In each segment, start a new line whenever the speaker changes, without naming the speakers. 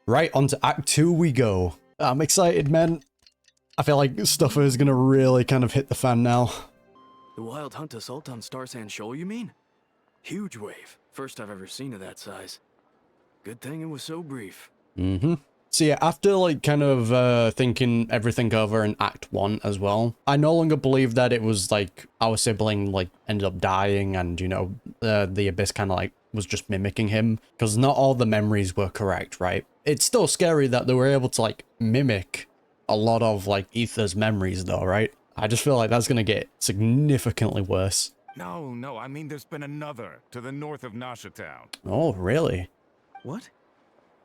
Right, on to Act 2 we go. I'm excited, man. I feel like stuff is gonna really kind of hit the fan now.
The wild hunt assault on Star Sand Shoal, you mean? Huge wave. First I've ever seen of that size. Good thing it was so brief.
So yeah, after like kind of thinking everything over in Act 1 as well, I no longer believe that it was like our sibling like ended up dying and, you know, the Abyss kind of like was just mimicking him, because not all the memories were correct, right? It's still scary that they were able to like mimic a lot of like Aether's memories though, right? I just feel like that's gonna get significantly worse.
No, I mean there's been another to the north of Nasha Town.
Oh, really?
What?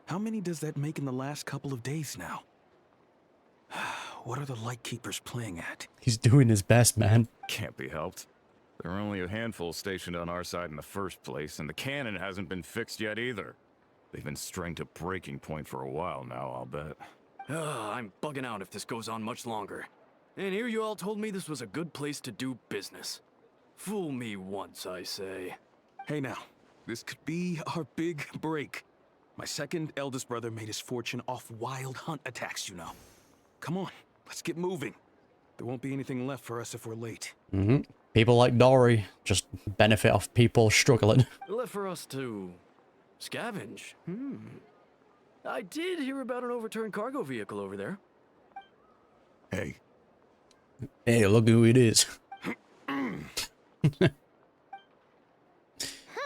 How many does that make in the last couple of days now? What are the Lightkeepers playing at?
He's doing his best, man.
Can't be helped. There are only a handful stationed on our side in the first place, and the cannon hasn't been fixed yet either. They've been strained to breaking point for a while now, I'll bet.
I'm bugging out if this goes on much longer. And here you all told me this was a good place to do business. Fool me once, I say. Hey now, this could be our big break. My second eldest brother made his fortune off wild hunt attacks, you know. Come on, let's get moving. There won't be anything left for us if we're late.
People like Dory just benefit off people struggling.
Left for us to scavenge? I did hear about an overturned cargo vehicle over there.
Hey.
Hey, look who it is.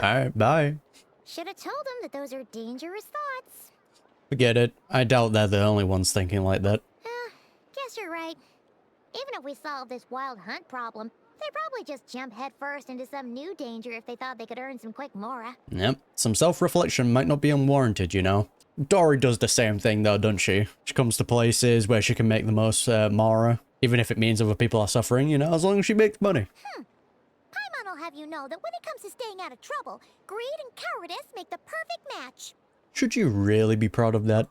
Alright, bye.
Should have told him that those are dangerous thoughts.
Forget it. I doubt they're the only ones thinking like that.
Guess you're right. Even if we solve this wild hunt problem, they'd probably just jump headfirst into some new danger if they thought they could earn some quick mora.
Yep, some self-reflection might not be unwarranted, you know. Dory does the same thing though, doesn't she? She comes to places where she can make the most mora, even if it means other people are suffering, you know, as long as she makes money.
Paimon will have you know that when it comes to staying out of trouble, greed and cowardice make the perfect match.
Should you really be proud of that?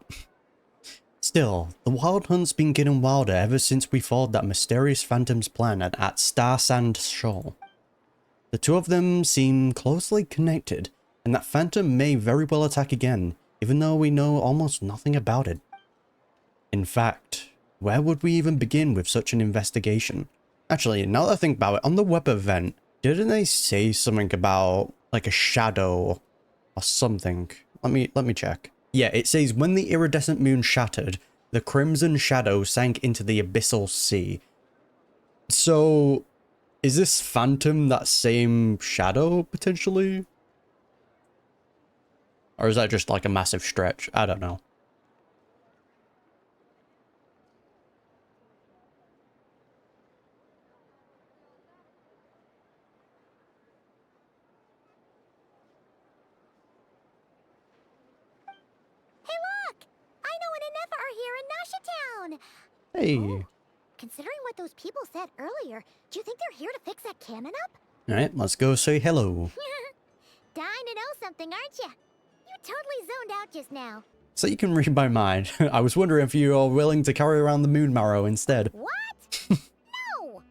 Still, the wild hunt's been getting wilder ever since we followed that mysterious phantom's plan at Star Sand Shoal. The two of them seem closely connected, and that phantom may very well attack again, even though we know almost nothing about it. In fact, where would we even begin with such an investigation? Actually, now that I think about it, on the web event, didn't they say something about like a shadow or something? Let me check. Yeah, it says when the iridescent moon shattered, the crimson shadow sank into the abyssal sea. So, is this phantom that same shadow, potentially? Or is that just like a massive stretch? I don't know. Hey.
Considering what those people said earlier, do you think they're here to fix that cannon up?
Alright, let's go say hello.
Dying to know something, aren't you? You totally zoned out just now.
So you can read my mind. I was wondering if you are willing to carry around the moon marrow instead.
What? No!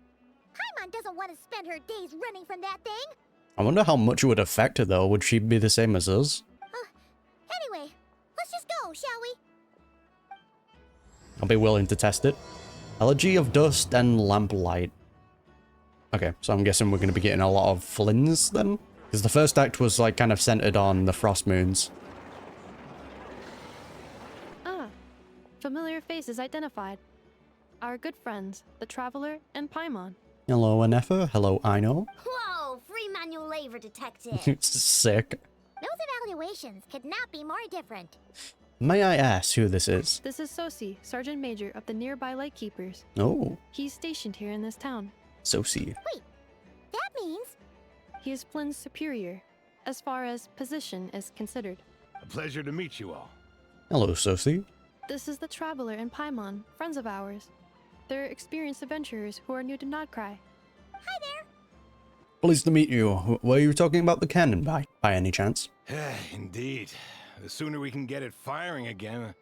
Paimon doesn't want to spend her days running from that thing.
I wonder how much it would affect her though. Would she be the same as us?
Anyway, let's just go, shall we?
I'll be willing to test it. Elegy of Dust and Lamplight. Okay, so I'm guessing we're going to be getting a lot of Flins then? Because the first act was like kind of centered on the Frost Moons.
Familiar faces identified. Our good friends, the Traveler and Paimon.
Hello, Anefa. Hello, Aino.
Whoa, free manual labor detective.
Sick.
Those evaluations could not be more different.
May I ask who this is?
This is Sosi, Sergeant Major of the nearby Lightkeepers.
Oh,
He's stationed here in this town.
Sosi.
Wait, that means...
He is Flynn's superior, as far as position is considered.
A pleasure to meet you all.
Hello, Sosi.
This is the Traveler and Paimon, friends of ours. They're experienced adventurers who are new to Krai.
Hi there.
Pleased to meet you. Were you talking about the cannon by any chance?
Indeed. The sooner we can get it firing again,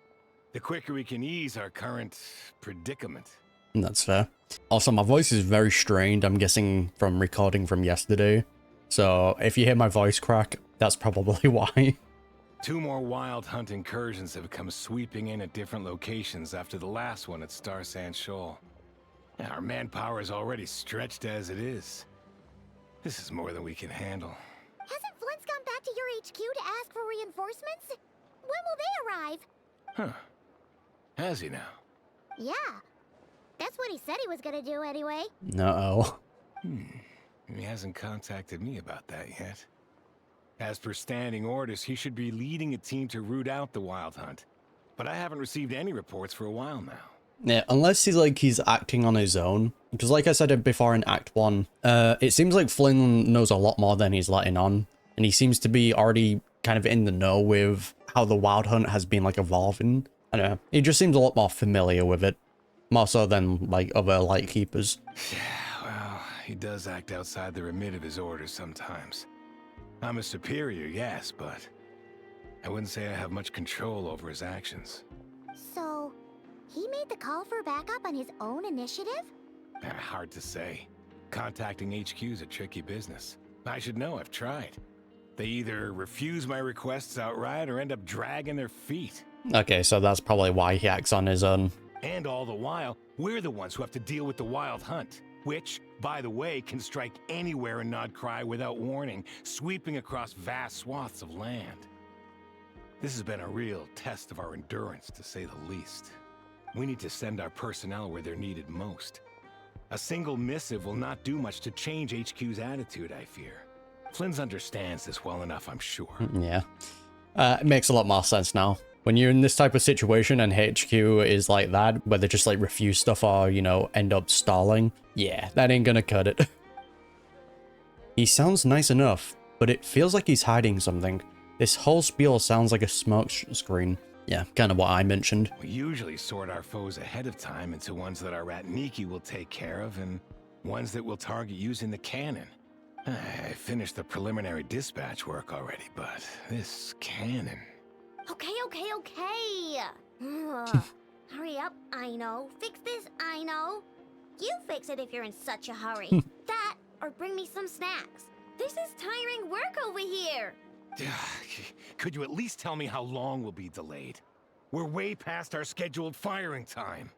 the quicker we can ease our current predicament.
That's fair. Also, my voice is very strained, I'm guessing from recording from yesterday. So if you hear my voice crack, that's probably why.
2 more wild hunt incursions have come sweeping in at different locations after the last one at Star Sand Shoal. Our manpower is already stretched as it is. This is more than we can handle.
Hasn't Flint's gone back to your HQ to ask for reinforcements? When will they arrive?
Huh. Has he now?
Yeah. That's what he said he was gonna do anyway.
No.
He hasn't contacted me about that yet. As per standing orders, he should be leading a team to root out the wild hunt. But I haven't received any reports for a while now.
Yeah, unless he's acting on his own. Because like I said before in Act 1, it seems like Flynn knows a lot more than he's letting on. And he seems to be already kind of in the know with how the wild hunt has been like evolving. I don't know. He just seems a lot more familiar with it. More so than like other Lightkeepers.
Yeah, well, he does act outside the remit of his orders sometimes. I'm a superior, yes, but I wouldn't say I have much control over his actions.
So, he made the call for backup on his own initiative?
Hard to say. Contacting HQ's a tricky business. I should know, I've tried. They either refuse my requests outright or end up dragging their feet.
Okay, so that's probably why he acts on his own.
And all the while, we're the ones who have to deal with the wild hunt. Which, by the way, can strike anywhere in Krai without warning, sweeping across vast swaths of land. This has been a real test of our endurance, to say the least. We need to send our personnel where they're needed most. A single missive will not do much to change HQ's attitude, I fear. Flynn's understands this well enough, I'm sure.
Yeah. It makes a lot more sense now. When you're in this type of situation and HQ is like that, where they just like refuse stuff or, you know, end up stalling, yeah, that ain't gonna cut it. He sounds nice enough, but it feels like he's hiding something. This whole spiel sounds like a smoke screen. Yeah, kind of what I mentioned.
We usually sort our foes ahead of time into ones that our rat Niki will take care of and ones that we'll target using the cannon. I finished the preliminary dispatch work already, but this cannon...
Okay. Ugh. Hurry up, I know. Fix this, I know. You fix it if you're in such a hurry. That, or bring me some snacks. This is tiring work over here.
Could you at least tell me how long we'll be delayed? We're way past our scheduled firing time.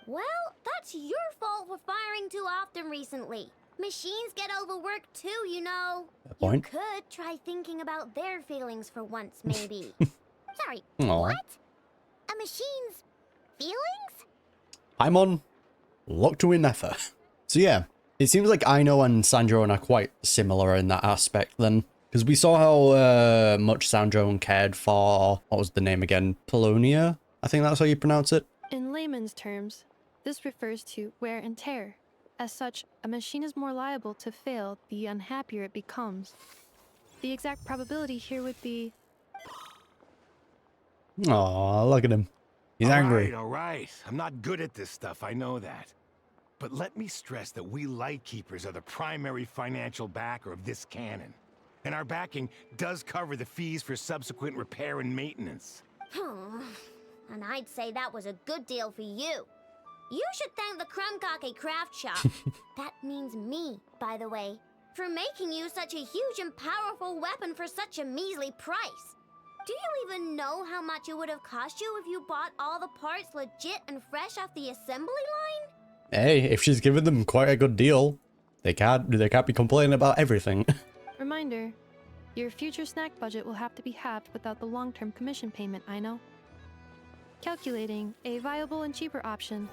Well, that's your fault for firing too often recently. Machines get overworked too, you know.
Fair point.
You could try thinking about their feelings for once, maybe. Sorry,
Aw.
what? A machine's feelings?
Paimon, look to Inetha. So yeah, it seems like Aino and Sanjoan are quite similar in that aspect then. Because we saw how much Sanjoan cared for, what was the name again? Polonia? I think that's how you pronounce it.
In layman's terms, this refers to wear and tear. As such, a machine is more liable to fail the unhappier it becomes. The exact probability here would be...
Aw, look at him. He's angry.
All right. I'm not good at this stuff, I know that. But let me stress that we Lightkeepers are the primary financial backer of this cannon. And our backing does cover the fees for subsequent repair and maintenance.
And I'd say that was a good deal for you. You should thank the Krumkake craft shop. That means me, by the way, for making you such a huge and powerful weapon for such a measly price. Do you even know how much it would have cost you if you bought all the parts legit and fresh off the assembly line?
Hey, if she's given them quite a good deal, they can't be complaining about everything.
Reminder, your future snack budget will have to be halved without the long-term commission payment, I know. Calculating a viable and cheaper option.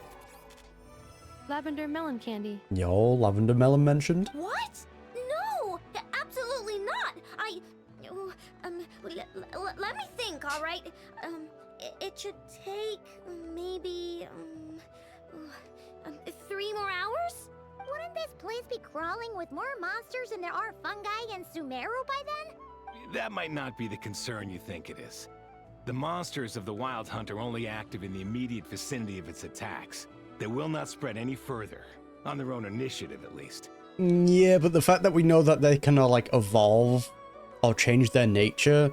Lavender melon candy.
Yo, lavender melon mentioned?
What? No! Absolutely not! Let me think, alright? It should take maybe, 3 more hours? Wouldn't this place be crawling with more monsters than there are fungi and Sumeru by then?
That might not be the concern you think it is. The monsters of the Wild Hunt are only active in the immediate vicinity of its attacks. They will not spread any further, on their own initiative at least.
Yeah, but the fact that we know that they can like evolve or change their nature,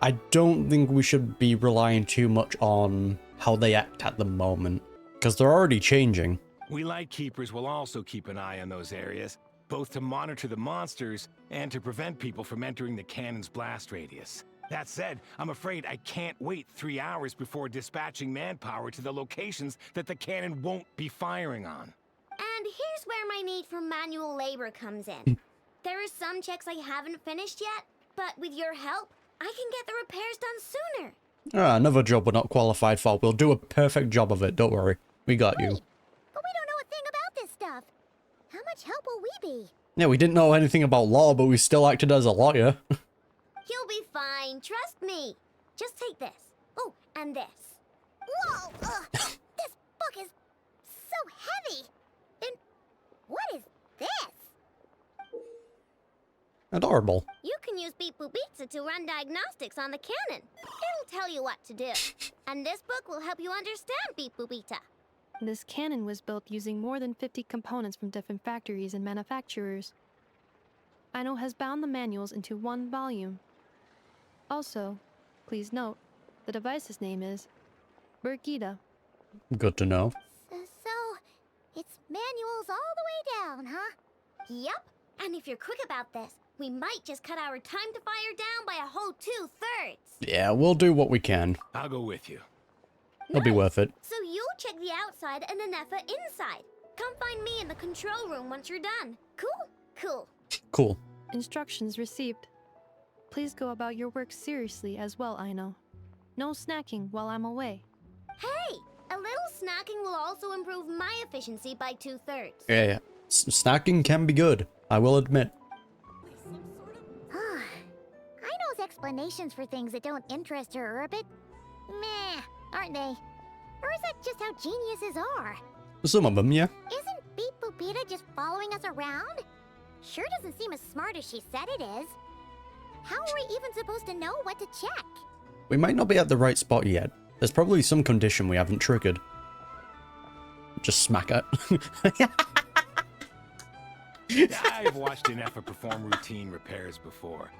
I don't think we should be relying too much on how they act at the moment, because they're already changing.
We Lightkeepers will also keep an eye on those areas, both to monitor the monsters and to prevent people from entering the cannon's blast radius. That said, I'm afraid I can't wait 3 hours before dispatching manpower to the locations that the cannon won't be firing on.
And here's where my need for manual labor comes in. There are some checks I haven't finished yet, but with your help, I can get the repairs done sooner.
Ah, another job we're not qualified for. We'll do a perfect job of it. Don't worry. We got you.
But we don't know a thing about this stuff. How much help will we be?
Yeah, we didn't know anything about law, but we still acted as a lawyer.
You'll be fine, trust me. Just take this. Oh, and this.
Whoa! This book is so heavy. And what is this?
Adorable.
You can use Beep Boop Pizza to run diagnostics on the cannon. It'll tell you what to do. And this book will help you understand Beep Boop Pizza.
This cannon was built using more than 50 components from different factories and manufacturers. Aino has bound the manuals into one volume. Also, please note, the device's name is Birgitta.
Good to know.
So, it's manuals all the way down, huh?
Yep. And if you're quick about this, we might just cut our time to fire down by a whole 2/3.
Yeah, we'll do what we can.
I'll go with you.
It'll be worth it.
So you'll check the outside and Anefa inside. Come find me in the control room once you're done. Cool? Cool.
Cool.
Instructions received. Please go about your work seriously as well, Aino. No snacking while I'm away.
Hey, a little snacking will also improve my efficiency by 2/3.
Yeah. Snacking can be good, I will admit.
Aino's explanations for things that don't interest her are a bit meh, aren't they? Or is that just how geniuses are?
Some of them, yeah.
Isn't Beep Boopita just following us around? Sure doesn't seem as smart as she said it is. How are we even supposed to know what to check?
We might not be at the right spot yet. There's probably some condition we haven't triggered. Just smack it.
I've watched Anefa perform routine repairs before.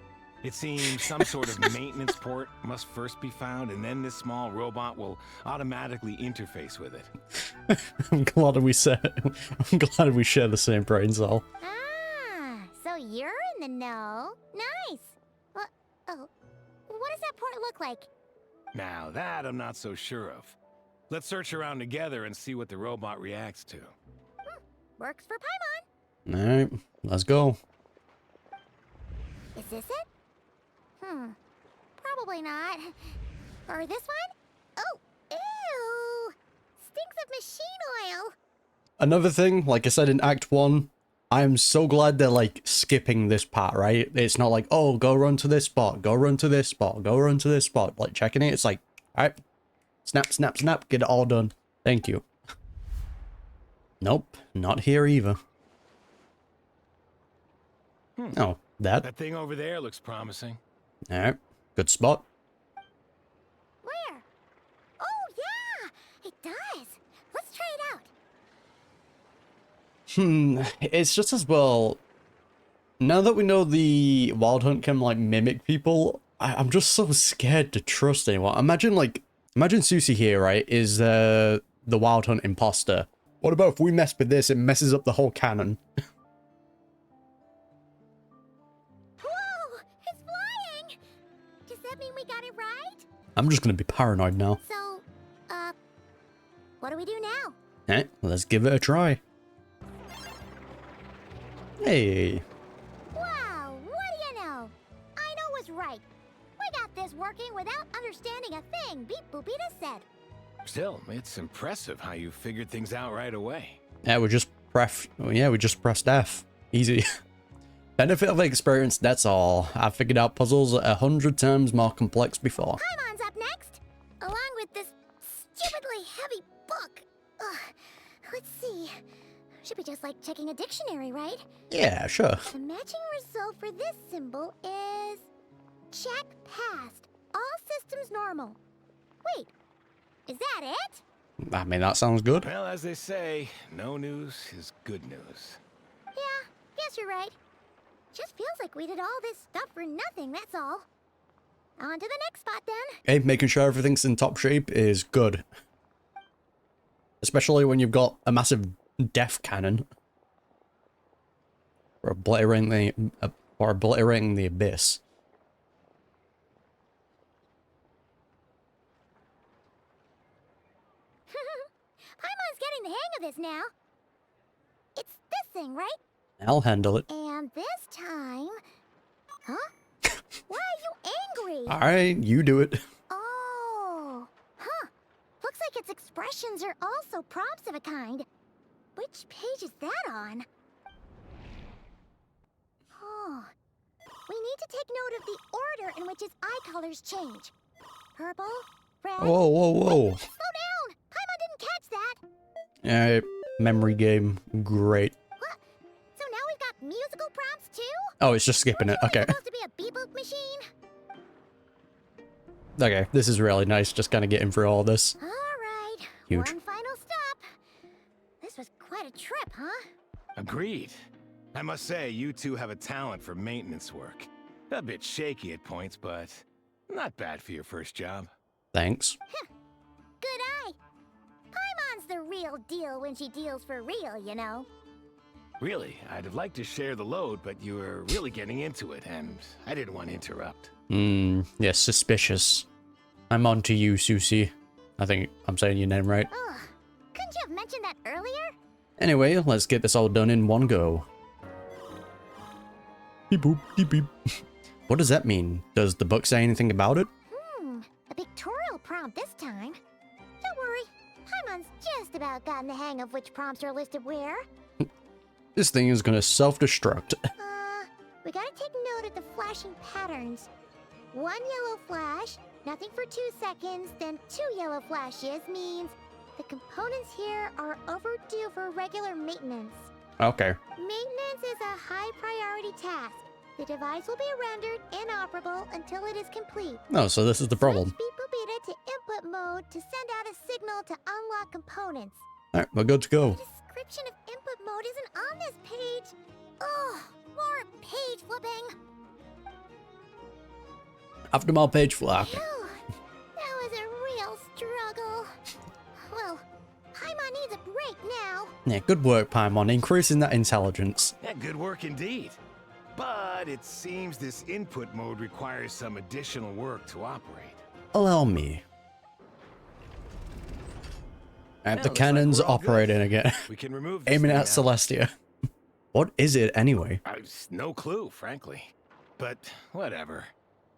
It seems some sort of maintenance port must first be found, and then this small robot will automatically interface with it.
I'm glad we share the same brain cell.
Ah, so you're in the know. Nice. Oh, what does that port look like?
Now that I'm not so sure of. Let's search around together and see what the robot reacts to.
Works for Paimon.
Alright, let's go.
Is this it? Probably not. Or this one? Oh, ew! Stinks of machine oil.
Another thing, like I said in Act 1, I am so glad they're like skipping this part, right? It's not like, oh, go run to this spot, go run to this spot, go run to this spot. Like checking it, it's like, alright, snap, snap, snap, get it all done. Thank you. Nope, not here either. Oh,
That thing over there looks promising.
Alright, good spot.
Where? Oh, yeah! It does. Let's try it out.
It's just as well. Now that we know the Wild Hunt can like mimic people, I'm just so scared to trust anyone. Imagine Susie here, right, is the Wild Hunt imposter. What about if we mess with this, it messes up the whole canon?
Whoa! It's flying! Does that mean we got it right?
I'm just gonna be paranoid now.
So, what do we do now?
Alright, let's give it a try. Hey.
Wow, what do you know? Aino was right. We got this working without understanding a thing Beep Boopita said.
Still, it's impressive how you figured things out right away.
Yeah, we just pressed F. Easy. Benefit of experience, that's all. I figured out puzzles 100 times more complex before.
Paimon's up next, along with this stupidly heavy book. Ugh, let's see. Should be just like checking a dictionary, right?
Yeah, sure.
The matching result for this symbol is... check passed. All systems normal. Wait, is that it?
I mean, that sounds good.
Well, as they say, no news is good news.
Yeah, guess you're right. Just feels like we did all this stuff for nothing, that's all. On to the next spot then.
Hey, making sure everything's in top shape is good. Especially when you've got a massive death cannon. Or obliterating the abyss.
getting the hang of this now. It's this thing, right?
I'll handle it.
And this time... Huh? Why are you angry?
Alright, you do it.
Oh. Huh. Looks like its expressions are also prompts of a kind. Which page is that on? Oh. We need to take note of the order in which his eye colors change. Purple, red...
Whoa, whoa, whoa.
Slow down! Paimon didn't catch that!
Alright, memory game. Great.
What? So now we've got musical prompts too?
Oh, it's just skipping it. Okay.
Supposed to be a beep-boop machine?
Okay, this is really nice. Just kind of getting through all this.
Alright.
Huge.
One final stop. This was quite a trip, huh?
Agreed. I must say, you two have a talent for maintenance work. A bit shaky at points, but not bad for your first job.
Thanks.
Good eye. Paimon's the real deal when she deals for real, you know.
Really, I'd have liked to share the load, but you were really getting into it, and I didn't want to interrupt.
Yes, suspicious. I'm on to you, Susie. I think I'm saying your name right.
Ugh. Couldn't you have mentioned that earlier?
Anyway, let's get this all done in one go. Beep boop, beep beep. What does that mean? Does the book say anything about it?
A pictorial prompt this time. Don't worry. Paimon's just about gotten the hang of which prompts are listed where.
This thing is gonna self-destruct.
We gotta take note of the flashing patterns. One yellow flash, nothing for 2 seconds, then 2 yellow flashes means the components here are overdue for regular maintenance.
Okay.
Maintenance is a high priority task. The device will be rendered inoperable until it is complete.
Oh, so this is the problem.
Switch Beep-Boop-Beta to input mode to send out a signal to unlock components.
Alright, we're good to go.
The description of input mode isn't on this page. Ugh, more page flipping.
After my page flap.
Phew, that was a real struggle. Well, Paimon needs a break now.
Yeah, good work, Paimon, increasing that intelligence.
Yeah, good work indeed. But it seems this input mode requires some additional work to operate.
Allow me. And
Yeah,
the
looks like
cannons
we're all good.
operating again.
We can remove this
Aiming
thing
at
now.
Celestia. What is it anyway?
I've no clue, frankly. But whatever.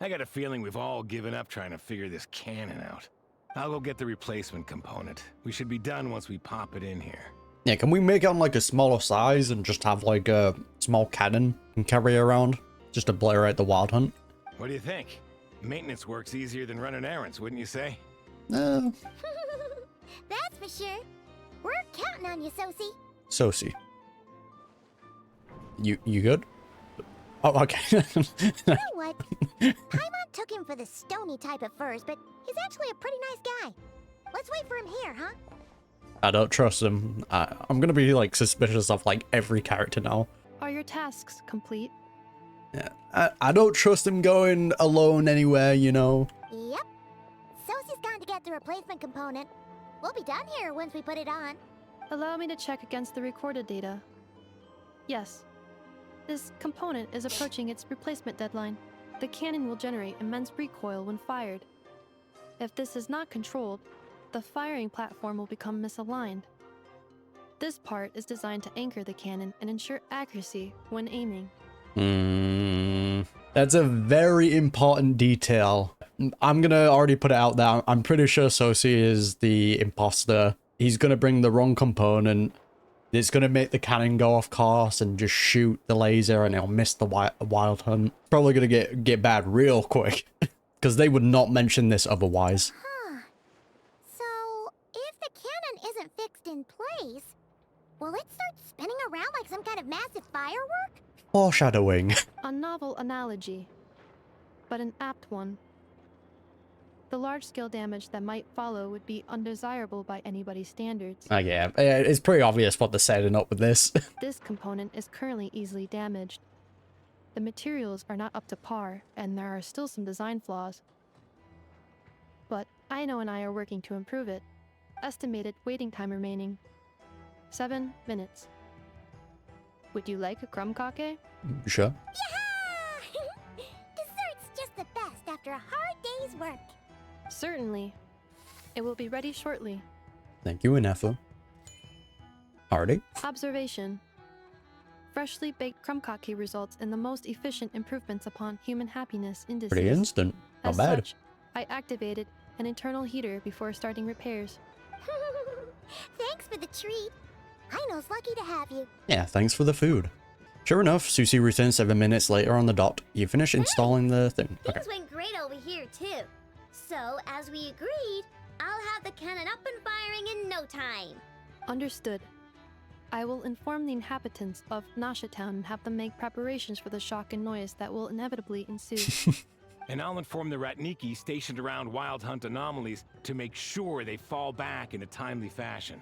I got a feeling we've all given up trying to figure this cannon out. I'll go get the replacement component. We should be done once we pop it in here.
Yeah, can we make it on like a smaller size and just have like a small cannon and carry around? Just to blare out the wild hunt?
What do you think? Maintenance work's easier than running errands, wouldn't you say?
Uh,
That's for sure. We're counting on you, Sosie.
Sosie. You good? Oh, okay.
You know what? Paimon took him for the stony type at first, but he's actually a pretty nice guy. Let's wait for him here, huh?
I don't trust him. I'm gonna be like suspicious of like every character now.
Are your tasks complete?
Yeah, I don't trust him going alone anywhere, you know.
Yep. Sosie's gone to get the replacement component. We'll be done here once we put it on.
Allow me to check against the recorded data. Yes. This component is approaching its replacement deadline. The cannon will generate immense recoil when fired. If this is not controlled, the firing platform will become misaligned. This part is designed to anchor the cannon and ensure accuracy when aiming.
That's a very important detail. I'm gonna already put it out there. I'm pretty sure Sosie is the imposter. He's gonna bring the wrong component. It's gonna make the cannon go off course and just shoot the laser, and it'll miss the wild hunt. Probably gonna get bad real quick, because they would not mention this otherwise.
Huh. So, if the cannon isn't fixed in place, will it start spinning around like some kind of massive firework?
Foreshadowing.
A novel analogy, but an apt one. The large-scale damage that might follow would be undesirable by anybody's standards.
Yeah, it's pretty obvious what they're setting up with this.
This component is currently easily damaged. The materials are not up to par, and there are still some design flaws. But Aino and I are working to improve it. Estimated waiting time remaining: 7 minutes. Would you like a crumb kake?
Sure.
Yeah! Dessert's just the best after a hard day's work.
Certainly. It will be ready shortly.
Thank you, Ineffa. Already?
Observation. Freshly baked krumkake results in the most efficient improvements upon human happiness indices.
Pretty instant. Not
As
bad.
such, I activated an internal heater before starting repairs.
Thanks for the treat. Aino's lucky to have you.
Yeah, thanks for the food. Sure enough, Susie returns 7 minutes later on the dot. You finish installing the thing. Okay.
Things went great over here, too. So, as we agreed, I'll have the cannon up and firing in no time.
Understood. I will inform the inhabitants of Nasha Town and have them make preparations for the shock and noise that will inevitably ensue.
And I'll inform the Ratniki stationed around Wild Hunt anomalies to make sure they fall back in a timely fashion.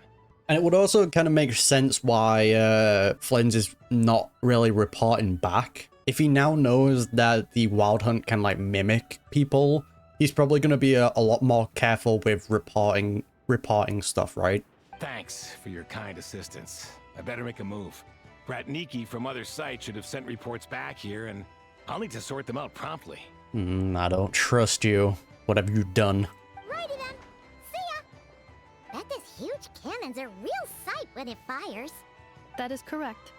And it would also kind of make sense why Flynn's is not really reporting back. If he now knows that the Wild Hunt can like mimic people, he's probably going to be a lot more careful with reporting stuff, right?
Thanks for your kind assistance. I better make a move. Ratniki from other sites should have sent reports back here, and I'll need to sort them out promptly.
I don't trust you. What have you done?
Righty then. See ya. Bet this huge cannon's a real sight when it fires.
That is correct.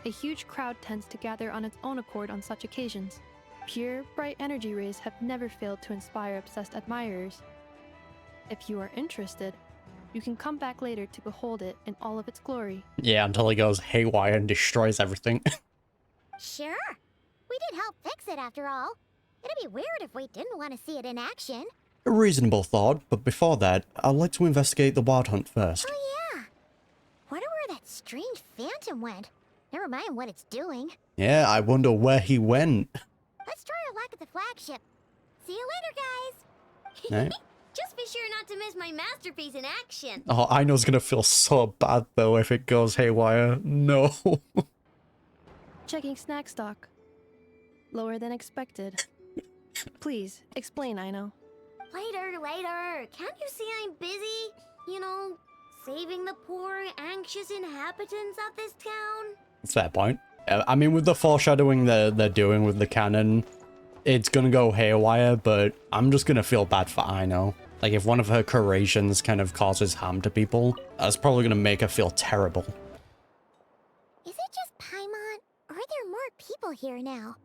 A huge crowd tends to gather on its own accord on such occasions. Pure, bright energy rays have never failed to inspire obsessed admirers. If you are interested, you can come back later to behold it in all of its glory.
Yeah, until he goes haywire and destroys everything.
Sure. We did help fix it after all. It'd be weird if we didn't want to see it in action.
A reasonable thought, but before that, I'd like to investigate the Wild Hunt first.
Oh yeah. Wonder where that strange phantom went. Never mind what it's doing.
Yeah, I wonder where he went.
Let's try our luck at the flagship. See you later, guys.
Right.
Just be sure not to miss my masterpiece in action.
Oh, I know's gonna feel so bad though if it goes haywire. No.
Checking snack stock. Lower than expected. Please, explain, Aino.
Later. Can't you see I'm busy? You know, saving the poor, anxious inhabitants of this town?
Fair point. I mean, with the foreshadowing they're doing with the cannon, it's gonna go haywire, but I'm just gonna feel bad for Aino. Like, if one of her creations kind of causes harm to people, that's probably gonna make her feel terrible.
Is it just Paimon, or are there more people here now?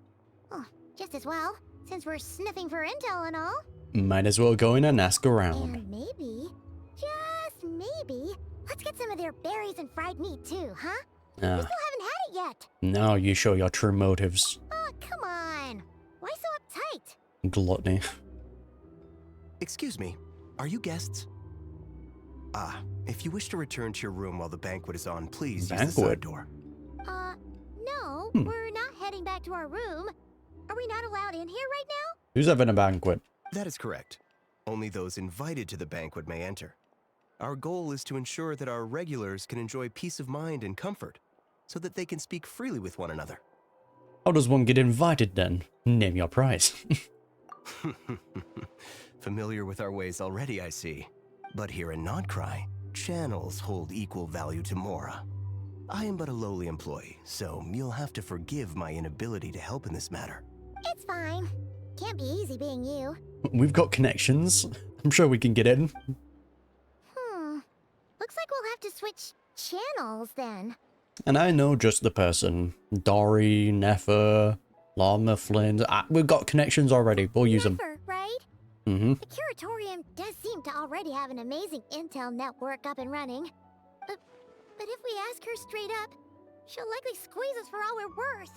Oh, just as well, since we're sniffing for intel and all.
Might as well go in and ask around.
And maybe, just maybe, let's get some of their berries and fried meat too, huh? We still haven't had it yet.
Now you show your true motives.
Oh, come on. Why so uptight?
Gluttony.
Excuse me, are you guests? If you wish to return to your room while the banquet is on, please use the side door.
No, we're not heading back to our room. Are we not allowed in here right now?
Who's having a banquet?
That is correct. Only those invited to the banquet may enter. Our goal is to ensure that our regulars can enjoy peace of mind and comfort, so that they can speak freely with one another.
How does one get invited then? Name your price.
Familiar with our ways already, I see. But here in Krai, channels hold equal value to Mora. I am but a lowly employee, so you'll have to forgive my inability to help in this matter.
It's fine. Can't be easy being you.
We've got connections. I'm sure we can get in.
Looks like we'll have to switch channels then.
And I know just the person. Dory, Nefer, Llama, Flynn. We've got connections already. We'll use them.
Never, right?
Mm-hmm.
The Curatorium does seem to already have an amazing intel network up and running. But if we ask her straight up, she'll likely squeeze us for all we're worth.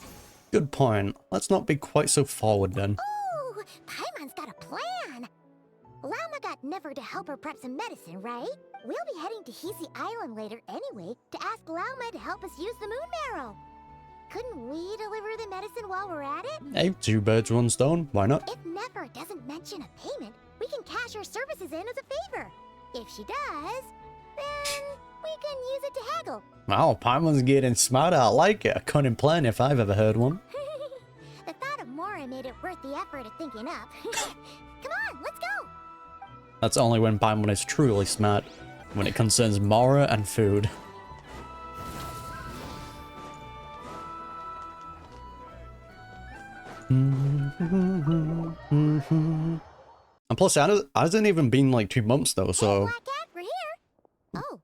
Good point. Let's not be quite so forward then.
Ooh, Paimon's got a plan. Llama got Never to help her prep some medicine, right? We'll be heading to Hisi Island later anyway to ask Llama to help us use the moon marrow. Couldn't we deliver the medicine while we're at it?
Hey, 2 birds, 1 stone. Why not?
If Never doesn't mention a payment, we can cash our services in as a favor. If she does, then we can use it to haggle.
Wow, Paimon's getting smarter. I like it. A cunning plan if I've ever heard one.
The thought of Mora made it worth the effort of thinking up. Come on, let's go.
That's only when Paimon is truly smart. When it concerns Mora and food. And plus, it hasn't even been like 2 months though, so...
Black Cat, we're here. Oh,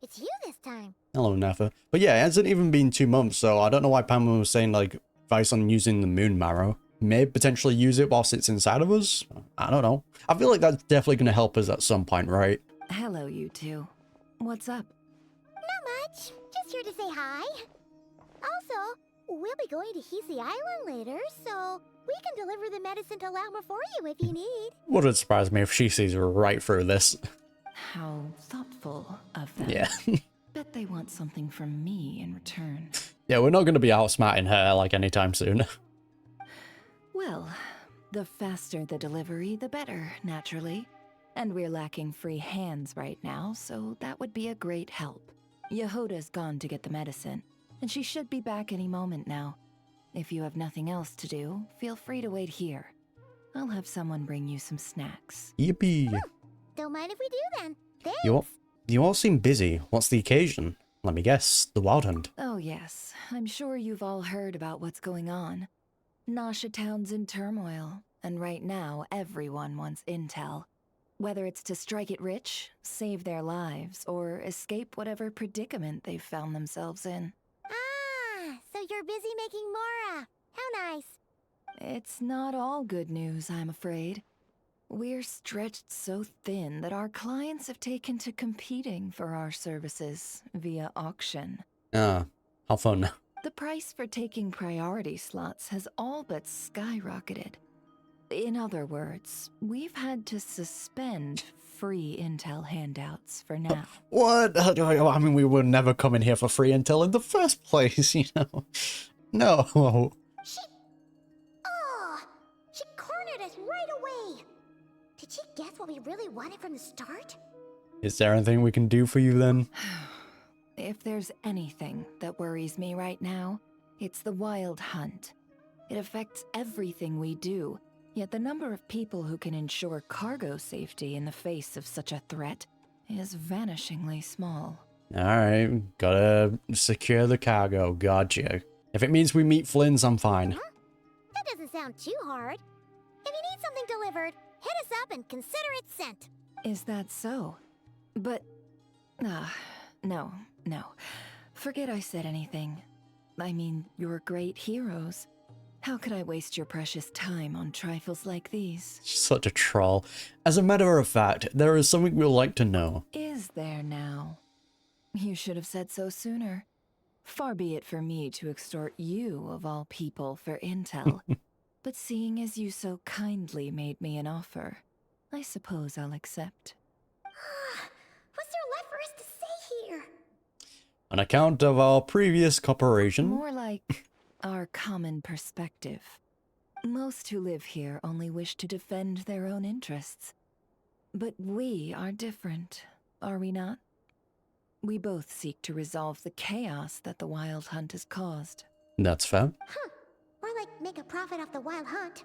it's you this time.
Hello, Nefer. But yeah, it hasn't even been 2 months, so I don't know why Pamela was saying, like, advice on using the moon marrow. May potentially use it whilst it's inside of us? I don't know. I feel like that's definitely going to help us at some point, right?
Hello, you two. What's up?
Not much. Just here to say hi. Also, we'll be going to Hisi Island later, so we can deliver the medicine to Lauma for you if you need.
Wouldn't surprise me if she sees right through this.
How thoughtful of them.
Yeah.
Bet they want something from me in return.
Yeah, we're not going to be outsmarting her, like, anytime soon.
Well, the faster the delivery, the better, naturally. And we're lacking free hands right now, so that would be a great help. Yehoda's gone to get the medicine, and she should be back any moment now. If you have nothing else to do, feel free to wait here. I'll have someone bring you some snacks.
Yippee.
Don't mind if we do then. Thanks.
You all seem busy. What's the occasion? Let me guess, the Wild Hunt.
Oh yes, I'm sure you've all heard about what's going on. Nasha Town's in turmoil, and right now everyone wants intel. Whether it's to strike it rich, save their lives, or escape whatever predicament they've found themselves in.
Ah, so you're busy making Mora. How nice.
It's not all good news, I'm afraid. We're stretched so thin that our clients have taken to competing for our services via auction.
Ah, how fun.
The price for taking priority slots has all but skyrocketed. In other words, we've had to suspend free intel handouts for now.
What? I mean, we were never coming here for free intel in the first place, you know? No.
She cornered us right away. Did she guess what we really wanted from the start?
Is there anything we can do for you then?
If there's anything that worries me right now, it's the Wild Hunt. It affects everything we do, yet the number of people who can ensure cargo safety in the face of such a threat is vanishingly small.
Alright, gotta secure the cargo, gotcha. If it means we meet Flynn's, I'm fine.
Huh? That doesn't sound too hard. If you need something delivered, hit us up and consider it sent.
Is that so? But... no. Forget I said anything. I mean, you're great heroes. How could I waste your precious time on trifles like these?
Such a troll. As a matter of fact, there is something we'd like to know.
Is there now? You should have said so sooner. Far be it for me to extort you, of all people, for intel. But seeing as you so kindly made me an offer, I suppose I'll accept.
What's there left for us to say here?
On account of our previous cooperation...
More like our common perspective. Most who live here only wish to defend their own interests. But we are different, are we not? We both seek to resolve the chaos that the Wild Hunt has caused.
That's fair.
Huh. Or like make a profit off the Wild Hunt.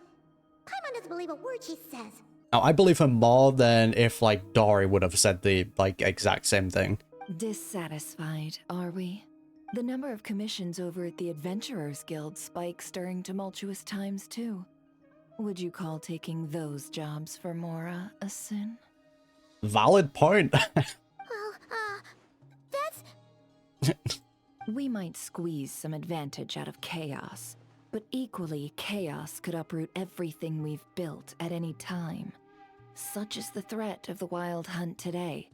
Paimon doesn't believe a word she says.
Now, I believe her more than if, like, Dory would have said the, like, exact same thing.
Dissatisfied, are we? The number of commissions over at the Adventurers Guild spikes during tumultuous times, too. Would you call taking those jobs for Mora a sin?
Valid point.
Well, that's...
We might squeeze some advantage out of chaos, but equally, chaos could uproot everything we've built at any time. Such is the threat of the Wild Hunt today.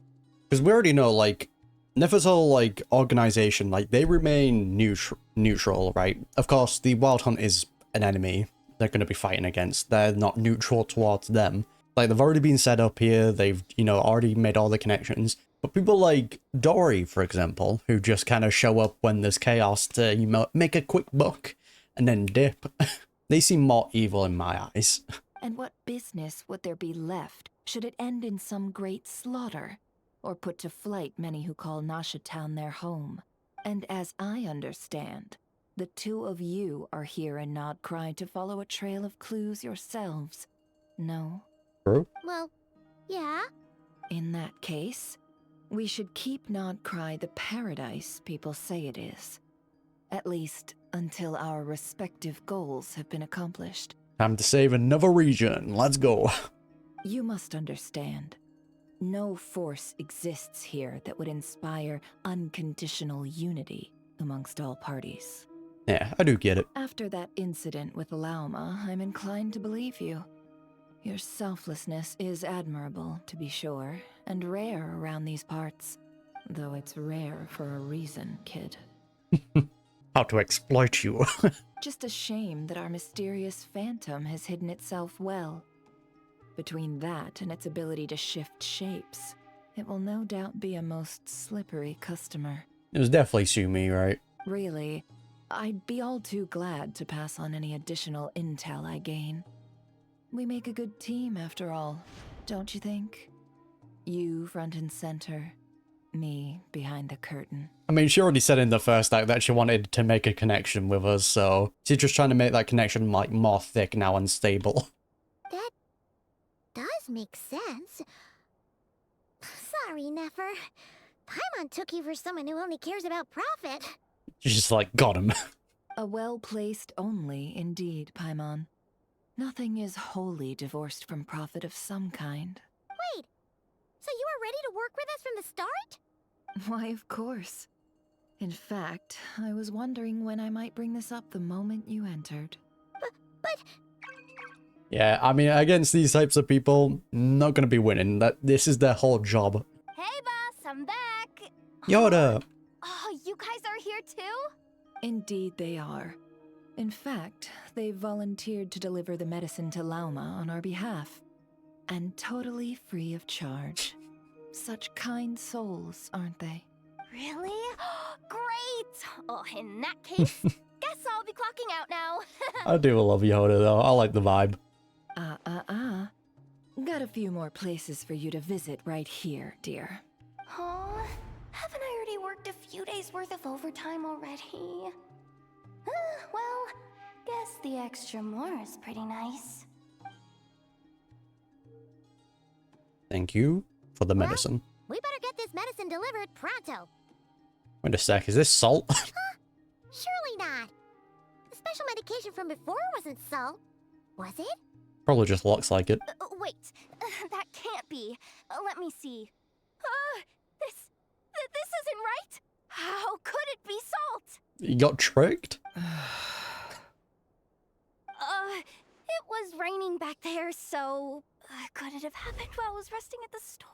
Because we already know, like, Nefer's whole, like, organization, like, they remain neutral, right? Of course, the Wild Hunt is an enemy they're going to be fighting against. They're not neutral towards them. Like, they've already been set up here. They've, you know, already made all the connections. But people like Dory, for example, who just kind of show up when there's chaos to, you know, make a quick buck and then dip. They seem more evil in my eyes.
And what business would there be left should it end in some great slaughter, or put to flight many who call Nasha Town their home? And as I understand, the two of you are here in Nod Krai to follow a trail of clues yourselves. No?
True.
Well, yeah.
In that case, we should keep Nod Krai the paradise people say it is. At least until our respective goals have been accomplished.
Time to save another region. Let's go.
You must understand. No force exists here that would inspire unconditional unity amongst all parties.
Yeah, I do get it.
After that incident with Lauma, I'm inclined to believe you. Your selflessness is admirable, to be sure, and rare around these parts. Though it's rare for a reason, kid.
How to exploit you.
Just a shame that our mysterious phantom has hidden itself well. Between that and its ability to shift shapes, it will no doubt be a most slippery customer.
It was definitely Sumi, right?
Really, I'd be all too glad to pass on any additional intel I gain. We make a good team, after all, don't you think? You front and center, me behind the curtain.
I mean, she already said in the first act that she wanted to make a connection with us, so she's just trying to make that connection like more thick now and stable.
That does make sense. Sorry, Nefer. Paimon took you for someone who only cares about profit.
She's just like, got him.
A well-placed only, indeed, Paimon. Nothing is wholly divorced from profit of some kind.
Wait, so you were ready to work with us from the start?
Why, of course. In fact, I was wondering when I might bring this up the moment you entered.
But
Yeah, I mean, against these types of people, not gonna be winning. This is their whole job.
Hey, boss, I'm back.
Yoda!
Oh, you guys are here too?
Indeed they are. In fact, they volunteered to deliver the medicine to Lauma on our behalf. And totally free of charge. Such kind souls, aren't they?
Really? Great! Oh, in that case, guess I'll be clocking out now.
I do love Yoda, though. I like the vibe.
Got a few more places for you to visit right here, dear.
Oh, haven't I already worked a few days worth of overtime already? Well, guess the extra more is pretty nice.
Thank you for the medicine.
we better get this medicine delivered pronto.
Wait a sec, is this salt?
Surely not. The special medication from before wasn't salt, was it?
Probably just looks like it.
Wait, that can't be. Let me see. This isn't right. How could it be salt?
You got tricked?
It was raining back there, so could it have happened while I was resting at the store?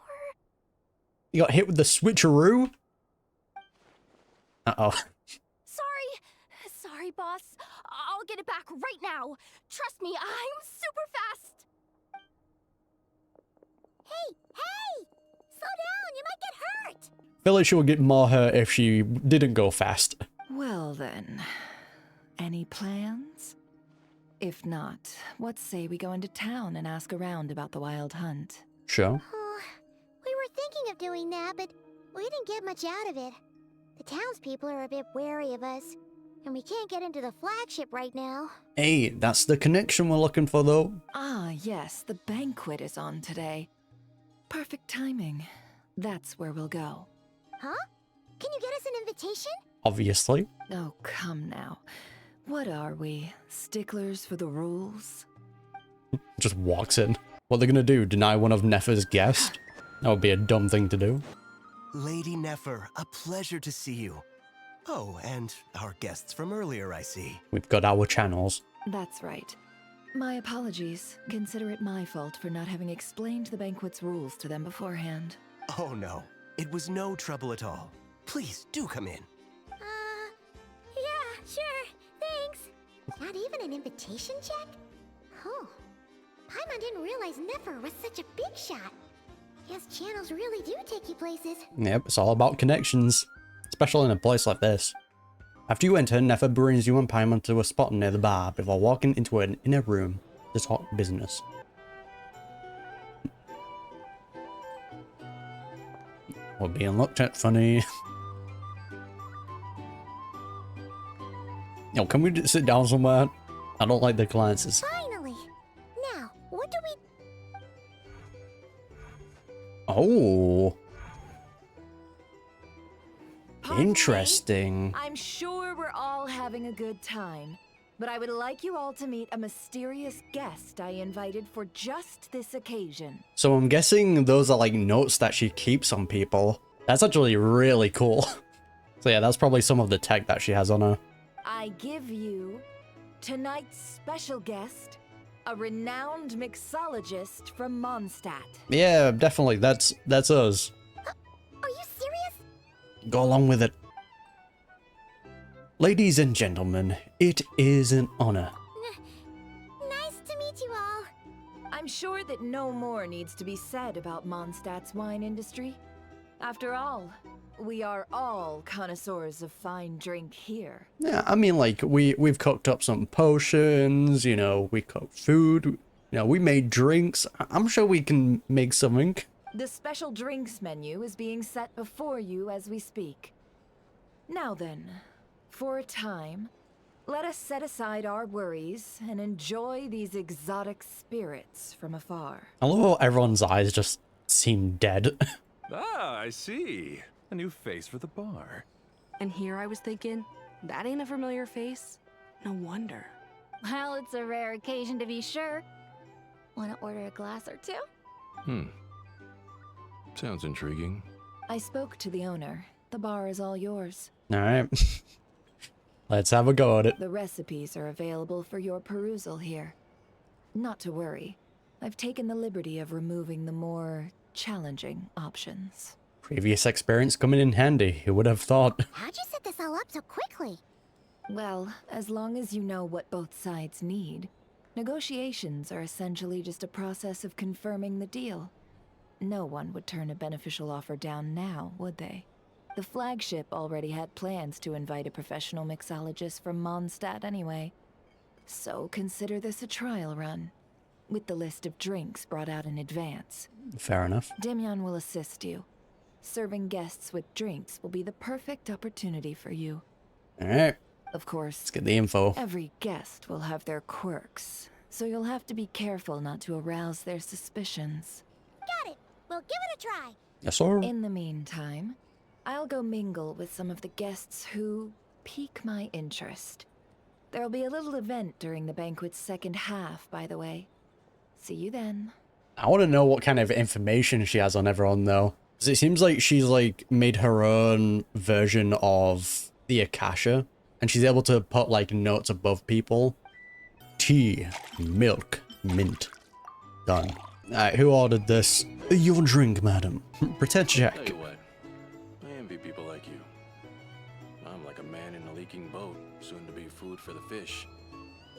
You got hit with the switcheroo? Uh-oh.
Sorry, boss. I'll get it back right now. Trust me, I'm super fast.
Hey! Slow down, you might get hurt!
Feel like she would get more hurt if she didn't go fast.
Well then, any plans? If not, what say we go into town and ask around about the wild hunt?
Sure.
Oh, we were thinking of doing that, but we didn't get much out of it. The townspeople are a bit wary of us, and we can't get into the flagship right now.
Hey, that's the connection we're looking for, though.
Ah, yes, the banquet is on today. Perfect timing. That's where we'll go.
Huh? Can you get us an invitation?
Obviously.
Oh, come now. What are we? Sticklers for the rules?
Just walks in. What they're gonna do, deny one of Nefer's guests? That would be a dumb thing to do.
Lady Nefer, a pleasure to see you. Oh, and our guests from earlier, I see.
We've got our channels.
That's right. My apologies. Consider it my fault for not having explained the banquet's rules to them beforehand.
Oh no, it was no trouble at all. Please, do come in.
Yeah, sure. Thanks. Not even an invitation check? Oh. Paimon didn't realize Nefer was such a big shot. Yes, channels really do take you places.
Yep, it's all about connections. Especially in a place like this. After you enter, Nefer brings you and Paimon to a spot near the bar before walking into an inner room to talk business. We're being looked at funny. Yo, can we just sit down somewhere? I don't like the glances.
Finally. Now, what do we...
Oh.
Pardon me?
Interesting.
I'm sure we're all having a good time. but I would like you all to meet a mysterious guest I invited for just this occasion.
So I'm guessing those are like notes that she keeps on people. That's actually really cool. So yeah, that's probably some of the tech that she has on her.
I give you tonight's special guest, a renowned mixologist from Mondstadt.
Yeah, definitely. That's us.
Are you serious?
Go along with it. Ladies and gentlemen, it is an honor.
Nice to meet you all.
I'm sure that no more needs to be said about Mondstadt's wine industry. After all, we are all connoisseurs of fine drink here.
Yeah, I mean, like, we've cooked up some potions, you know, we cooked food, you know, we made drinks. I'm sure we can make something.
The special drinks menu is being set before you as we speak. Now then, for a time, let us set aside our worries and enjoy these exotic spirits from afar.
I love how everyone's eyes just seem dead.
Ah, I see. A new face for the bar.
And here I was thinking, that ain't a familiar face. No wonder.
Well, it's a rare occasion to be sure. Want to order a glass or two?
Sounds intriguing.
I spoke to the owner. The bar is all yours.
Alright. Let's have a go at it.
The recipes are available for your perusal here. Not to worry. I've taken the liberty of removing the more challenging options.
Previous experience coming in handy, who would have thought?
How'd you set this all up so quickly?
Well, as long as you know what both sides need, negotiations are essentially just a process of confirming the deal. No one would turn a beneficial offer down now, would they? The flagship already had plans to invite a professional mixologist from Mondstadt anyway. So consider this a trial run, with the list of drinks brought out in advance.
Fair enough.
Demyon will assist you. Serving guests with drinks will be the perfect opportunity for you.
Alright,
Of course,
let's get the info.
every guest will have their quirks, so you'll have to be careful not to arouse their suspicions.
Got it. We'll give it a try.
Yes, sir.
In the meantime, I'll go mingle with some of the guests who pique my interest. There'll be a little event during the banquet's second half, by the way. See you then.
I want to know what kind of information she has on everyone, though. Because it seems like she's, like, made her own version of the Akasha. And she's able to put, like, notes above people. Tea, milk, mint. Done. Alright, who ordered this? Your drink, madam. Pretend
Tell
check.
you what, I envy people like you. I'm like a man in a leaking boat, soon to be food for the fish.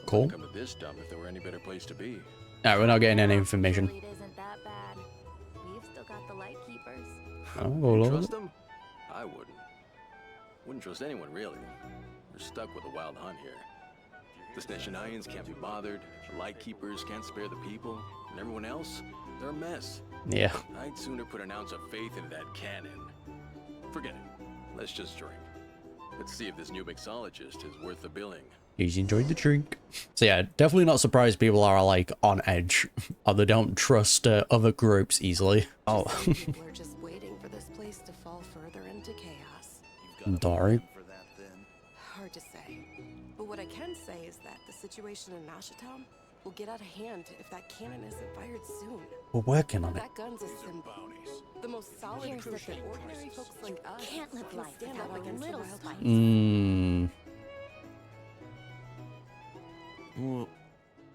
Cool.
Come to this dump if there were any better place to be.
Alright, we're not getting any information.
It isn't that bad. We've still got the light keepers.
Oh,
You
Lord.
trust them? I wouldn't. Wouldn't trust anyone, really. We're stuck with a wild hunt here. The Sneshanians can't be bothered, the Lightkeepers can't spare the people, and everyone else, they're a mess.
Yeah.
I'd sooner put an ounce of faith into that cannon. Forget it. Let's just drink. Let's see if this new mixologist is worth the billing.
He's enjoyed the drink. So yeah, definitely not surprised people are, like, on edge. Or they don't trust other groups easily. Oh.
People are just waiting for this place to fall further into chaos.
Sorry.
Hard to say. But what I can say is that the situation in Nashatown will get out of hand if that cannon isn't fired soon.
We're working on it.
That gun's a symbol. The most solid
Here's the
proof that
thing.
ordinary folks like us
Can't live
can
life
stand
without
up
a
against the
little
wild
spice.
hunt.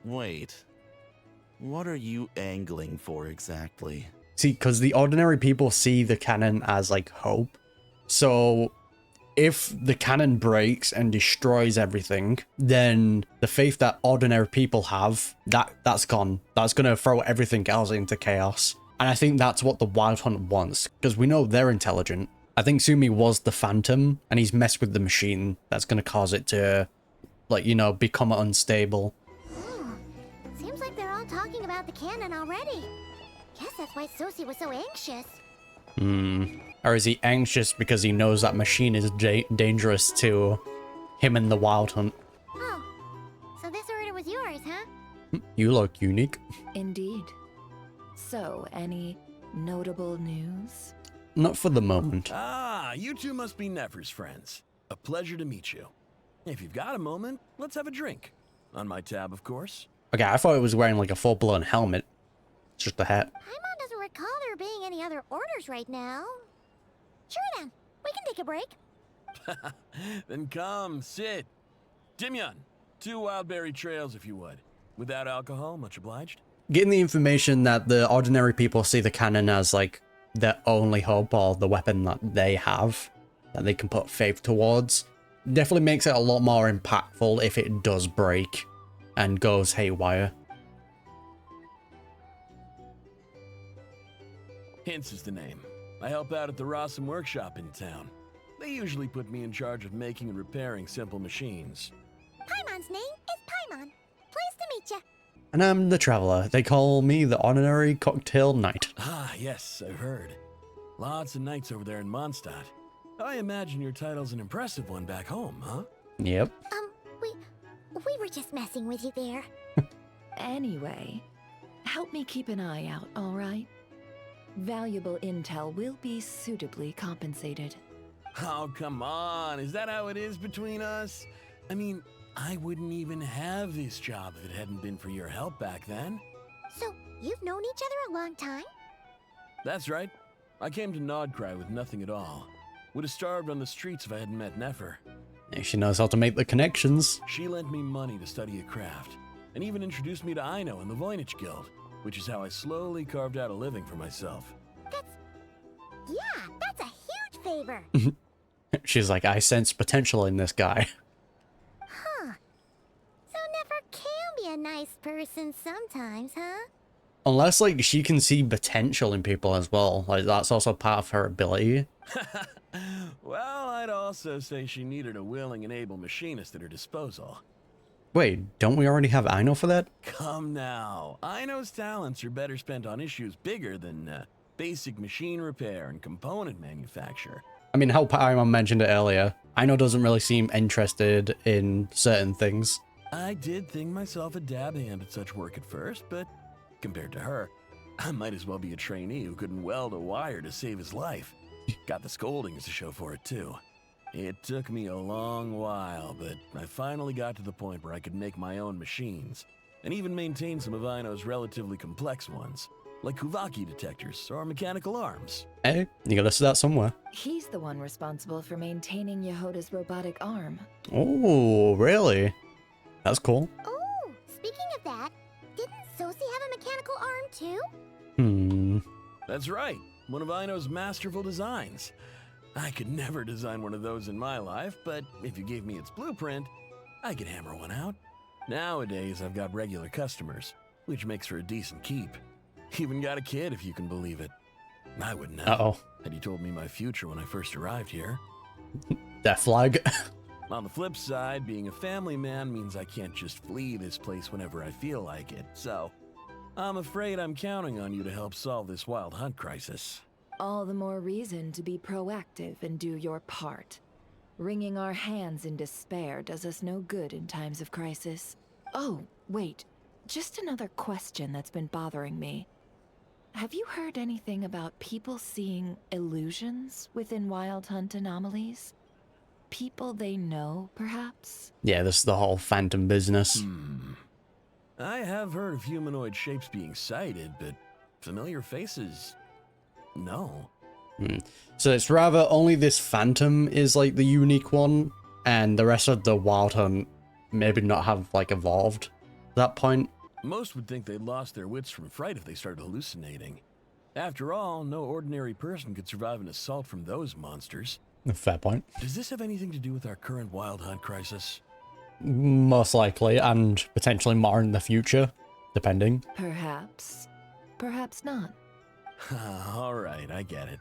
Wait. What are you angling for exactly?
See, because the ordinary people see the cannon as, like, hope. So, if the cannon breaks and destroys everything, then the faith that ordinary people have, that's gone. That's going to throw everything else into chaos. And I think that's what the Wild Hunt wants, because we know they're intelligent. I think Sumi was the Phantom, and he's messed with the machine. That's going to cause it to, like, you know, become unstable.
Seems like they're all talking about the cannon already. Guess that's why Sosie was so anxious.
Or is he anxious because he knows that machine is dangerous to him and the Wild Hunt?
Oh, so this order was yours, huh?
You look unique.
Indeed. So, any notable news?
Not for the moment.
Ah, you two must be Nefer's friends. A pleasure to meet you. If you've got a moment, let's have a drink.
On my tab, of course.
Okay, I thought it was wearing like a full-blown helmet. It's just a hat.
Paimon doesn't recall there being any other orders right now. Sure then, we can take a break.
Then come, sit. Dimyon, 2 wildberry trails if you would. Without alcohol, much obliged.
Getting the information that the ordinary people see the cannon as like their only hope or the weapon that they have, that they can put faith towards, definitely makes it a lot more impactful if it does break and goes haywire.
Hints is the name. I help out at the Rossum workshop in town. They usually put me in charge of making and repairing simple machines.
Paimon's name is Paimon. Pleased to meet you.
And I'm the Traveler. They call me the Honorary Cocktail Knight.
Ah, yes, I've heard. Lots of knights over there in Mondstadt. I imagine your title's an impressive one back home, huh?
Yep.
We were just messing with you there.
Anyway, help me keep an eye out, all right? Valuable intel will be suitably compensated.
Oh, come on. Is that how it is between us? I mean, I wouldn't even have this job if it hadn't been for your help back then.
So, you've known each other a long time?
That's right. I came to Nodcry with nothing at all. Would have starved on the streets if I hadn't met Nefer.
She knows how to make the connections.
She lent me money to study a craft, and even introduced me to Aino and the Voynich Guild, which is how I slowly carved out a living for myself.
That's a huge favor.
She's like, I sense potential in this guy.
Huh. So Nefer can be a nice person sometimes, huh?
Unless, like, she can see potential in people as well. Like, that's also part of her ability.
Well, I'd also say she needed a willing and able machinist at her disposal.
Wait, don't we already have Aino for that?
Come now. Aino's talents are better spent on issues bigger than basic machine repair and component manufacture.
I mean, how Paimon mentioned it earlier, Aino doesn't really seem interested in certain things.
I did think myself a dab hand at such work at first, but compared to her, I might as well be a trainee who couldn't weld a wire to save his life. Got the scoldings to show for it, too. It took me a long while, but I finally got to the point where I could make my own machines, and even maintain some of Aino's relatively complex ones, like Kuvaki detectors or mechanical arms.
Hey, you gotta see that somewhere.
He's the one responsible for maintaining Yehoda's robotic arm.
Oh, really? That's cool.
Oh, speaking of that, didn't Sosi have a mechanical arm too?
That's right, one of Aino's masterful designs. I could never design one of those in my life, but if you gave me its blueprint, I could hammer one out. Nowadays, I've got regular customers, which makes for a decent keep. Even got a kid, if you can believe it. I wouldn't have.
Uh-oh.
Had you told me my future when I first arrived here.
Death flag.
On the flip side, being a family man means I can't just flee this place whenever I feel like it, so I'm afraid I'm counting on you to help solve this wild hunt crisis.
All the more reason to be proactive and do your part. Wringing our hands in despair does us no good in times of crisis. Oh, wait. Just another question that's been bothering me. Have you heard anything about people seeing illusions within Wild Hunt anomalies? People they know, perhaps?
Yeah, this is the whole phantom business.
I have heard of humanoid shapes being sighted, but familiar faces... no.
So it's rather only this phantom is like the unique one, and the rest of the Wild Hunt maybe not have like evolved at that point.
Most would think they'd lost their wits from fright if they started hallucinating. After all, no ordinary person could survive an assault from those monsters.
Fair point.
Does this have anything to do with our current Wild Hunt crisis?
Most likely, and potentially more in the future, depending.
Perhaps. Perhaps not.
All right, I get it.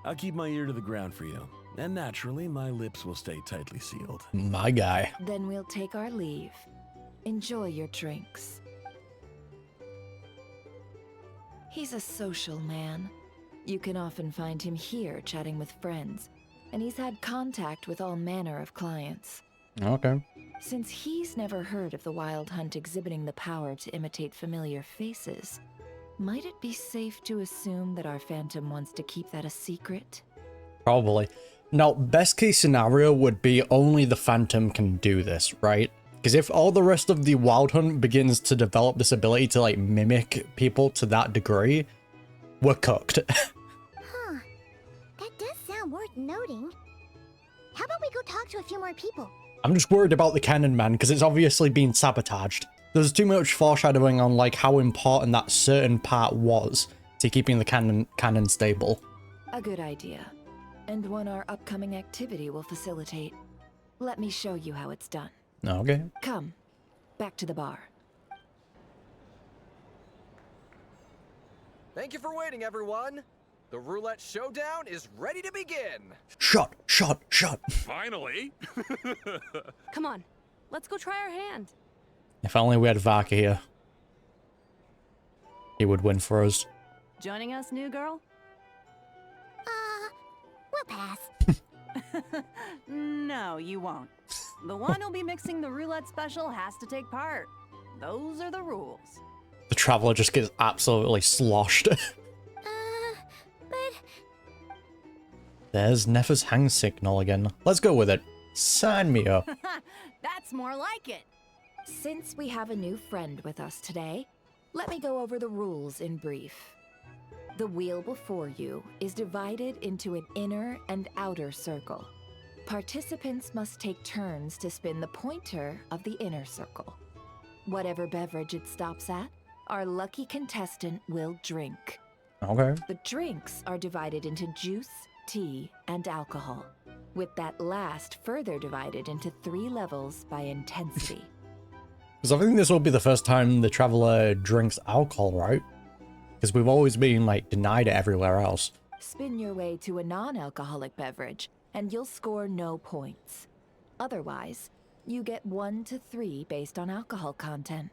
I'll keep my ear to the ground for you, and naturally, my lips will stay tightly sealed.
My guy.
Then we'll take our leave. Enjoy your drinks. He's a social man. You can often find him here chatting with friends, and he's had contact with all manner of clients.
Okay.
Since he's never heard of the Wild Hunt exhibiting the power to imitate familiar faces, might it be safe to assume that our Phantom wants to keep that a secret?
Probably. Now, best case scenario would be only the Phantom can do this, right? Because if all the rest of the Wild Hunt begins to develop this ability to like mimic people to that degree, we're cooked.
Huh. That does sound worth noting. How about we go talk to a few more people?
I'm just worried about the cannon, man, because it's obviously been sabotaged. There's too much foreshadowing on like how important that certain part was to keeping the cannon stable.
A good idea. And one our upcoming activity will facilitate. Let me show you how it's done.
Okay.
Come, back to the bar.
Thank you for waiting, everyone. The roulette showdown is ready to begin.
Shot, shot, shot.
Finally!
Come on, let's go try our hand.
If only we had Vaka here. He would win for us.
Joining us, new girl?
We'll pass.
No, you won't. The one who'll be mixing the roulette special has to take part. Those are the rules.
The Traveler just gets absolutely sloshed.
But...
There's Nefer's hang signal again. Let's go with it. Sign me up.
That's more like it.
Since we have a new friend with us today, let me go over the rules in brief. The wheel before you is divided into an inner and outer circle. Participants must take turns to spin the pointer of the inner circle. Whatever beverage it stops at, our lucky contestant will drink.
Okay.
The drinks are divided into juice, tea, and alcohol, with that last further divided into 3 levels by intensity.
Because I think this will be the first time the Traveler drinks alcohol, right? Because we've always been, like, denied it everywhere else.
Spin your way to a non-alcoholic beverage, and you'll score no points. Otherwise, you get 1 to 3 based on alcohol content.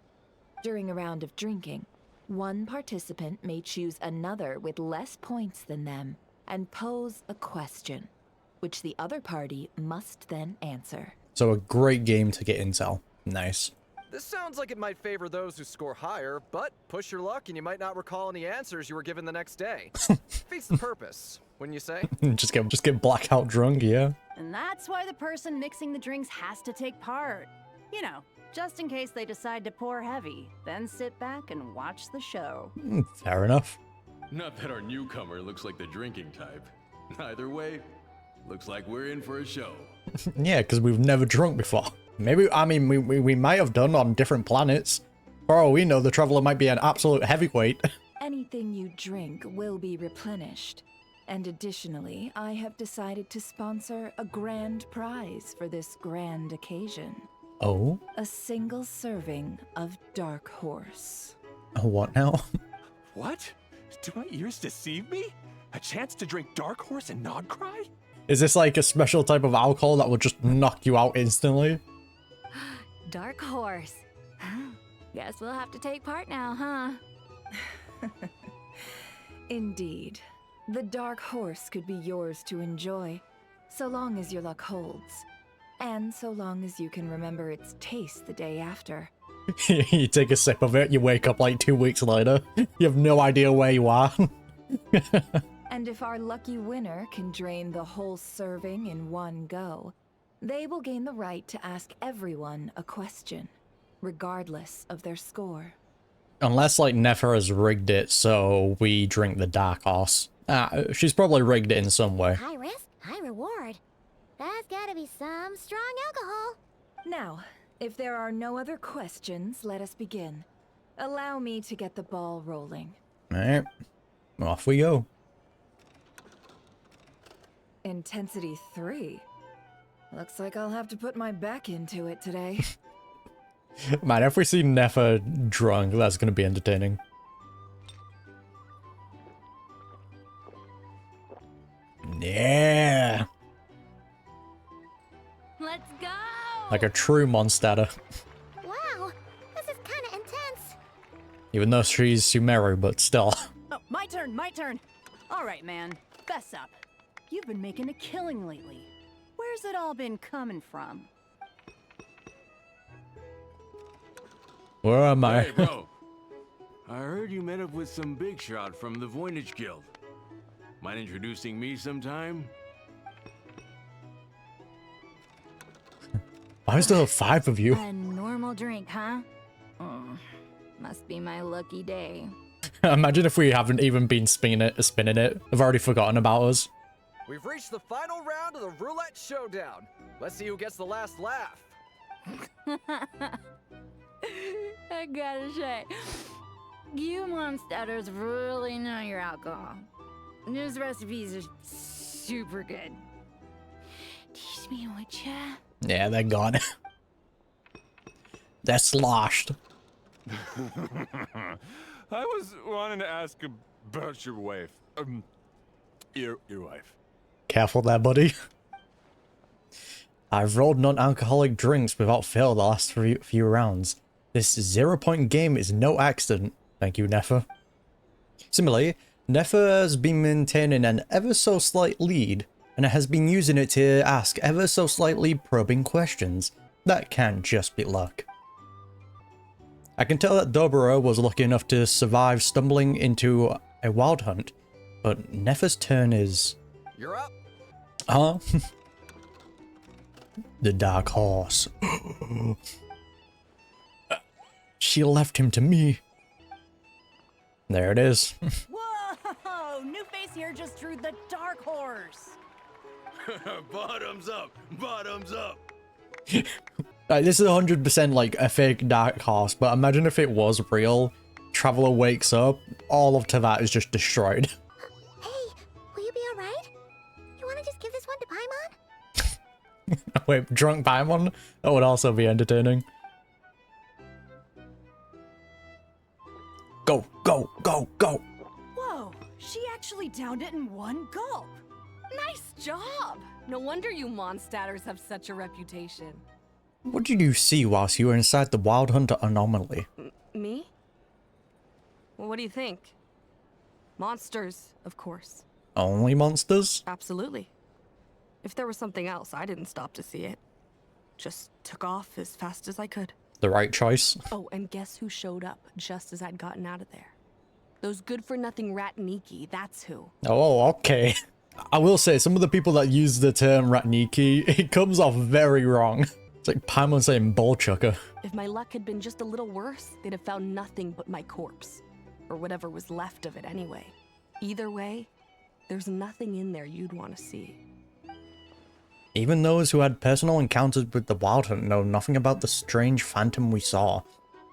During a round of drinking, one participant may choose another with less points than them and pose a question, which the other party must then answer.
So a great game to get intel. Nice.
This sounds like it might favor those who score higher, but push your luck and you might not recall any answers you were given the next day. Defeats the purpose, wouldn't you say?
just get blackout drunk, yeah.
And that's why the person mixing the drinks has to take part. You know, just in case they decide to pour heavy, then sit back and watch the show.
Fair enough.
Not that our newcomer looks like the drinking type. Either way, looks like we're in for a show.
Yeah, because we've never drunk before. Maybe, I mean, we might have done on different planets. For all we know, the Traveler might be an absolute heavyweight.
Anything you drink will be replenished. And additionally, I have decided to sponsor a grand prize for this grand occasion.
Oh?
A single serving of Dark Horse.
What now?
What? Do my ears deceive me? A chance to drink Dark Horse and not cry?
Is this like a special type of alcohol that will just knock you out instantly?
Dark Horse. Guess we'll have to take part now, huh?
Indeed. The Dark Horse could be yours to enjoy, so long as your luck holds. And so long as you can remember its taste the day after.
You take a sip of it, you wake up like 2 weeks later. You have no idea where you are.
And if our lucky winner can drain the whole serving in one go, they will gain the right to ask everyone a question, regardless of their score.
Unless, like, Nefer has rigged it so we drink the Dark Horse. She's probably rigged it in some way.
High risk, high reward. That's gotta be some strong alcohol.
Now, if there are no other questions, let us begin. Allow me to get the ball rolling.
Alright. Off we go.
Intensity 3. Looks like I'll have to put my back into it today.
Man, if we see Nefer drunk, that's gonna be entertaining. Yeah!
Let's go!
Like a true monster.
Wow, this is kinda intense.
Even though she's Sumeru, but still.
Oh, my turn, my turn. All right, man, fess up. You've been making a killing lately. Where's it all been coming from?
Where am I?
Hey, bro. I heard you met up with some big shot from the Voynich Guild. Mind introducing me sometime?
Why is there 5 of you?
A normal drink, huh? Must be my lucky day.
Imagine if we haven't even been spinning it. They've already forgotten about us.
We've reached the final round of the roulette showdown. Let's see who gets the last laugh.
I gotta say, you monsters really know your alcohol. These recipes are super good. Teach me, would ya?
Yeah, they're gone. They're sloshed.
I was wanting to ask about your wife. Your wife.
Careful there, buddy. I've rolled non-alcoholic drinks without fail the last few rounds. This 0-point game is no accident. Thank you, Nefer. Similarly, Nefer has been maintaining an ever so slight lead, and has been using it to ask ever so slightly probing questions. That can't just be luck. I can tell that Dobro was lucky enough to survive stumbling into a wild hunt, but Nefer's turn is...
You're up.
Huh? The dark horse. She left him to me. There it is.
Whoa! New face here just drew the dark horse.
Bottoms up! Bottoms up!
This is 100% like a fake dark horse, but imagine if it was real. Traveler wakes up, all of Teyvat is just destroyed.
Hey, will you be alright? You wanna just give this one to Paimon?
Wait, drunk Paimon? That would also be entertaining. Go, go, go, go!
Whoa! She actually downed it in one gulp.
Nice job! No wonder you monsters have such a reputation.
What did you see whilst you were inside the Wild Hunter anomaly?
Me? Well, what do you think? Monsters, of course.
Only monsters?
Absolutely. If there was something else, I didn't stop to see it. Just took off as fast as I could.
The right choice.
Oh, and guess who showed up just as I'd gotten out of there? Those good-for-nothing Ratniki, that's who.
Oh, okay. I will say, some of the people that use the term Ratniki, it comes off very wrong. It's like Paimon saying ball chucker.
If my luck had been just a little worse, they'd have found nothing but my corpse. Or whatever was left of it anyway. Either way, there's nothing in there you'd want to see.
Even those who had personal encounters with the Wild Hunt know nothing about the strange phantom we saw.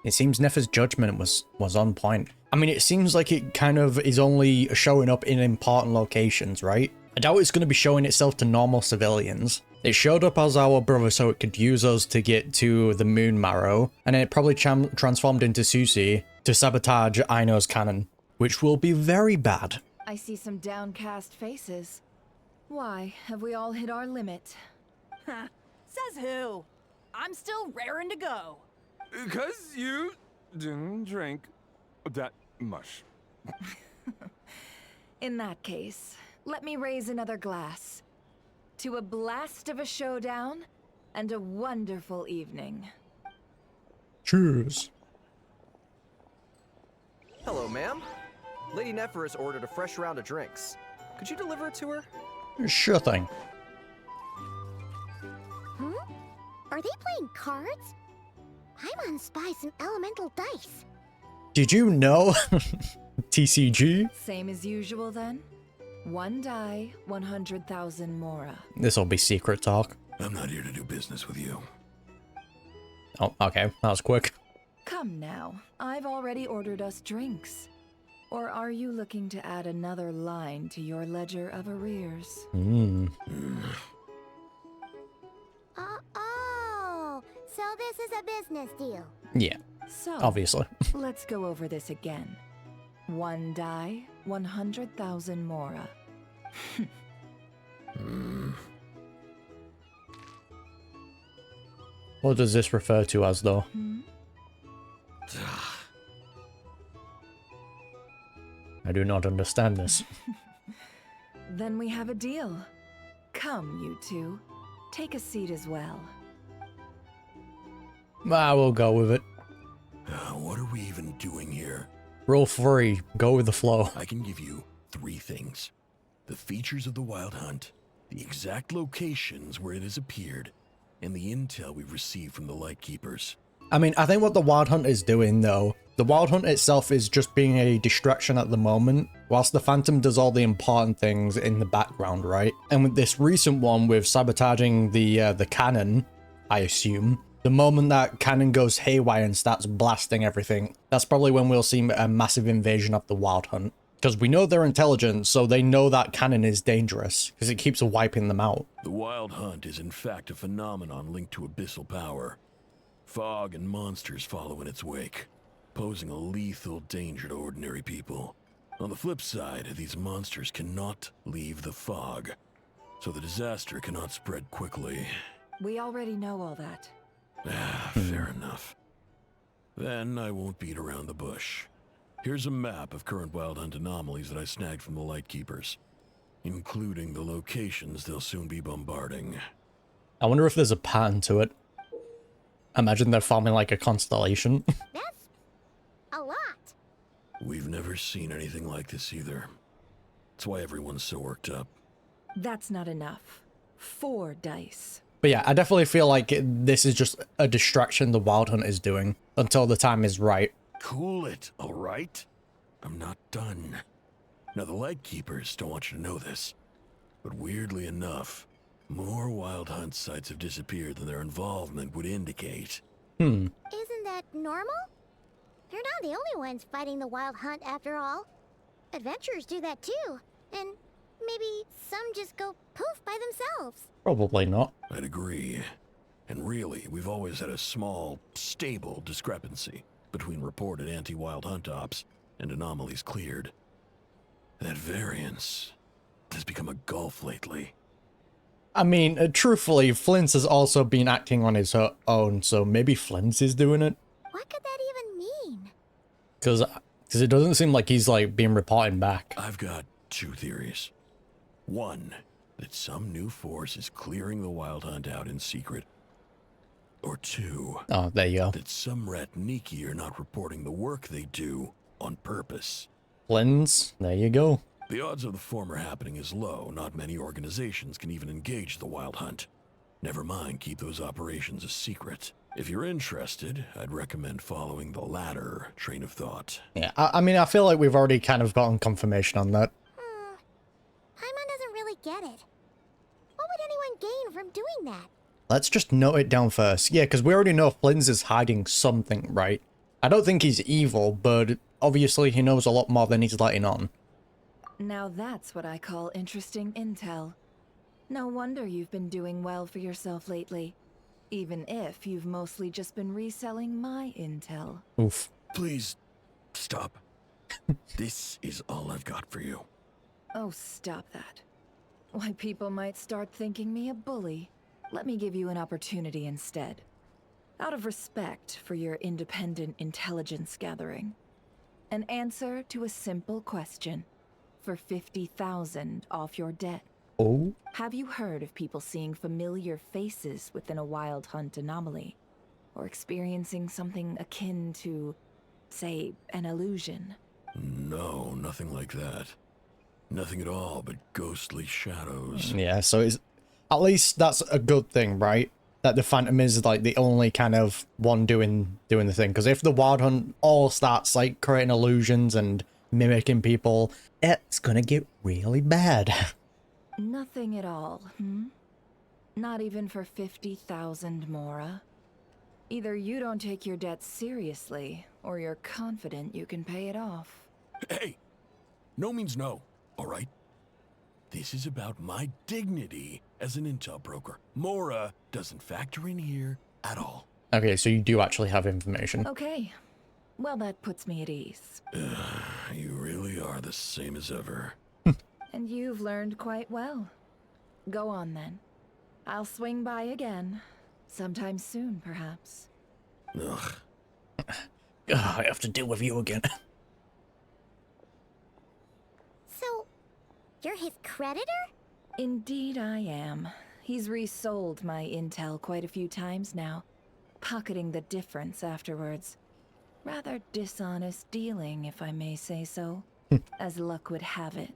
It seems Nefer's judgment was on point. I mean, it seems like it kind of is only showing up in important locations, right? I doubt it's going to be showing itself to normal civilians. It showed up as our brother so it could use us to get to the Moon Marrow, and then it probably transformed into Susie to sabotage Aino's cannon, which will be very bad.
I see some downcast faces. Why, have we all hit our limit?
Says who? I'm still raring to go.
'Cause you didn't drink that much.
In that case, let me raise another glass. To a blast of a showdown and a wonderful evening.
Cheers.
Hello, ma'am. Lady Nefer has ordered a fresh round of drinks. Could you deliver it to her?
Sure thing.
Huh? Are they playing cards? Paimon spies some elemental dice.
Did you know? TCG?
Same as usual then? One die, 100,000 Mora.
This'll be secret talk.
I'm not here to do business with you.
Oh, okay. That was quick.
Come now, I've already ordered us drinks. Or are you looking to add another line to your ledger of arrears?
Oh, so this is a business deal.
Yeah,
So,
obviously.
let's go over this again. One die, 100,000 Mora.
What does this refer to as, though? I do not understand this.
Then we have a deal. Come, you two. Take a seat as well.
I will go with it.
What are we even doing here?
Roll free. Go with the flow.
I can give you 3 things. The features of the Wild Hunt, the exact locations where it has appeared, and the intel we've received from the Lightkeepers.
I mean, I think what the Wild Hunt is doing, though, the Wild Hunt itself is just being a distraction at the moment, whilst the Phantom does all the important things in the background, right? And with this recent one with sabotaging the cannon, I assume, the moment that cannon goes haywire and starts blasting everything, that's probably when we'll see a massive invasion of the Wild Hunt. Because we know they're intelligent, so they know that cannon is dangerous, because it keeps wiping them out.
The Wild Hunt is in fact a phenomenon linked to abyssal power. Fog and monsters follow in its wake, posing a lethal danger to ordinary people. On the flip side, these monsters cannot leave the fog, so the disaster cannot spread quickly.
We already know all that.
Fair enough. Then I won't beat around the bush. Here's a map of current Wild Hunt anomalies that I snagged from the Lightkeepers, including the locations they'll soon be bombarding.
I wonder if there's a pattern to it. Imagine they're forming like a constellation.
That's a lot.
We've never seen anything like this either. That's why everyone's so worked up.
That's not enough. 4 dice.
But yeah, I definitely feel like this is just a distraction the Wild Hunt is doing until the time is right.
Cool it, all right? I'm not done. Now, the Lightkeepers don't want you to know this, but weirdly enough, more Wild Hunt sites have disappeared than their involvement would indicate.
Isn't that normal? They're not the only ones fighting the Wild Hunt after all. Adventurers do that too, and maybe some just go poof by themselves.
Probably not.
I'd agree. And really, we've always had a small, stable discrepancy between reported anti-Wild Hunt ops and anomalies cleared. That variance has become a gulf lately.
I mean, truthfully, Flint has also been acting on his own, so maybe Flint is doing it?
What could that even mean?
Because it doesn't seem like he's, like, being reporting back.
I've got 2 theories. One, that some new force is clearing the Wild Hunt out in secret. Or 2,
oh, there you go.
that some Ratniki are not reporting the work they do on purpose.
Flint's, there you go.
The odds of the former happening is low. Not many organizations can even engage the Wild Hunt. Never mind keep those operations a secret. If you're interested, I'd recommend following the latter train of thought.
Yeah, I mean, I feel like we've already kind of gotten confirmation on that.
Paimon doesn't really get it. What would anyone gain from doing that?
Let's just note it down first. Yeah, because we already know Flint is hiding something, right? I don't think he's evil, but obviously he knows a lot more than he's letting on.
Now that's what I call interesting intel. No wonder you've been doing well for yourself lately. Even if you've mostly just been reselling my intel.
Oof.
Please, stop. This is all I've got for you.
Oh, stop that. Why, people might start thinking me a bully. Let me give you an opportunity instead. Out of respect for your independent intelligence gathering. An answer to a simple question. For 50,000 off your debt.
Oh?
Have you heard of people seeing familiar faces within a Wild Hunt anomaly? Or experiencing something akin to, say, an illusion?
No, nothing like that. Nothing at all but ghostly shadows.
Yeah, so it's, at least that's a good thing, right? That the Phantom is like the only kind of one doing the thing. Because if the Wild Hunt all starts like creating illusions and mimicking people, it's gonna get really bad.
Nothing at all, Not even for 50,000 Mora? Either you don't take your debt seriously, or you're confident you can pay it off.
Hey! No means no, alright? This is about my dignity as an intel broker. Mora doesn't factor in here at all.
Okay, so you do actually have information.
Okay. Well, that puts me at ease.
You really are the same as ever.
And you've learned quite well. Go on, then. I'll swing by again. Sometime soon, perhaps.
Ugh.
I have to deal with you again.
So, you're his creditor?
Indeed I am. He's resold my intel quite a few times now, pocketing the difference afterwards. Rather dishonest dealing, if I may say so. As luck would have it,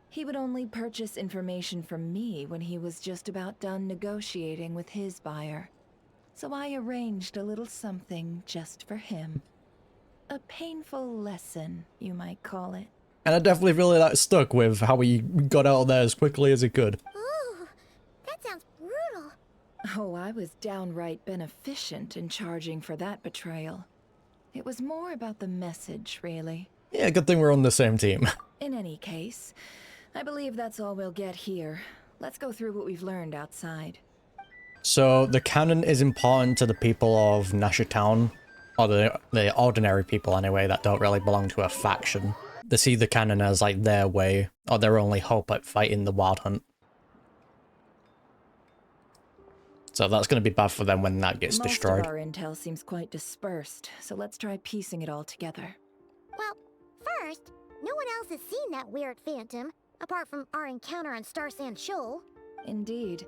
he would only purchase information from me when he was just about done negotiating with his buyer. so I arranged a little something just for him. A painful lesson, you might call it.
And I definitely really like stuck with how he got out of there as quickly as he could.
Ooh, that sounds brutal.
Oh, I was downright beneficent in charging for that betrayal. It was more about the message, really.
Yeah, good thing we're on the same team.
In any case, I believe that's all we'll get here. Let's go through what we've learned outside.
So, the cannon is important to the people of Nasha Town, or the ordinary people anyway, that don't really belong to a faction. They see the cannon as like their way, or their only hope at fighting the Wild Hunt. So that's going to be bad for them when that gets destroyed.
Most of our intel seems quite dispersed, so let's try piecing it all together.
Well, first, no one else has seen that weird phantom, apart from our encounter on Star Sand Shoal.
Indeed.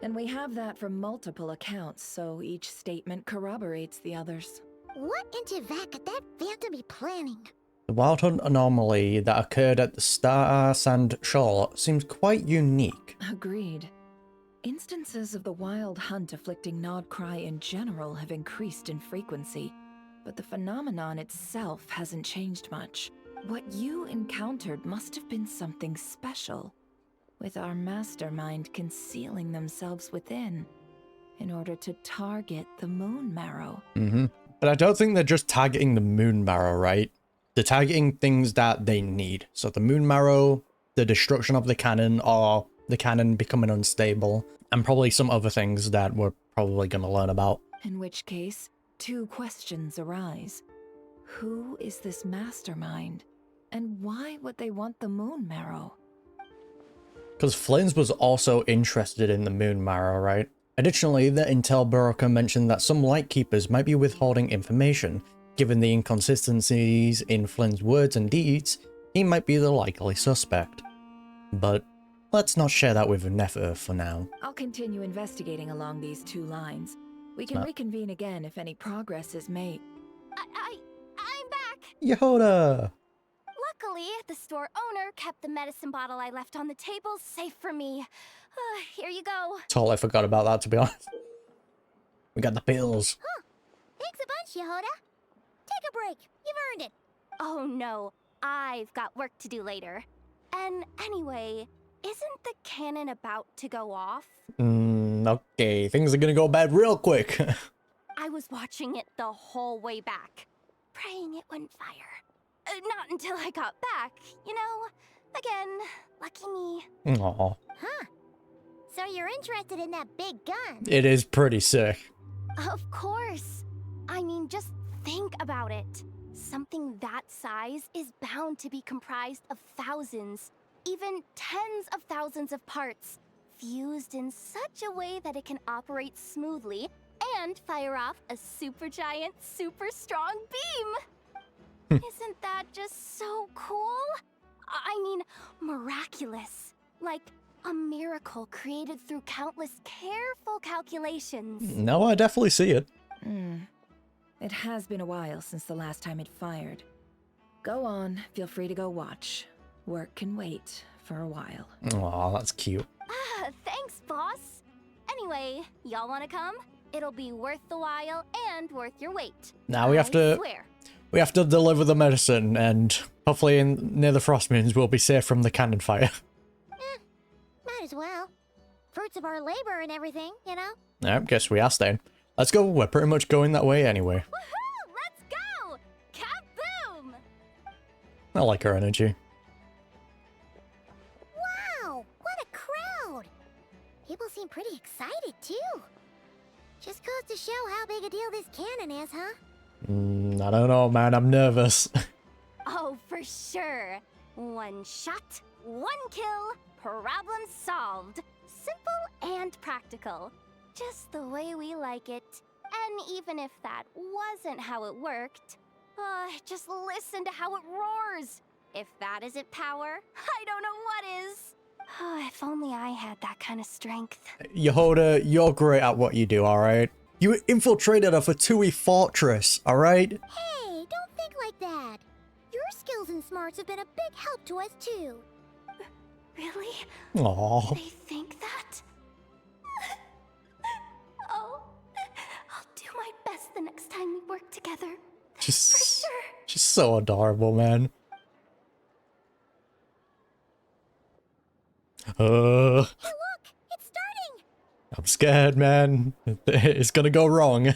And we have that from multiple accounts, so each statement corroborates the others.
What in Teyvat could that phantom be planning?
The Wild Hunt anomaly that occurred at the Star Sand Shoal seems quite unique.
Agreed. Instances of the Wild Hunt afflicting Nod Krai in general have increased in frequency, but the phenomenon itself hasn't changed much. What you encountered must have been something special, with our mastermind concealing themselves within, in order to target the Moon Marrow.
But I don't think they're just targeting the Moon Marrow, right? They're targeting things that they need. So the Moon Marrow, the destruction of the cannon, or the cannon becoming unstable, and probably some other things that we're probably going to learn about.
In which case, two questions arise. Who is this mastermind? And why would they want the Moon Marrow?
Because Flynn's was also interested in the Moon Marrow, right? Additionally, the intel broker mentioned that some Lightkeepers might be withholding information. Given the inconsistencies in Flynn's words and deeds, he might be the likely suspect. But let's not share that with Nefer for now.
I'll continue investigating along these two lines. We can reconvene again if any progress is made.
I'm back!
Yehoda!
Luckily, the store owner kept the medicine bottle I left on the table safe for me. Here you go.
Totally forgot about that, to be honest. We got the pills.
Huh. Thanks a bunch, Yehoda. Take a break. You've earned it.
Oh no, I've got work to do later. And anyway, isn't the cannon about to go off?
Okay, things are gonna go bad real quick.
I was watching it the whole way back, praying it wouldn't fire. Not until I got back, you know? Again, lucky me.
Aw.
Huh. So you're interested in that big gun?
It is pretty sick.
Of course. I mean, just think about it. Something that size is bound to be comprised of thousands, even tens of thousands of parts, fused in such a way that it can operate smoothly and fire off a supergiant, super strong beam. Isn't that just so cool? I mean, miraculous. Like a miracle created through countless careful calculations.
No, I definitely see it.
It has been a while since the last time it fired. Go on, feel free to go watch. Work can wait for a while.
Aw, that's cute.
Thanks, boss. Anyway, y'all wanna come? It'll be worth the while and worth your wait.
Now we have to...
Swear.
We have to deliver the medicine, and hopefully near the frost moons we'll be safe from the cannon fire.
Might as well. Fruits of our labor and everything, you know?
I guess we are staying. Let's go, we're pretty much going that way anyway.
Woohoo! Let's go! Kaboom!
I like her energy.
Wow! What a crowd! People seem pretty excited, too. Just goes to show how big a deal this cannon is, huh?
I don't know, man. I'm nervous.
Oh, for sure. One shot, one kill, problem solved. Simple and practical. Just the way we like it. And even if that wasn't how it worked, just listen to how it roars. If that isn't power, I don't know what is. Oh, if only I had that kind of strength.
Yehoda, you're great at what you do, alright? You infiltrated a Fatui fortress, alright?
Hey, don't think like that. Your skills and smarts have been a big help to us, too.
Really?
Aww.
They think that? Oh,
She's so adorable, man.
Hey, look! It's starting!
I'm scared, man. It's gonna go wrong.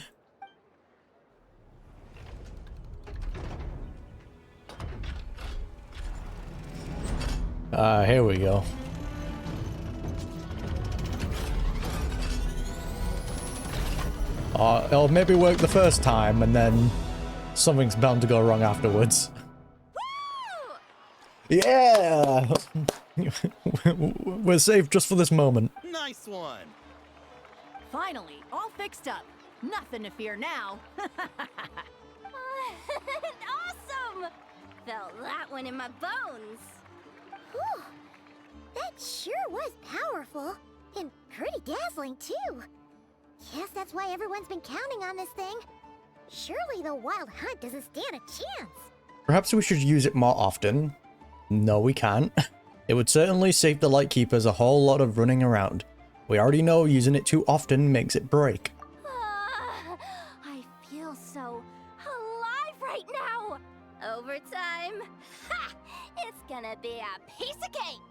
Here we go. It'll maybe work the first time, and then something's bound to go wrong afterwards. Yeah! We're safe just for this moment.
Nice one.
Finally, all fixed up. Nothing to fear now.
Awesome! Felt that one in my bones.
Whew. That sure was powerful. And pretty dazzling, too. Guess that's why everyone's been counting on this thing. Surely the Wild Hunt doesn't stand a chance.
Perhaps we should use it more often. No, we can't. It would certainly save the Lightkeepers a whole lot of running around. We already know using it too often makes it break.
I feel so alive right now. Overtime. Ha! It's gonna be a piece of cake.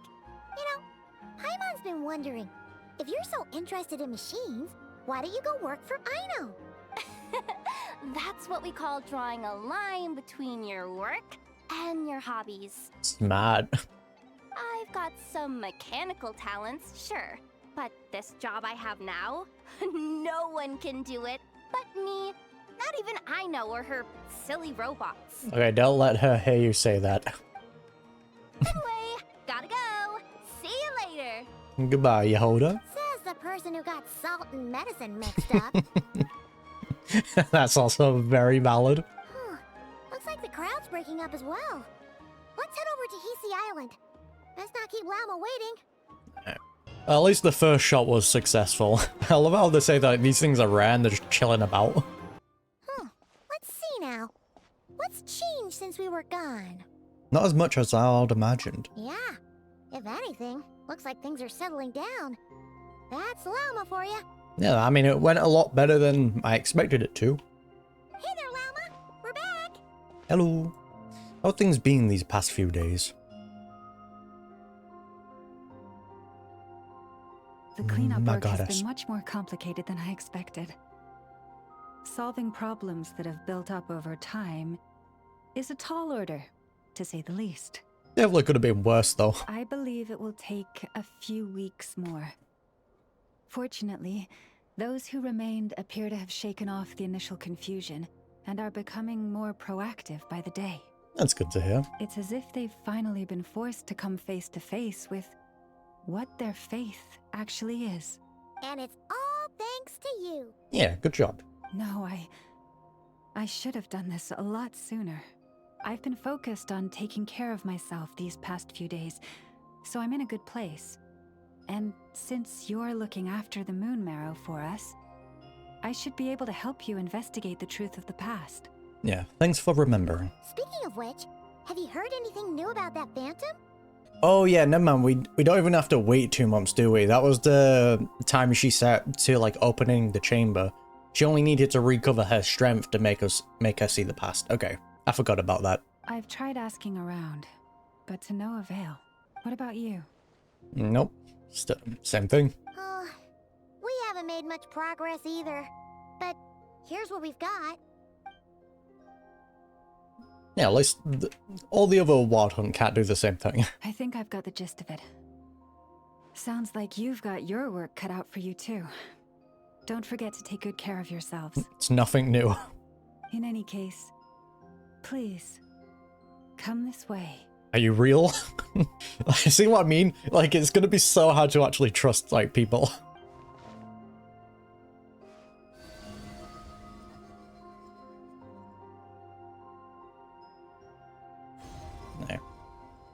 You know, Paimon's been wondering, if you're so interested in machines, why don't you go work for Aino?
That's what we call drawing a line between your work and your hobbies.
Smart.
I've got some mechanical talents, sure. But this job I have now, no one can do it but me. Not even Aino or her silly robots.
Okay, don't let her hear you say that.
Anyway, gotta go. See you later.
Goodbye, Yehoda.
Says the person who got salt and medicine mixed up.
That's also very valid.
Huh. Looks like the crowd's breaking up as well. Let's head over to Hisi Island. Best not keep Llama waiting.
At least the first shot was successful. I love how they say that these things are rare and they're just chilling about.
Let's see now. What's changed since we were gone?
Not as much as I'd imagined.
Yeah. If anything, looks like things are settling down. That's Llama for you.
Yeah, I mean, it went a lot better than I expected it to.
Hey there, Llama. We're back.
Hello. How have things been these past few days?
The cleanup
My
work has
goddess.
been much more complicated than I expected. Solving problems that have built up over time is a tall order, to say the least.
Definitely could have been worse, though.
I believe it will take a few weeks more. Fortunately, those who remained appear to have shaken off the initial confusion and are becoming more proactive by the day.
That's good to hear.
It's as if they've finally been forced to come face to face with what their faith actually is.
And it's all thanks to you.
Yeah, good job.
No, I should have done this a lot sooner. I've been focused on taking care of myself these past few days, so I'm in a good place. And since you're looking after the Moon Marrow for us, I should be able to help you investigate the truth of the past.
Yeah, thanks for remembering.
Speaking of which, have you heard anything new about that Phantom?
Oh yeah, never mind. We don't even have to wait 2 months, do we? That was the time she set to like opening the chamber. She only needed to recover her strength to make her see the past. Okay, I forgot about that.
I've tried asking around, but to no avail. What about you?
Nope. Same thing.
Oh, we haven't made much progress either. But here's what we've got.
Yeah, at least all the other Wild Hunt can't do the same thing.
I think I've got the gist of it. Sounds like you've got your work cut out for you too. Don't forget to take good care of yourselves.
It's nothing new.
In any case, please, come this way.
Are you real? See what I mean? Like, it's gonna be so hard to actually trust, like, people. No.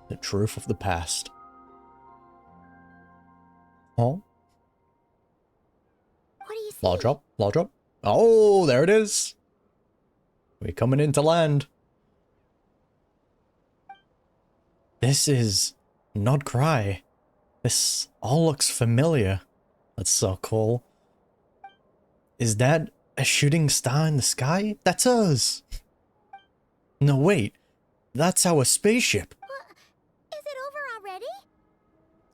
The truth of the past. Oh?
What do you see?
Law drop, law drop. Oh, there it is. We're coming into land. This is not Krai. This all looks familiar. That's so cool. Is that a shooting star in the sky? That's us. No, wait. That's our spaceship.
Is it over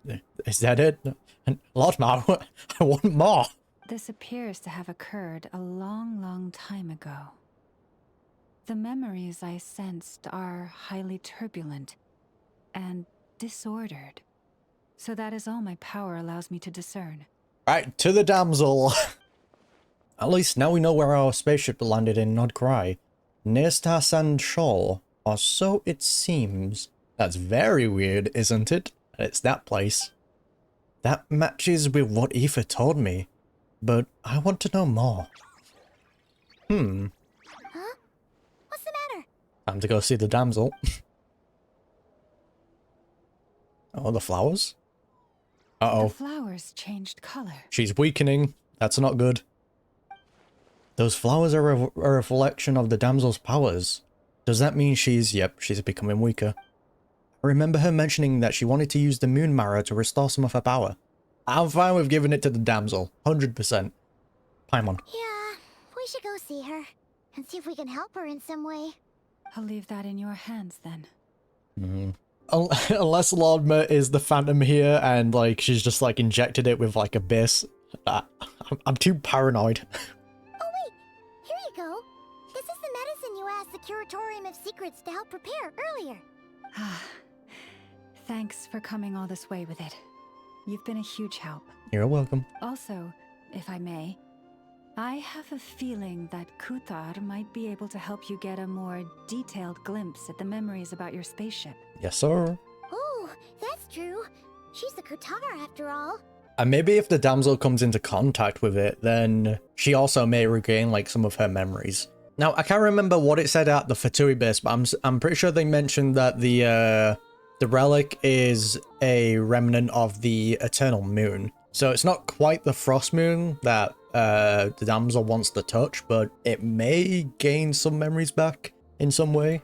already?
Is that it? A lot more. I want more.
This appears to have occurred a long, long time ago. The memories I sensed are highly turbulent and disordered. So that is all my power allows me to discern.
Right, to the damsel. At least now we know where our spaceship landed in Nod Krai. Near Star Sand Shoal, or so it seems. That's very weird, isn't it? It's that place. That matches with what Aoife told me, but I want to know more.
Huh? What's the matter?
Time to go see the damsel. Oh, the flowers? Uh-oh.
The flowers changed color.
She's weakening. That's not good. Those flowers are a reflection of the damsel's powers. Does that mean she's becoming weaker? I remember her mentioning that she wanted to use the moon marrow to restore some of her power. I'm fine with giving it to the damsel. 100%. Paimon.
Yeah, we should go see her and see if we can help her in some way.
I'll leave that in your hands then.
Unless Lordma is the phantom here and like she's just like injected it with like abyss. I'm too paranoid.
Oh wait, here you go. This is the medicine you asked the Curatorium of Secrets to help prepare earlier.
Thanks for coming all this way with it. You've been a huge help.
You're welcome.
Also, if I may, I have a feeling that Kuthar might be able to help you get a more detailed glimpse at the memories about your spaceship.
Yes, sir.
Oh, that's true. She's the Kutar after all.
And maybe if the damsel comes into contact with it, then she also may regain like some of her memories. Now, I can't remember what it said at the Fatui base, but I'm pretty sure they mentioned that the relic is a remnant of the Eternal Moon. So it's not quite the Frost Moon that the damsel wants to touch, but it may gain some memories back in some way.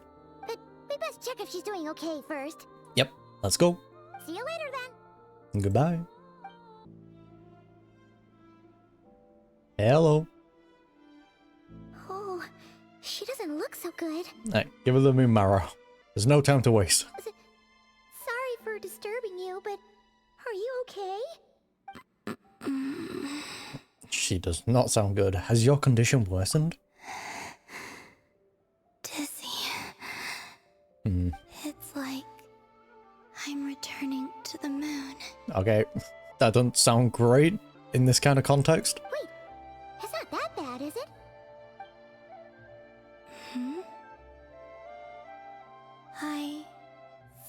But we best check if she's doing okay first.
Yep, let's go.
See you later then.
Goodbye. Hello.
Oh, she doesn't look so good.
Right, give her the moon marrow. There's no time to waste.
Sorry for disturbing you, but are you okay?
She does not sound good. Has your condition worsened?
Dizzy.
Hmm.
It's like I'm returning to the moon.
Okay, that doesn't sound great in this kind of context.
Wait, it's not that bad, is it? I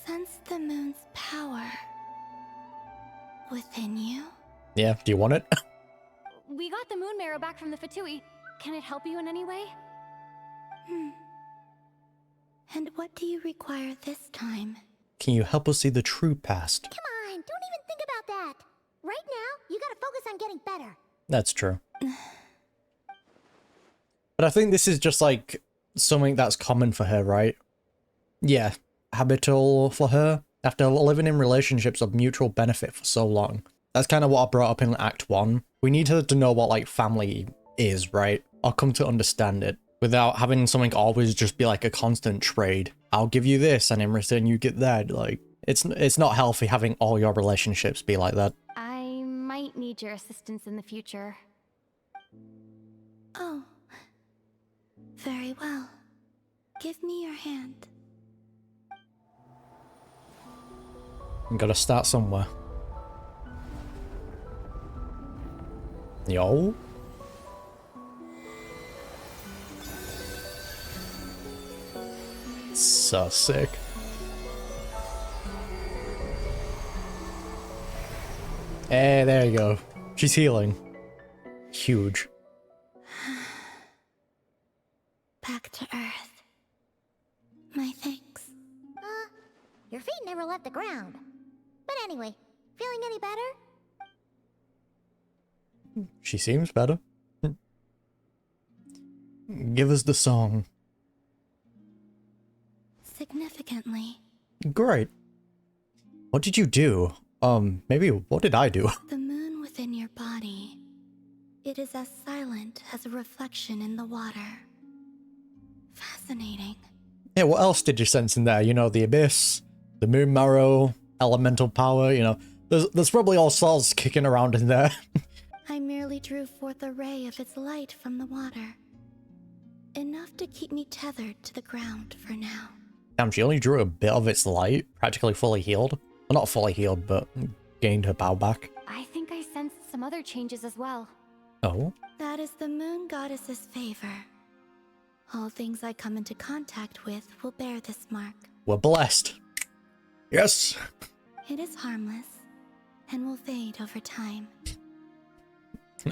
sense the moon's power within you.
Yeah, do you want it?
We got the moon marrow back from the Fatui. Can it help you in any way?
And what do you require this time?
Can you help us see the true past?
Come on, don't even think about that. Right now, you gotta focus on getting better.
That's true. But I think this is just like something that's common for her, right? Yeah, habitual for her. After living in relationships of mutual benefit for so long. That's kind of what I brought up in Act 1. We need her to know what like family is, right? Or come to understand it. Without having something always just be like a constant trade. I'll give you this and in return you get that. Like, it's not healthy having all your relationships be like that.
I might need your assistance in the future.
Oh. Very well. Give me your hand.
You gotta start somewhere. Yo. So sick. Hey, there you go. She's healing. Huge.
Back to Earth. My thanks. Your feet never left the ground. But anyway, feeling any better?
She seems better. Give us the song.
Significantly.
Great. What did you do? Maybe what did I do?
The moon within your body. It is as silent as a reflection in the water. Fascinating.
Yeah, what else did you sense in there? You know, the abyss, the moon marrow, elemental power, you know. There's probably all sorts kicking around in there.
I merely drew forth a ray of its light from the water. Enough to keep me tethered to the ground for now.
Damn, she only drew a bit of its light, practically fully healed. Well, not fully healed, but gained her power back.
I think I sensed some other changes as well.
Oh?
That is the moon goddess's favor. All things I come into contact with will bear this mark.
We're blessed. Yes!
It is harmless, and will fade over time.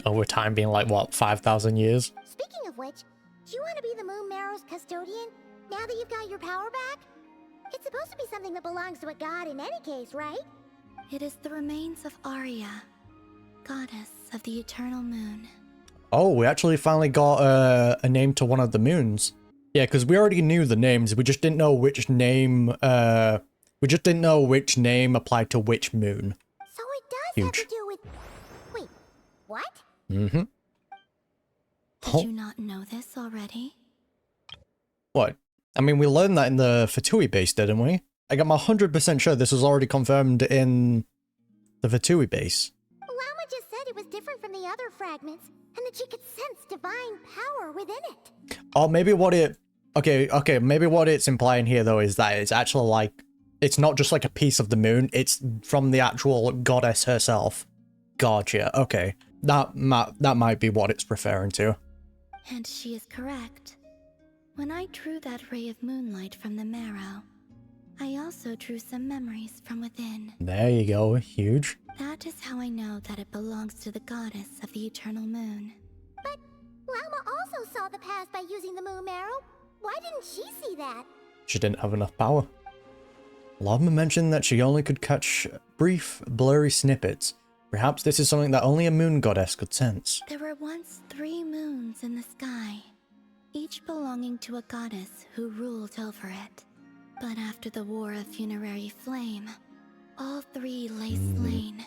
Over time being like, what, 5,000 years?
Speaking of which, do you want to be the Moon Marrow's custodian, now that you've got your power back? It's supposed to be something that belongs to a god in any case, right? It is the remains of Arya, goddess of the eternal moon.
Oh, we actually finally got a name to one of the moons. Yeah, because we already knew the names, we just didn't know which name, applied to which moon.
So it does
Huge.
have to do with... Wait, what?
Mm-hmm.
Did you not know this already?
What? I mean, we learned that in the Fatui base, didn't we? Like, I'm 100% sure this was already confirmed in the Fatui base.
Lama just said it was different from the other fragments, and that she could sense divine power within it.
Or maybe what it... Okay, maybe what it's implying here, though, is that it's actually like... It's not just like a piece of the moon, it's from the actual goddess herself. Gotcha, okay. That might be what it's referring to.
And she is correct. When I drew that ray of moonlight from the marrow, I also drew some memories from within.
There you go, huge.
That is how I know that it belongs to the goddess of the eternal moon. But Lama also saw the past by using the moon marrow. Why didn't she see that?
She didn't have enough power. Lama mentioned that she only could catch brief, blurry snippets. Perhaps this is something that only a moon goddess could sense.
There were once 3 moons in the sky, each belonging to a goddess who ruled over it. But after the War of Funerary Flame, all 3 lay slain,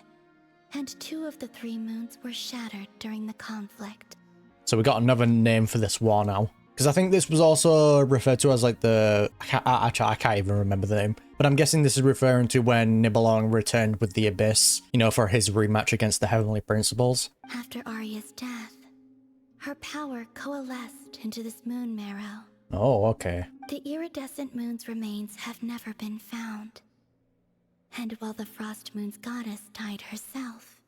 and 2 of the 3 moons were shattered during the conflict.
So we got another name for this war now. Because I think this was also referred to as like the... I can't even remember the name. But I'm guessing this is referring to when Nibelung returned with the Abyss, you know, for his rematch against the Heavenly Principles.
After Arya's death, her power coalesced into this moon marrow.
Oh, okay.
The iridescent moon's remains have never been found. And while the Frost Moon's goddess died herself,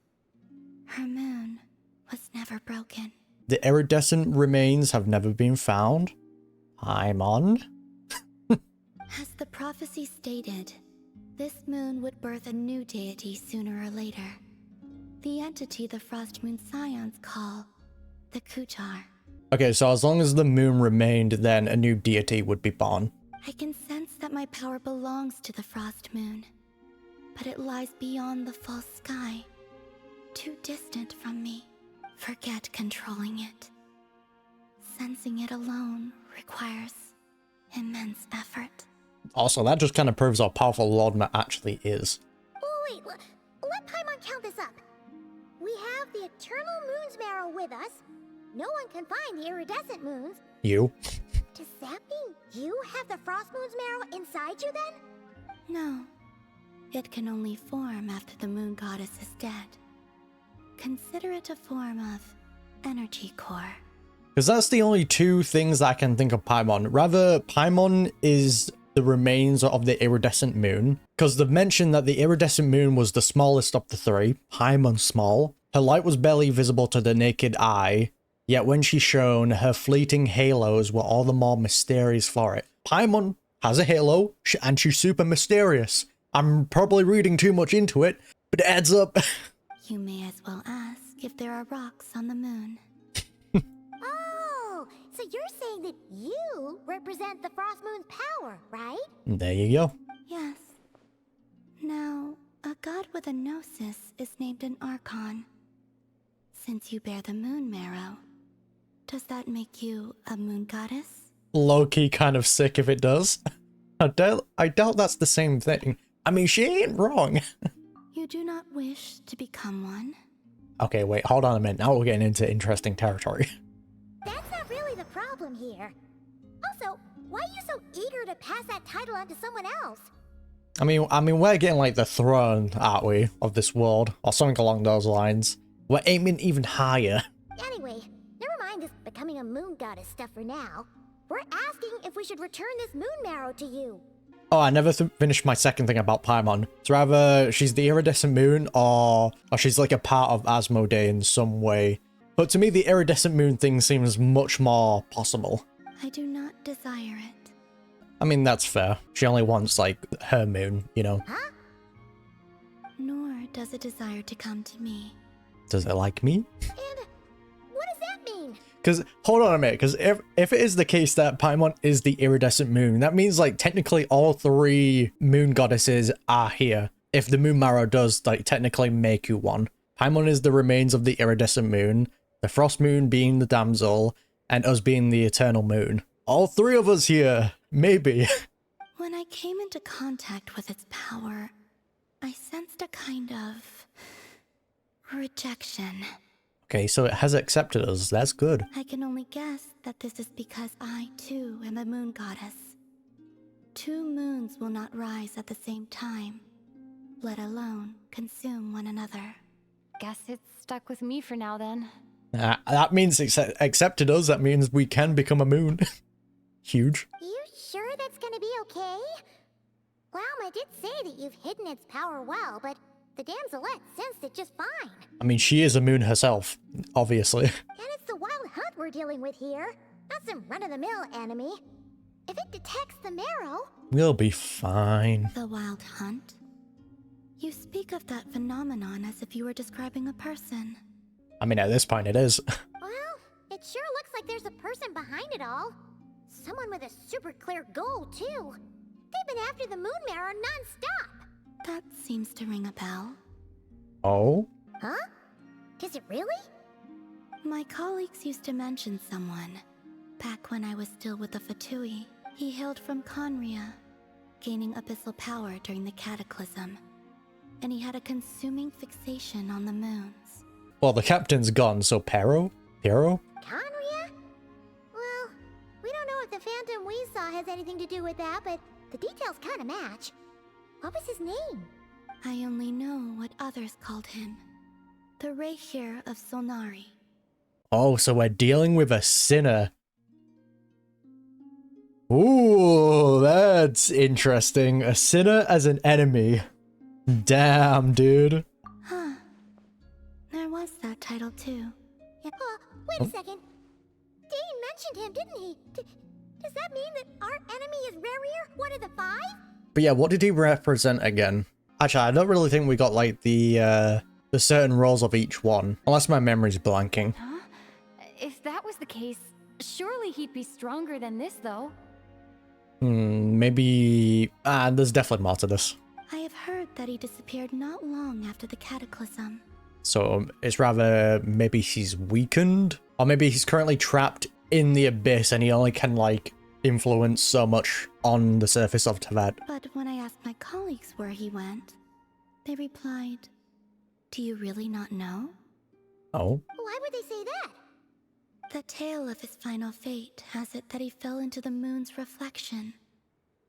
her moon was never broken.
The iridescent remains have never been found? I'm on.
As the prophecy stated, this moon would birth a new deity sooner or later. The entity the Frost Moon Scions call the Kutar.
Okay, so as long as the moon remained, then a new deity would be born.
I can sense that my power belongs to the Frost Moon, but it lies beyond the false sky, too distant from me. Forget controlling it. Sensing it alone requires immense effort.
Also, that just kind of proves how powerful Lordma actually is.
Oh, wait, let Paimon count this up. We have the Eternal Moon's marrow with us. No one can find the iridescent moons.
You?
Does that mean you have the Frost Moon's marrow inside you then? No. It can only form after the moon goddess is dead. Consider it a form of energy core.
Because that's the only 2 things that I can think of Paimon. Rather, Paimon is the remains of the iridescent moon. Because they've mentioned that the iridescent moon was the smallest of the 3. Paimon's small. Her light was barely visible to the naked eye. Yet when she shone, her fleeting halos were all the more mysterious for it. Paimon has a halo, and she's super mysterious. I'm probably reading too much into it, but it adds up.
You may as well ask if there are rocks on the moon. Oh, so you're saying that you represent the Frost Moon's power, right?
There you go.
Yes. Now, a god with a gnosis is named an Archon. Since you bear the moon marrow, does that make you a moon goddess?
Low-key kind of sick if it does. I doubt that's the same thing. I mean, she ain't wrong.
You do not wish to become one?
Okay, wait, hold on a minute. Now we're getting into interesting territory.
That's not really the problem here. Also, Why are you so eager to pass that title on to someone else?
I mean, we're getting like the throne, aren't we, of this world, or something along those lines. We're aiming even higher.
Anyway, never mind this becoming a moon goddess stuff for now. We're asking if we should return this moon marrow to you.
Oh, I never finished my second thing about Paimon. It's rather she's the iridescent moon, or she's like a part of Asmodee in some way. But to me, the iridescent moon thing seems much more possible.
I do not desire it.
I mean, that's fair. She only wants, like, her moon, you know?
Huh?
Nor does it desire to come to me.
Does it like me?
And what does that mean?
Because, hold on a minute, because if it is the case that Paimon is the iridescent moon, that means, like, technically all three moon goddesses are here. If the moon marrow does, like, technically make you one. Paimon is the remains of the iridescent moon, the frost moon being the damsel, and us being the eternal moon. All three of us here, maybe.
When I came into contact with its power, I sensed a kind of rejection.
Okay, so it has accepted us. That's good.
I can only guess that this is because I, too, am a moon goddess. Two moons will not rise at the same time, let alone consume one another.
Guess it's stuck with me for now then.
That means accepted us. That means we can become a moon. Huge.
You sure that's gonna be okay? Glauma did say that you've hidden its power well, but the damselette sensed it just fine.
I mean, she is a moon herself, obviously.
And it's the wild hunt we're dealing with here, not some run-of-the-mill enemy. If it detects the marrow...
We'll be fine.
The wild hunt? You speak of that phenomenon as if you were describing a person.
I mean, at this point it is.
Well, it sure looks like there's a person behind it all. Someone with a super clear goal, too. They've been after the moon marrow non-stop.
That seems to ring a bell.
Oh?
Huh? Is it really?
My colleagues used to mention someone, back when I was still with the Fatui. He hailed from Conria, gaining abyssal power during the Cataclysm, and he had a consuming fixation on the moons.
Well, the captain's gone, so Pero?
Conria? Well, we don't know if the phantom we saw has anything to do with that, but the details kind of match. What was his name?
I only know what others called him. The Rerir of Solnari.
Oh, so we're dealing with a sinner. Ooh, that's interesting. A sinner as an enemy. Damn, dude.
Huh. There was that title too.
Yeah, wait a second. Dane mentioned him, didn't he? Does that mean that our enemy is Rerir, one of the five?
But yeah, what did he represent again? Actually, I don't really think we got, like, the certain roles of each one. Unless my memory's blanking.
Huh?
If that was the case, surely he'd be stronger than this, though.
Maybe... there's definitely more to this.
I have heard that he disappeared not long after the Cataclysm.
So it's rather maybe he's weakened? Or maybe he's currently trapped in the abyss and he only can, like, influence so much on the surface of Teyvat.
But when I asked my colleagues where he went, they replied, "Do you really not know?"
Oh?
Why would they say that?
The tale of his final fate has it that he fell into the moon's reflection,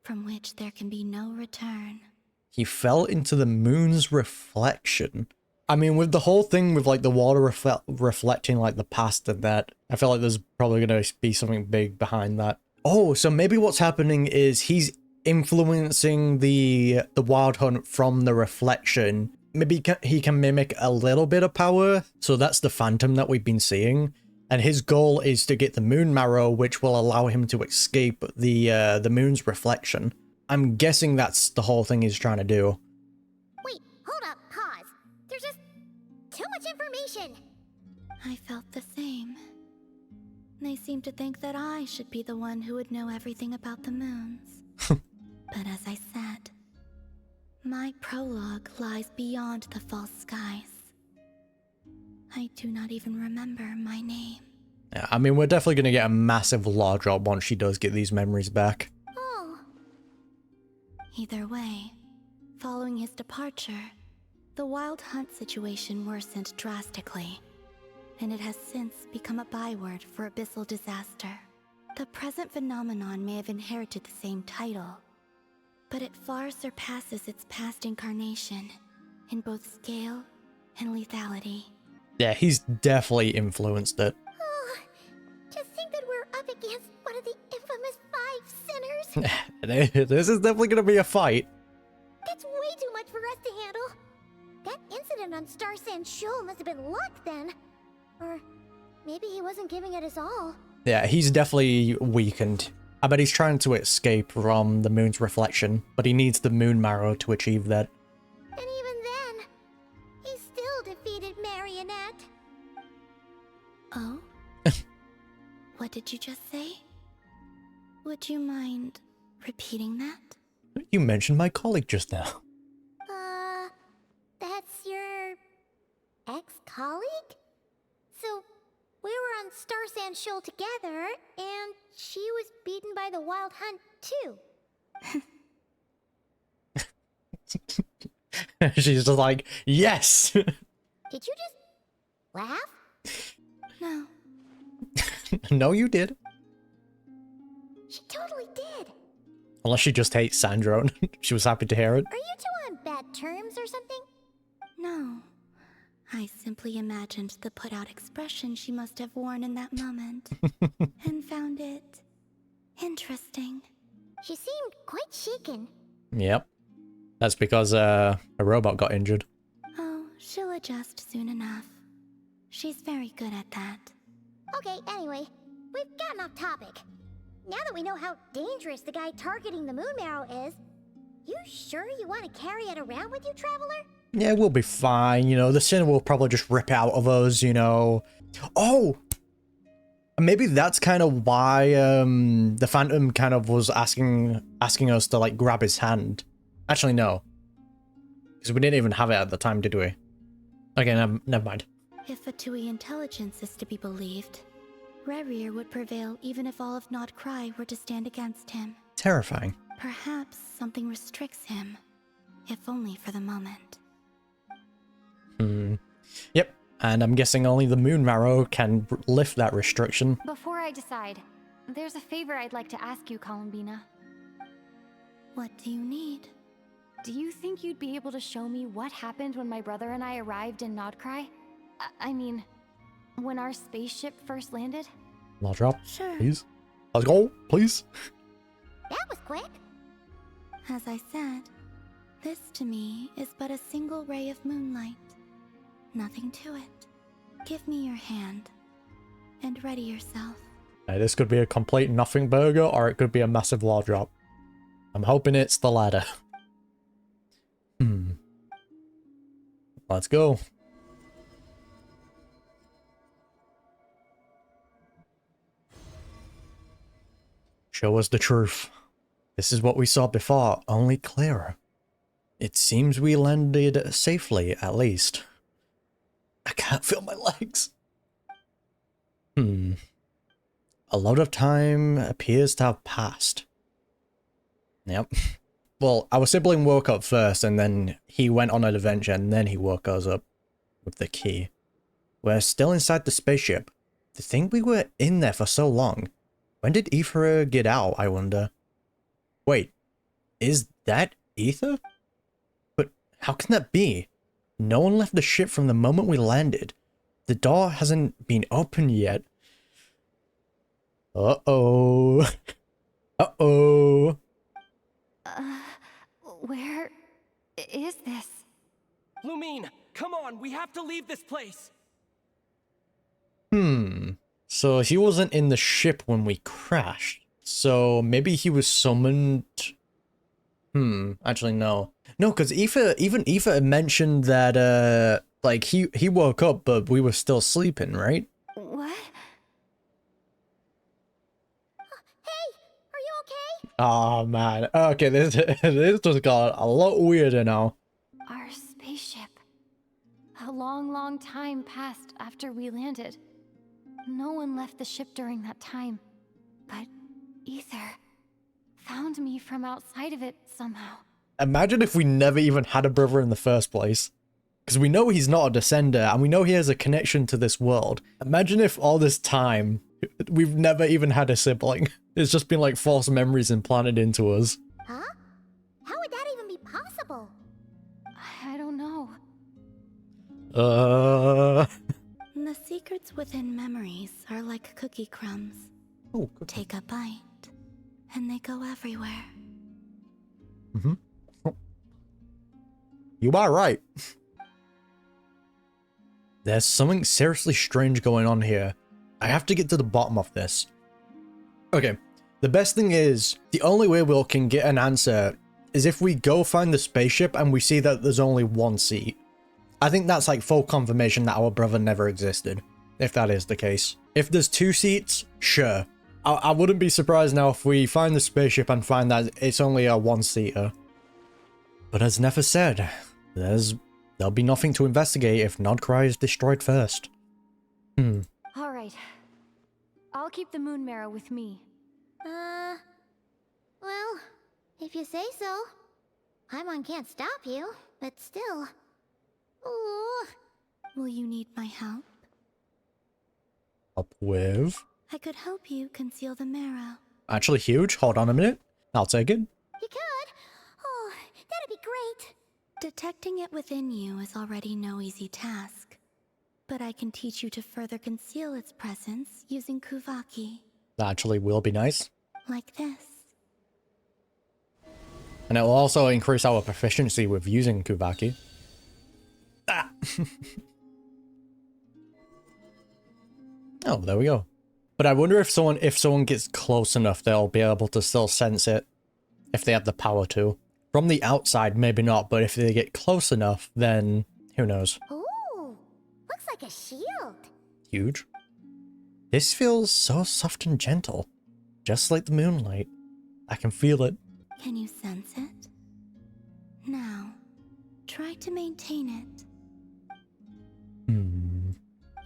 from which there can be no return.
He fell into the moon's reflection? I mean, with the whole thing with, like, the water reflecting, like, the past and that, I feel like there's probably going to be something big behind that. Oh, so maybe what's happening is he's influencing the wild hunt from the reflection. Maybe he can mimic a little bit of power. So that's the phantom that we've been seeing. And his goal is to get the moon marrow, which will allow him to escape the moon's reflection. I'm guessing that's the whole thing he's trying to do.
Wait, hold up, pause. There's just too much information.
I felt the same. They seemed to think that I should be the one who would know everything about the moons. But as I said, my prologue lies beyond the false skies. I do not even remember my name.
Yeah, I mean, we're definitely going to get a massive lore drop once she does get these memories back.
Oh.
Either way, following his departure, the wild hunt situation worsened drastically, and it has since become a byword for abyssal disaster. The present phenomenon may have inherited the same title, but it far surpasses its past incarnation in both scale and lethality.
Yeah, he's definitely influenced it.
Oh, to think that we're up against one of the infamous 5 sinners.
This is definitely gonna be a fight.
That's way too much for us to handle. That incident on Star Sand Shoal must have been luck then. Or maybe he wasn't giving it his all.
Yeah, he's definitely weakened. I bet he's trying to escape from the moon's reflection, but he needs the moon marrow to achieve that.
And even then, he still defeated Marionette.
Oh? What did you just say? Would you mind repeating that?
You mentioned my colleague just now.
That's your ex-colleague? So, we were on Star Sand Shoal together, and she was beaten by the Wild Hunt, too.
She's just like, yes!
Did you just laugh?
No.
No, you did.
She totally did.
Unless she just hates Sandro and she was happy to hear it.
Are you two on bad terms or something?
No. I simply imagined the put-out expression she must have worn in that moment, and found it interesting.
She seemed quite shaken.
Yep. That's because a robot got injured.
Oh, she'll adjust soon enough. She's very good at that.
Okay, anyway, we've gotten off topic. Now that we know how dangerous the guy targeting the moon marrow is, you sure you want to carry it around with you, Traveler?
Yeah, we'll be fine, you know, the sin will probably just rip out of us, you know. Oh! Maybe that's kind of why the Phantom kind of was asking us to, like, grab his hand. Actually, no. Because we didn't even have it at the time, did we? Okay, never mind.
If Fatui intelligence is to be believed, Rerir would prevail even if all of Nod Krai were to stand against him.
Terrifying.
Perhaps something restricts him, if only for the moment.
Yep, and I'm guessing only the moon marrow can lift that restriction.
Before I decide, there's a favor I'd like to ask you, Columbina.
What do you need?
Do you think you'd be able to show me what happened when my brother and I arrived in Nodcry? I mean, when our spaceship first landed?
I'll drop,
Sure.
please. Let's go, please.
That was quick.
As I said, this to me is but a single ray of moonlight. Nothing to it. Give me your hand, and ready yourself.
This could be a complete nothing burger, or it could be a massive wall drop. I'm hoping it's the latter. Let's go. Show us the truth. This is what we saw before, only clearer. It seems we landed safely, at least. I can't feel my legs. A lot of time appears to have passed. Yep. Well, our sibling woke up first, and then he went on an adventure, and then he woke us up with the key. We're still inside the spaceship. To think we were in there for so long. When did Aether get out, I wonder? Wait, is that Aether? But how can that be? No one left the ship from the moment we landed. The door hasn't been opened yet. Uh-oh. Uh-oh.
Where is this?
Lumine, come on, we have to leave this place.
So he wasn't in the ship when we crashed. So maybe he was summoned. Actually no. No, because even Aether had mentioned that like he woke up but we were still sleeping, right?
What?
Oh man. Okay, this just got a lot weirder now.
Our spaceship. A long time passed after we landed. No one left the ship during that time. But Aether found me from outside of it somehow.
Imagine if we never even had a brother in the first place. Because we know he's not a descender, and we know he has a connection to this world. Imagine if all this time We've never even had a sibling. It's just been like false memories implanted into us.
Huh? How would that even be possible?
I don't know.
The secrets within memories are like cookie crumbs.
Oh,
take a bite, and they go everywhere.
Mm-hmm. You are right. There's something seriously strange going on here. I have to get to the bottom of this. Okay, the best thing is, the only way we can get an answer is if we go find the spaceship and we see that there's only one seat. I think that's like full confirmation that our brother never existed, if that is the case. If there's 2 seats, sure. I wouldn't be surprised now if we find the spaceship and find that it's only a 1-seater. But as Nefer said, there'll be nothing to investigate if Krai is destroyed first.
All right. I'll keep the moon marrow with me.
Well, if you say so. Paimon can't stop you, but still. Ooh.
Will you need my help?
Up with?
I could help you conceal the marrow.
Actually huge? Hold on a minute. I'll take it.
You could? Oh, that'd be great.
Detecting it within you is already no easy task. But I can teach you to further conceal its presence using Kuvaki.
That actually will be nice.
Like this.
And it will also increase our proficiency with using Kuvaki. Ah! Oh, there we go. But I wonder if someone gets close enough, they'll be able to still sense it. If they have the power to. From the outside, maybe not, but if they get close enough, then who knows.
Ooh, looks like a shield.
Huge. This feels so soft and gentle. Just like the moonlight. I can feel it.
Can you sense it? Now, try to maintain it.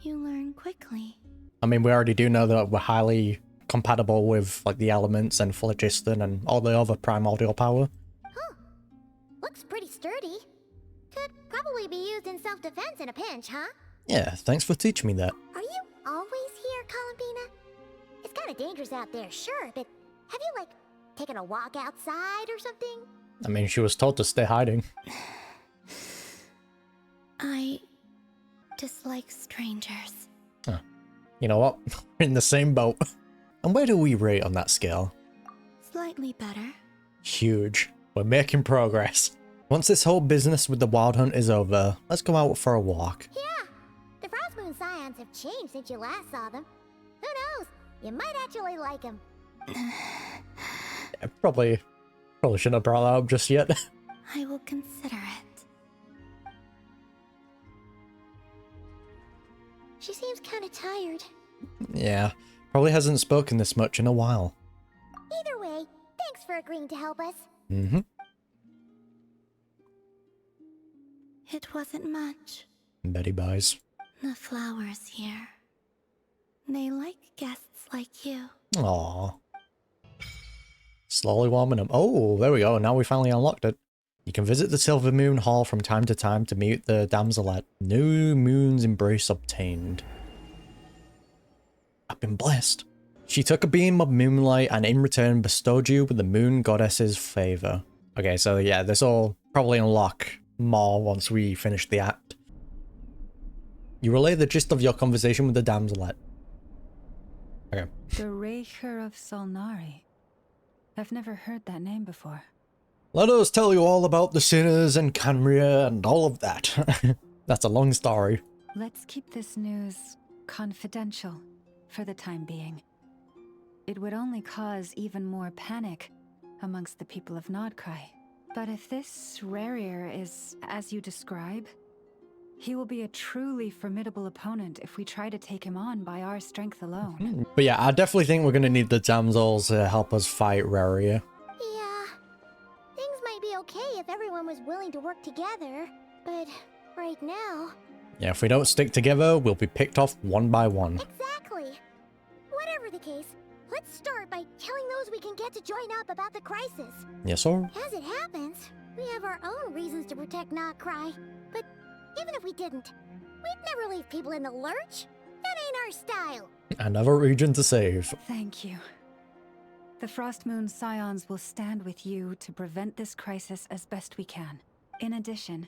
You learn quickly.
I mean, we already do know that we're highly compatible with like the elements and phlogiston and all the other primordial power.
Huh. Looks pretty sturdy. Could probably be used in self-defense in a pinch, huh?
Yeah, thanks for teaching me that.
Are you always here, Columbina? It's kind of dangerous out there, sure, but have you, like, taken a walk outside or something?
I mean, she was told to stay hiding.
I dislike strangers.
Huh. You know what? We're in the same boat. And where do we rate on that scale?
Slightly better.
Huge. We're making progress. Once this whole business with the Wild Hunt is over, let's go out for a walk.
Yeah, the Frost Moon Scions have changed since you last saw them. Who knows? You might actually like them.
Yeah, probably shouldn't have brought that up just yet.
I will consider it.
She seems kind of tired.
Yeah, probably hasn't spoken this much in a while.
Either way, thanks for agreeing to help us.
Mm-hmm.
It wasn't much.
Betty buys.
The flowers here. They like guests like you.
Aww. Slowly warming up. Oh, there we go. Now we finally unlocked it. You can visit the Silver Moon Hall from time to time to meet the damselette. New Moon's Embrace obtained. I've been blessed. She took a beam of moonlight and in return bestowed you with the Moon Goddess's favor. Okay, so yeah, this will probably unlock more once we finish the act. You relay the gist of your conversation with the damselette. Okay.
The Rerir of Solnari. I've never heard that name before.
Let us tell you all about the sinners and Canria and all of that. That's a long story.
Let's keep this news confidential for the time being. It would only cause even more panic amongst the people of Krai. But if this Rerir is as you describe, he will be a truly formidable opponent if we try to take him on by our strength alone.
But yeah, I definitely think we're going to need the damsels to help us fight Rerir.
Yeah, things might be okay if everyone was willing to work together, but right now...
Yeah, if we don't stick together, we'll be picked off one by one.
Exactly. Whatever the case, let's start by telling those we can get to join up about the crisis.
Yes, sir.
As it happens, we have our own reasons to protect Krai, but even if we didn't, we'd never leave people in the lurch. That ain't our style.
Another region to save.
Thank you. The Frost Moon Scions will stand with you to prevent this crisis as best we can. In addition,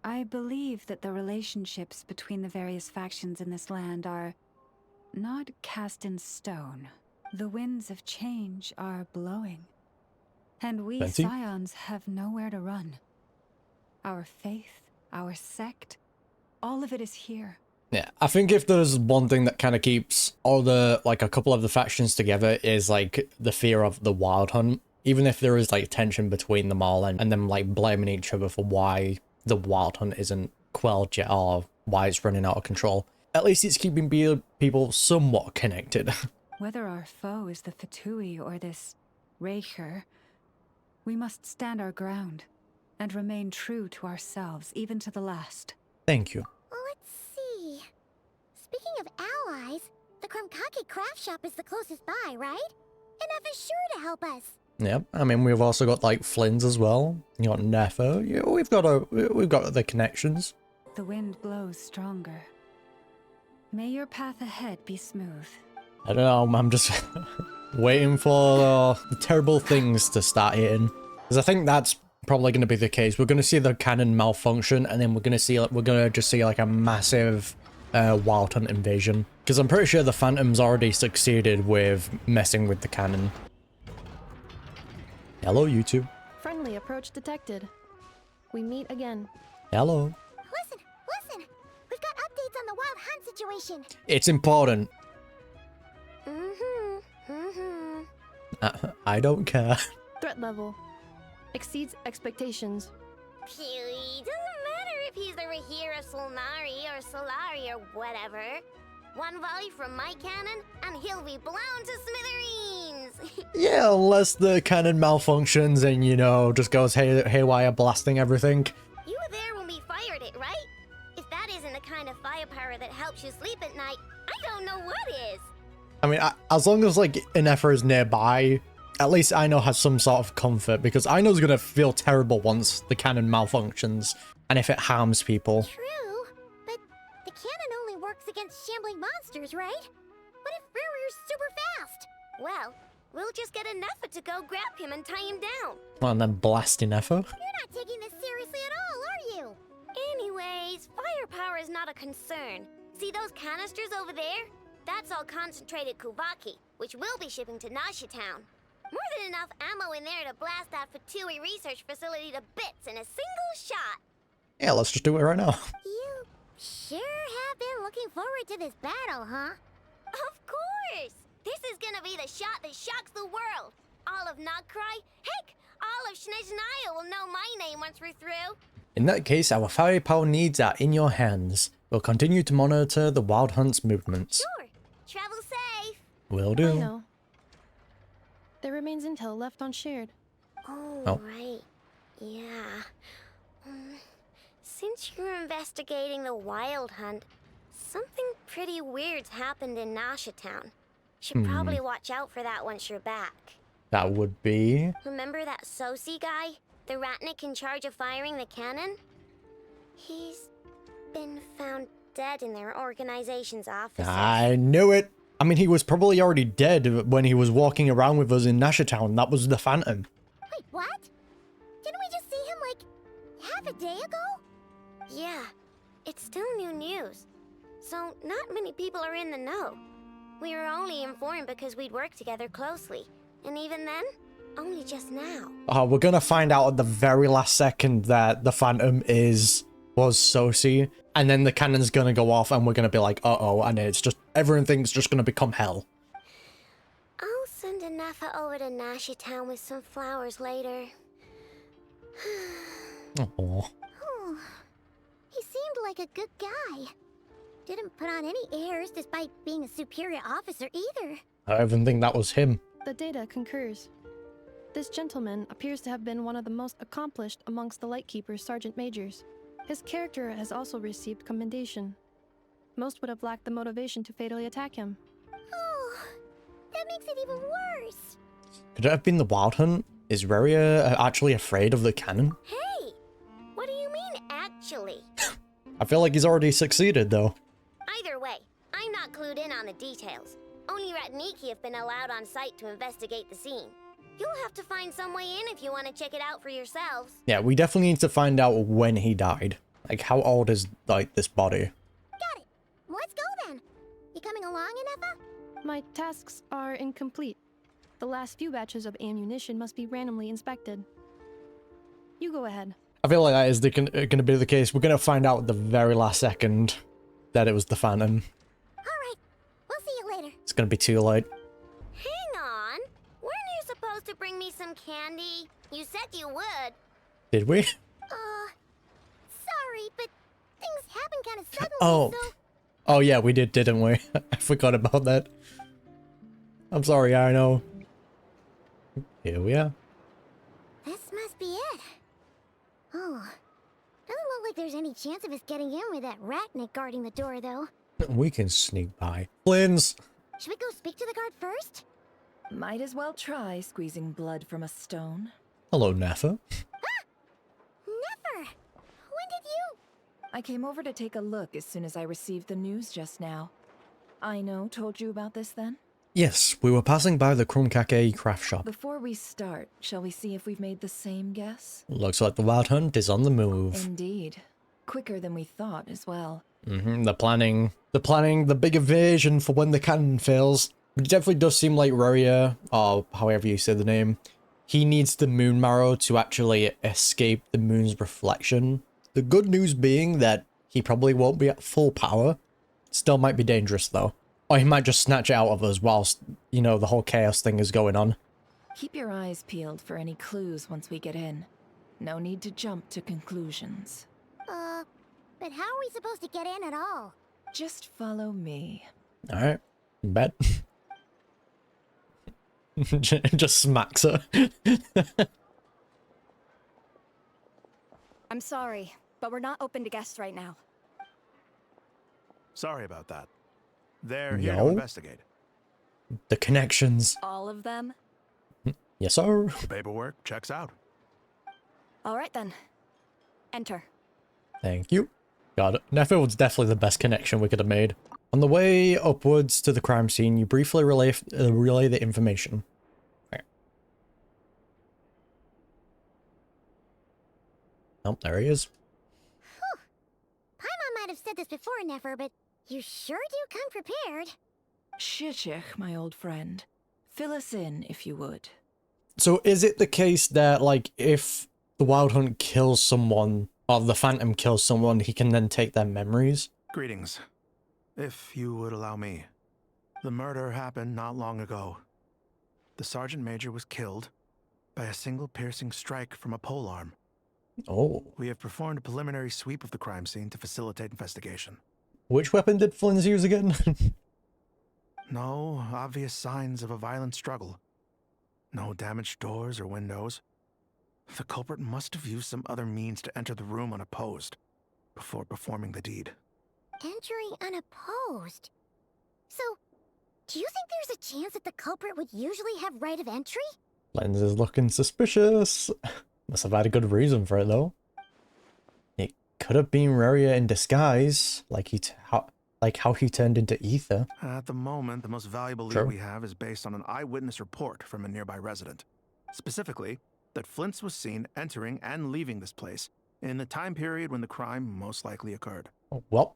I believe that the relationships between the various factions in this land are not cast in stone. The winds of change are blowing. And we
Fancy?
Scions have nowhere to run. Our faith, our sect, all of it is here.
Yeah, I think if there's one thing that kind of keeps all the, like, a couple of the factions together is, like, the fear of the Wild Hunt. Even if there is, like, tension between them all and them, like, blaming each other for why the Wild Hunt isn't quelled yet or why it's running out of control. At least it's keeping people somewhat connected.
Whether our foe is the Fatui or this Rerir, we must stand our ground and remain true to ourselves, even to the last.
Thank you.
Let's see. Speaking of allies, the Krumkake craft shop is the closest by, right? And F is sure to help us.
Yep, I mean, we've also got, like, Flynn's as well. You got Nefer. Yeah, we've got the connections.
The wind blows stronger. May your path ahead be smooth.
I don't know, I'm just waiting for the terrible things to start hitting. Because I think that's probably going to be the case. We're going to see the cannon malfunction, and then we're going to just see like a massive Wild Hunt invasion. Because I'm pretty sure the Phantom's already succeeded with messing with the cannon. Hello, YouTube.
Friendly approach detected. We meet again.
Hello.
Listen! We've got updates on the Wild Hunt situation.
It's important. I don't care.
Threat level exceeds expectations.
Phew, doesn't matter if he's the Rerir or Solnari or Solari or whatever. One volley from my cannon, and he'll be blown to smithereens!
Yeah, unless the cannon malfunctions and, you know, just goes haywire blasting everything.
You were there when we fired it, right? If that isn't the kind of firepower that helps you sleep at night, I don't know what is.
I mean, as long as, like, an Nefer is nearby, at least Aino has some sort of comfort, because Aino's gonna feel terrible once the cannon malfunctions, and if it harms people.
True, but the cannon only works against shambling monsters, right? What if Rerir's super fast?
Well, we'll just get a Nefer to go grab him and tie him down.
Well, and then blasting Nefer.
You're not taking this seriously at all, are you?
Anyways, firepower is not a concern. See those canisters over there? That's all concentrated Kuvaki, which we'll be shipping to Nasha Town. More than enough ammo in there to blast that Fatui research facility to bits in a single shot.
Yeah, let's just do it right now.
You sure have been looking forward to this battle, huh?
Of course! This is gonna be the shot that shocks the world. All of Krai, heck, all of Snezhnaya will know my name once we're through.
In that case, our firepower needs are in your hands. We'll continue to monitor the Wild Hunt's movements.
Sure. Travel safe.
Will do.
I know. There remains intel left unshared.
Oh, right. Yeah. Since you're investigating the Wild Hunt, something pretty weird's happened in Nasha Town. Should probably watch out for that once you're back.
That would be...
Remember that Sosi guy? The Ratnik in charge of firing the cannon? He's been found dead in their organization's office.
I knew it! I mean, he was probably already dead when he was walking around with us in Nasha Town. That was the Phantom.
Wait, what? Didn't we just see him, like, half a day ago?
Yeah, it's still new news. So, not many people are in the know. We were only informed because we'd worked together closely. And even then, only just now.
We're gonna find out at the very last second that the Phantom was Sosi. And then the cannon's gonna go off and we're gonna be like, uh-oh, and it's just, everything's just gonna become hell.
I'll send a Nefer over to Nasha Town with some flowers later.
Oh.
He seemed like a good guy. Didn't put on any airs despite being a superior officer either.
I even think that was him.
The data concurs. This gentleman appears to have been one of the most accomplished amongst the Lightkeeper's Sergeant Majors. His character has also received commendation. Most would have lacked the motivation to fatally attack him.
Oh, that makes it even worse.
Could it have been the Wild Hunt? Is Rerir actually afraid of the cannon?
Hey! What do you mean, actually?
I feel like he's already succeeded, though.
Either way, I'm not clued in on the details. Only Ratniki have been allowed on site to investigate the scene. You'll have to find some way in if you want to check it out for yourselves.
Yeah, we definitely need to find out when he died. Like, how old is, like, this body?
Got it. Let's go then. You coming along, Inefa?
My tasks are incomplete. The last few batches of ammunition must be randomly inspected. You go ahead.
I feel like that is going to be the case. We're going to find out at the very last second that it was the Phantom.
Alright, we'll see you later.
It's going to be too late.
Hang on. Weren't you supposed to bring me some candy? You said you would.
Did we?
Sorry, but things happen kind of suddenly,
Oh.
so...
Oh yeah, we did, didn't we? I forgot about that. I'm sorry, I know. Here we are.
This must be it. Oh, doesn't look like there's any chance of us getting in with that ratnik guarding the door, though.
We can sneak by. Flins!
Should we go speak to the guard first?
Might as well try squeezing blood from a stone.
Hello, Nefer.
Never! When did you...
I came over to take a look as soon as I received the news just now. Aino told you about this then?
Yes, we were passing by the Krumkake craft shop.
Before we start, shall we see if we've made the same guess?
Looks like the Wild Hunt is on the move.
Indeed. Quicker than we thought as well.
They're planning the big evasion for when the cannon fails. It definitely does seem like Rerir, or however you say the name, he needs the moon marrow to actually escape the moon's reflection. The good news being that he probably won't be at full power. Still might be dangerous though. Or he might just snatch it out of us whilst, you know, the whole chaos thing is going on.
Keep your eyes peeled for any clues once we get in. No need to jump to conclusions.
But how are we supposed to get in at all?
Just follow me.
Alright, bet. Just smacks her.
I'm sorry, but we're not open to guests right now.
Sorry about that. They're here to
No.
investigate.
The connections.
All of them?
Yes, sir.
The paperwork checks out.
All right then. Enter.
Thank you. God, Nefer was definitely the best connection we could have made. On the way upwards to the crime scene, you briefly relay the information. Okay. Oh, there he is.
Paimon might have said this before, Nefer, but you sure do come prepared.
Shishich, my old friend. Fill us in, if you would.
So is it the case that, like, if the Wild Hunt kills someone, or the Phantom kills someone, he can then take their memories?
Greetings. If you would allow me. The murder happened not long ago. The Sergeant Major was killed by a single piercing strike from a polearm.
Oh.
We have performed a preliminary sweep of the crime scene to facilitate investigation.
Which weapon did Flynn use again?
No obvious signs of a violent struggle. No damaged doors or windows. The culprit must have used some other means to enter the room unopposed before performing the deed.
Entering unopposed. So, do you think there's a chance that the culprit would usually have right of entry?
Lens is looking suspicious. Must have had a good reason for it though. It could have been Rerir in disguise, like how he turned into ether.
At the moment, the most valuable
True.
lead we have is based on an eyewitness report from a nearby resident. Specifically, that Flint's was seen entering and leaving this place in the time period when the crime most likely occurred.
Oh, well.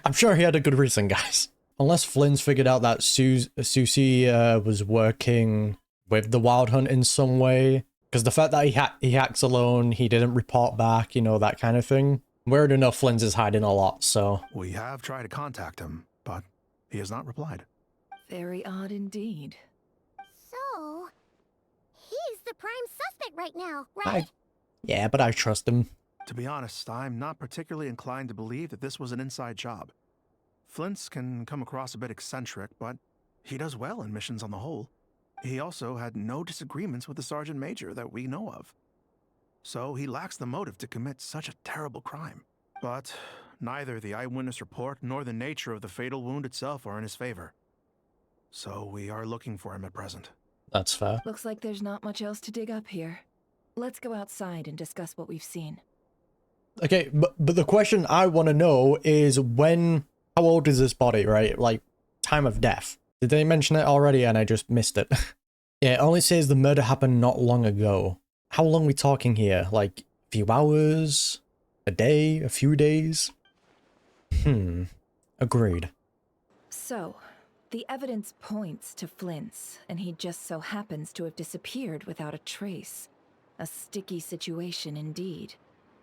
I'm sure he had a good reason, guys. Unless Flynn's figured out that Susie was working with the Wild Hunt in some way. Because the fact that he hacks alone, he didn't report back, you know, that kind of thing. We already know Flynn's is hiding a lot, so...
We have tried to contact him, but he has not replied.
Very odd indeed.
So, he's the prime suspect right now, right?
Yeah, but I trust him.
To be honest, I'm not particularly inclined to believe that this was an inside job. Flint's can come across a bit eccentric, but he does well in missions on the whole. He also had no disagreements with the Sergeant Major that we know of. So he lacks the motive to commit such a terrible crime. But neither the eyewitness report nor the nature of the fatal wound itself are in his favor. So we are looking for him at present.
That's fair.
Looks like there's not much else to dig up here. Let's go outside and discuss what we've seen.
Okay, but the question I want to know is how old is this body, right? Like, time of death. Did they mention it already and I just missed it? Yeah, it only says the murder happened not long ago. How long are we talking here? Like, a few hours? A day? A few days? Agreed.
So, the evidence points to Flint's, and he just so happens to have disappeared without a trace. A sticky situation indeed.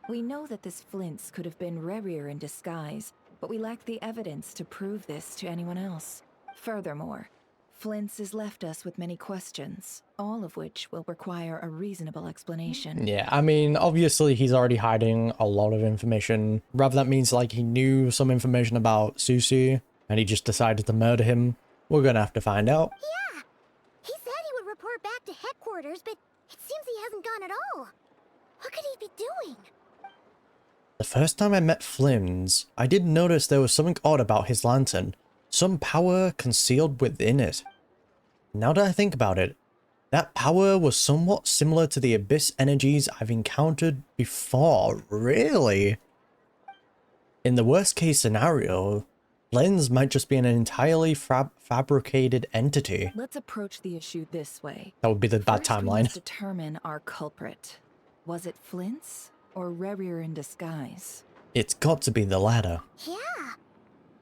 We know that this Flint's could have been Rerir in disguise, but we lack the evidence to prove this to anyone else. Furthermore, Flint's has left us with many questions, all of which will require a reasonable explanation.
Yeah, I mean, obviously he's already hiding a lot of information. Rather that means like he knew some information about Susie and he just decided to murder him. We're gonna have to find out.
Yeah! He said he would report back to headquarters, but it seems he hasn't gone at all. What could he be doing?
The first time I met Flynn's, I did notice there was something odd about his lantern. Some power concealed within it. Now that I think about it, that power was somewhat similar to the abyss energies I've encountered before. Really? In the worst case scenario, Flynn's might just be an entirely fabricated entity.
Let's approach the issue this way.
That would be the bad
First, we
timeline.
must determine our culprit. Was it Flint's or Rerir in disguise?
It's got to be the latter.
Yeah!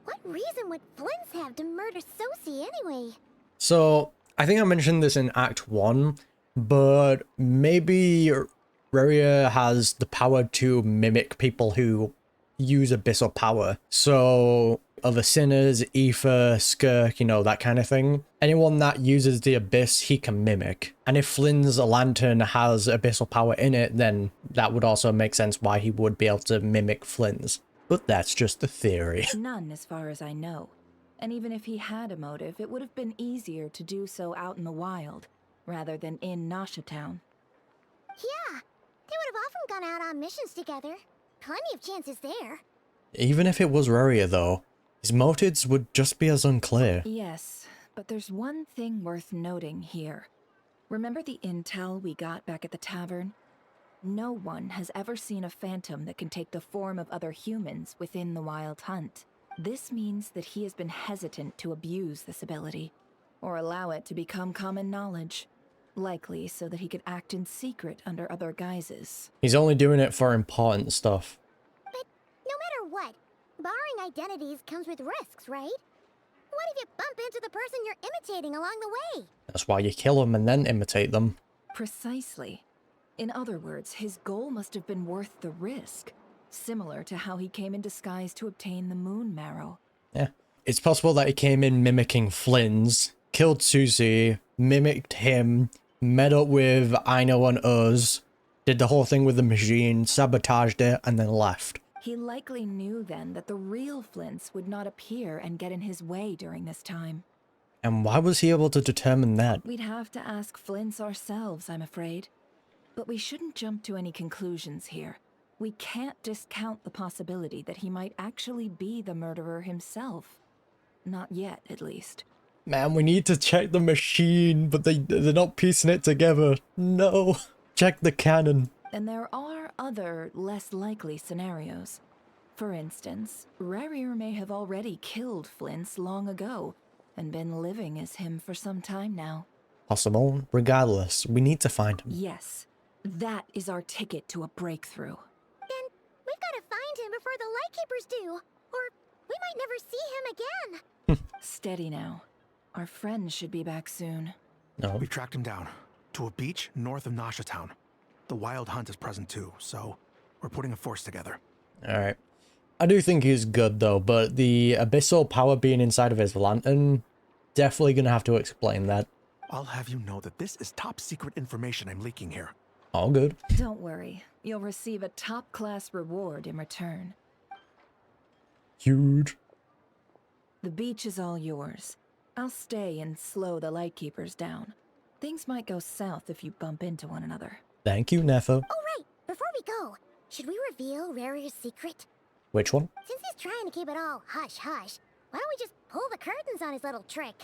What reason would Flint's have to murder Sosie anyway?
So, I think I mentioned this in Act 1, but maybe Rerir has the power to mimic people who use abyssal power. So, other sinners, Aether, Skirk, you know, that kind of thing. Anyone that uses the abyss, he can mimic. And if Flynn's lantern has abyssal power in it, then that would also make sense why he would be able to mimic Flynn's. But that's just a theory.
None, as far as I know. And even if he had a motive, it would have been easier to do so out in the wild, rather than in Nasha Town.
Yeah! They would have often gone out on missions together. Plenty of chances there.
Even if it was Rerir, though, his motives would just be as unclear.
Yes, but there's one thing worth noting here. Remember the intel we got back at the tavern? No one has ever seen a phantom that can take the form of other humans within the Wild Hunt. This means that he has been hesitant to abuse this ability, or allow it to become common knowledge. Likely so that he could act in secret under other guises.
He's only doing it for important stuff.
But no matter what, barring identities comes with risks, right? What if you bump into the person you're imitating along the way?
That's why you kill them and then imitate them.
Precisely. In other words, his goal must have been worth the risk. Similar to how he came in disguise to obtain the moon marrow.
Yeah. It's possible that he came in mimicking Flynn's, killed Susie, mimicked him, met up with Aino and Uz, did the whole thing with the machine, sabotaged it, and then left.
He likely knew then that the real Flint's would not appear and get in his way during this time.
And why was he able to determine that?
We'd have to ask Flint's ourselves, I'm afraid. But we shouldn't jump to any conclusions here. We can't discount the possibility that he might actually be the murderer himself. Not yet, at least.
Man, we need to check the machine, but they're not piecing it together. No. Check the canon.
And there are other, less likely scenarios. For instance, Rerir may have already killed Flint's long ago, and been living as him for some time now.
Possible. Regardless, we need to find him.
Yes, that is our ticket to a breakthrough.
Then we've got to find him before the Lightkeepers do, or we might never see him again.
Steady now. Our friend should be back soon.
No.
We tracked him down to a beach north of Nasha Town. The Wild Hunt is present too, so we're putting a force together.
Alright. I do think he's good though, but the abyssal power being inside of his lantern, definitely gonna have to explain that.
I'll have you know that this is top secret information I'm leaking here.
All good.
Don't worry. You'll receive a top-class reward in return.
Huge.
The beach is all yours. I'll stay and slow the Lightkeepers down. Things might go south if you bump into one another.
Thank you, Nefa.
Oh right, before we go, should we reveal Rerir's secret?
Which one?
Since he's trying to keep it all hush-hush, why don't we just pull the curtains on his little trick?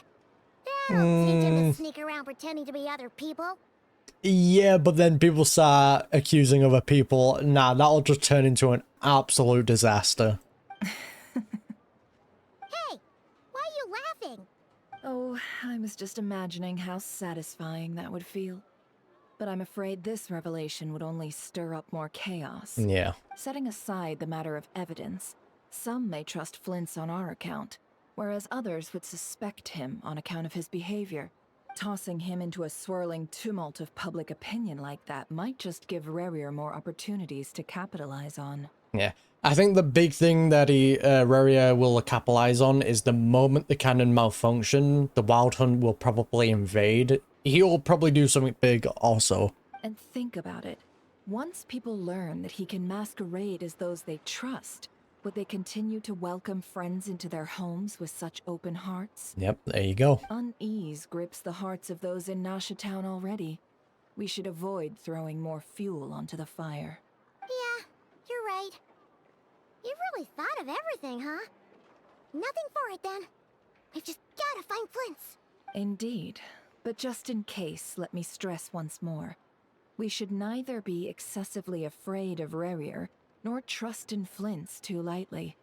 That'll teach him to sneak around pretending to be other people.
Yeah, but then people start accusing other people. Nah, that'll just turn into an absolute disaster.
Hey, why are you laughing?
Oh, I was just imagining how satisfying that would feel. But I'm afraid this revelation would only stir up more chaos.
Yeah.
Setting aside the matter of evidence, some may trust Flint's on our account, whereas others would suspect him on account of his behavior. Tossing him into a swirling tumult of public opinion like that might just give Rerir more opportunities to capitalize on.
Yeah. I think the big thing that Rerir will capitalize on is the moment the cannon malfunction, the Wild Hunt will probably invade. He'll probably do something big also.
And think about it. Once people learn that he can masquerade as those they trust, would they continue to welcome friends into their homes with such open hearts?
Yep, there you go.
Unease grips the hearts of those in Nasha Town already. We should avoid throwing more fuel onto the fire.
Yeah, you're right. You really thought of everything, huh? Nothing for it then. We've just gotta find Flint's.
Indeed. But just in case, let me stress once more. We should neither be excessively afraid of Rerir, nor trust in Flint's too lightly.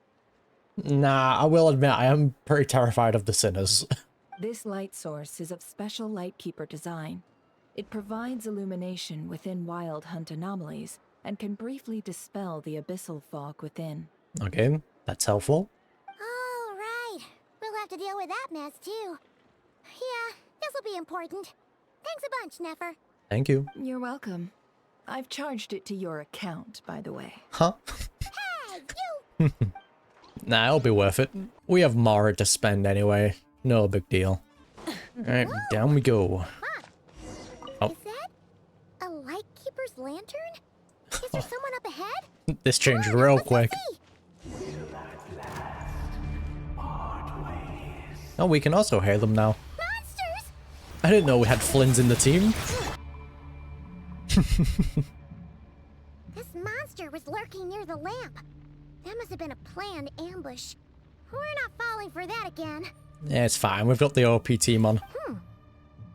Nah, I will admit I am pretty terrified of the sinners.
This light source is of special Lightkeeper design. It provides illumination within Wild Hunt anomalies, and can briefly dispel the abyssal fog within.
Okay, that's helpful.
All right. We'll have to deal with that mess, too. Yeah, this'll be important. Thanks a bunch, Nefer.
Thank you.
You're welcome. I've charged it to your account, by the way.
Huh?
Hey, you!
Nah, it'll be worth it. We have Mara to spend anyway. No big deal. Alright, down we go. Oh.
Is that a Lightkeeper's lantern? Is there someone up ahead?
This changed real quick. Oh, we can also hear them now.
Monsters!
I didn't know we had Flynns in the team.
This monster was lurking near the lamp. That must have been a planned ambush. We're not falling for that again.
Yeah, it's fine. We've got the OP team on.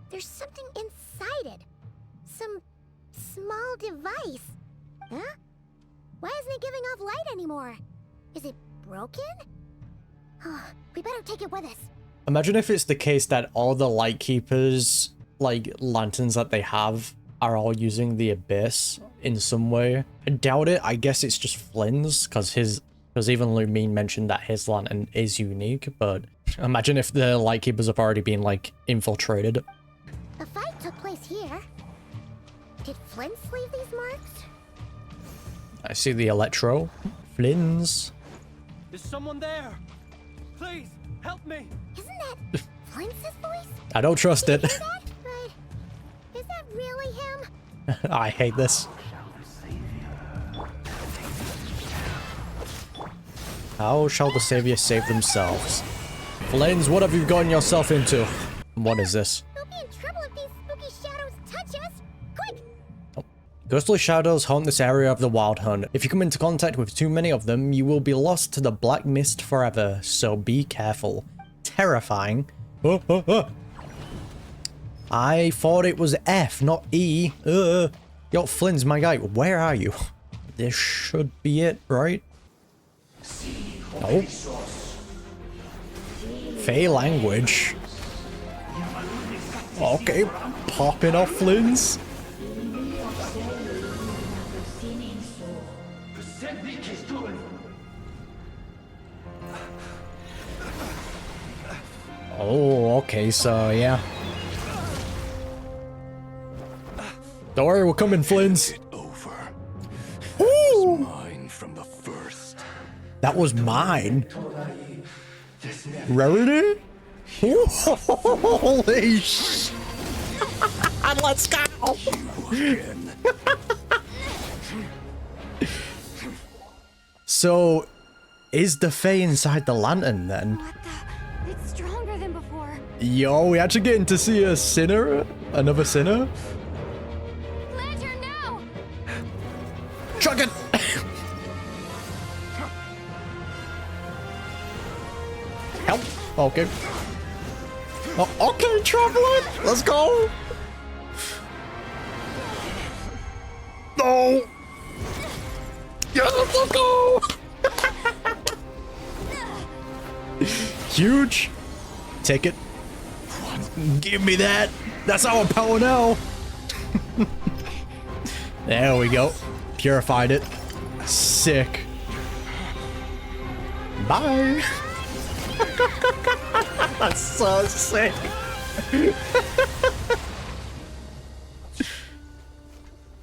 There's something inside it. Some small device. Huh? Why isn't it giving off light anymore? Is it broken? We better take it with us.
Imagine if it's the case that all the Lightkeepers, like, lanterns that they have are all using the Abyss in some way. I doubt it. I guess it's just Flynn's, because even Lumine mentioned that his lantern is unique, but imagine if the Lightkeepers have already been, like, infiltrated.
A fight took place here. Did Flint's leave these marks?
I see the Electro. Flynn's.
Is someone there? Please, help me!
Isn't that Flint's voice?
I don't trust it.
But is that really him?
I hate this. How shall the savior save themselves? Flynn's, what have you gotten yourself into? What is this?
We'll be in trouble if these spooky shadows touch us. Quick!
Ghostly shadows haunt this area of the Wild Hunt. If you come into contact with too many of them, you will be lost to the black mist forever, so be careful. Terrifying. I thought it was F, not E. Yo, Flynn's, my guy, where are you? This should be it, right? Oh. Fey language. Okay, popping off Flynn's. Oh, okay, so yeah. Don't worry, we're coming, Flynn's. Ooh.
Mine from the first.
That was mine. Rerir? Holy sh! Let's go! So, is the Fae inside the lantern then?
It's stronger than before.
Yo, we actually getting to see a sinner? Another sinner?
Lantern, no!
Chuck it! Help! Okay. Oh, okay, traveler! Let's go! go! Yes, let's go! Huge. Take it. Give me that. That's our power now. There we go. Purified it. Sick. Bye. That's so sick.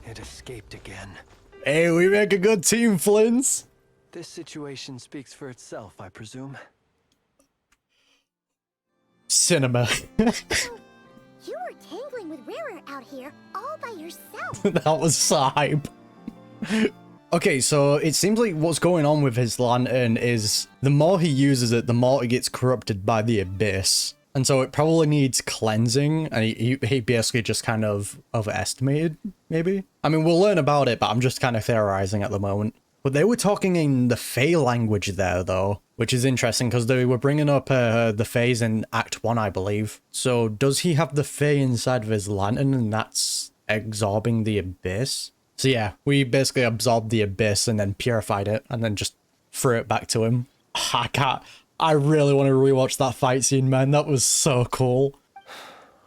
It escaped again.
Hey, we make a good team, Flins.
This situation speaks for itself, I presume.
Cinema.
You were tangling with Rerir out here all by yourself.
That was so hype. Okay, so it seems like what's going on with his lantern is the more he uses it, the more it gets corrupted by the abyss. And so it probably needs cleansing, and he basically just kind of overestimated, maybe? I mean, we'll learn about it, but I'm just kind of theorizing at the moment. But they were talking in the Fae language there, though, which is interesting because they were bringing up the Faes in Act 1, I believe. So does he have the Fae inside of his lantern, and that's absorbing the abyss? So yeah, we basically absorbed the abyss and then purified it, and then just threw it back to him. I really want to rewatch that fight scene, man. That was so cool.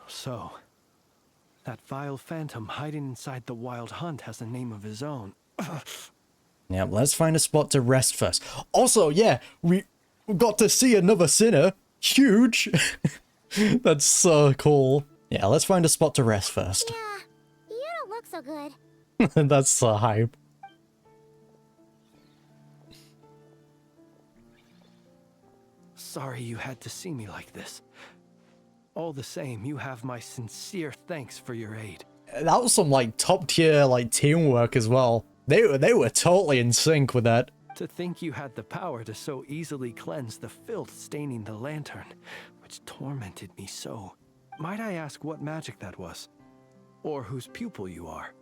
So, that vile phantom hiding inside the Wild Hunt has a name of his own.
Yeah, let's find a spot to rest first. Also, yeah, we got to see another sinner. Huge. That's so cool. Yeah, let's find a spot to rest first.
Yeah, you don't look so good.
That's so hype.
Sorry you had to see me like this. All the same, you have my sincere thanks for your aid.
That was some like top tier like teamwork as well. They were totally in sync with that.
To think you had the power to so easily cleanse the filth staining the lantern, which tormented me so. Might I ask what magic that was? Or whose pupil you are?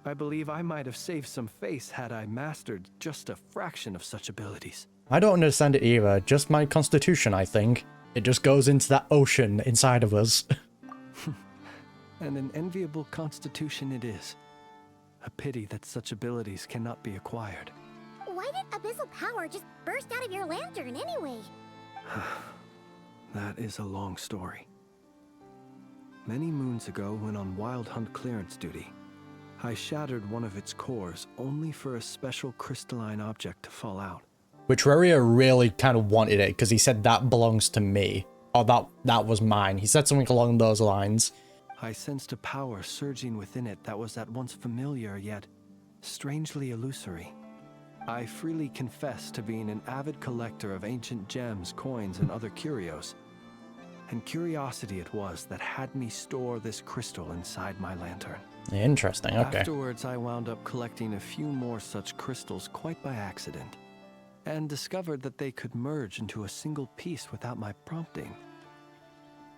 I believe I might have saved some face had I mastered just a fraction of such abilities.
I don't understand it either. Just my constitution, I think. It just goes into that ocean inside of us.
And an enviable constitution it is. A pity that such abilities cannot be acquired.
Why did abyssal power just burst out of your lantern anyway?
That is a long story. Many moons ago, when on Wild Hunt clearance duty, I shattered one of its cores only for a special crystalline object to fall out.
Which Rerir really kind of wanted it, because he said that belongs to me. Or that was mine. He said something along those lines.
I sensed a power surging within it that was at once familiar yet strangely illusory. I freely confess to being an avid collector of ancient gems, coins, and other curios. And curiosity it was that had me store this crystal inside my lantern.
Interesting, okay.
Afterwards, I wound up collecting a few more such crystals quite by accident, and discovered that they could merge into a single piece without my prompting.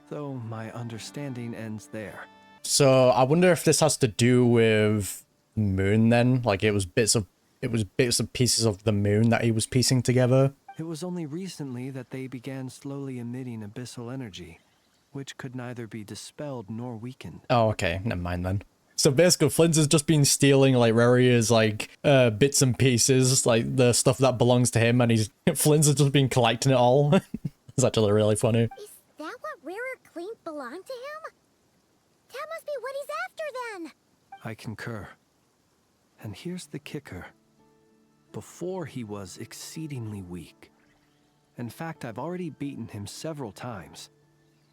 Though my understanding ends there.
So I wonder if this has to do with moon then? Like it was bits and pieces of the moon that he was piecing together?
It was only recently that they began slowly emitting abyssal energy, which could neither be dispelled nor weakened.
Oh, okay. Never mind then. So basically, Flint has just been stealing like Rerir's like bits and pieces, like the stuff that belongs to him, and Flint has just been collecting it all. It's actually really funny.
Is that what Rerir claimed belonged to him? That must be what he's after then.
I concur. And here's the kicker. Before he was exceedingly weak. In fact, I've already beaten him several times,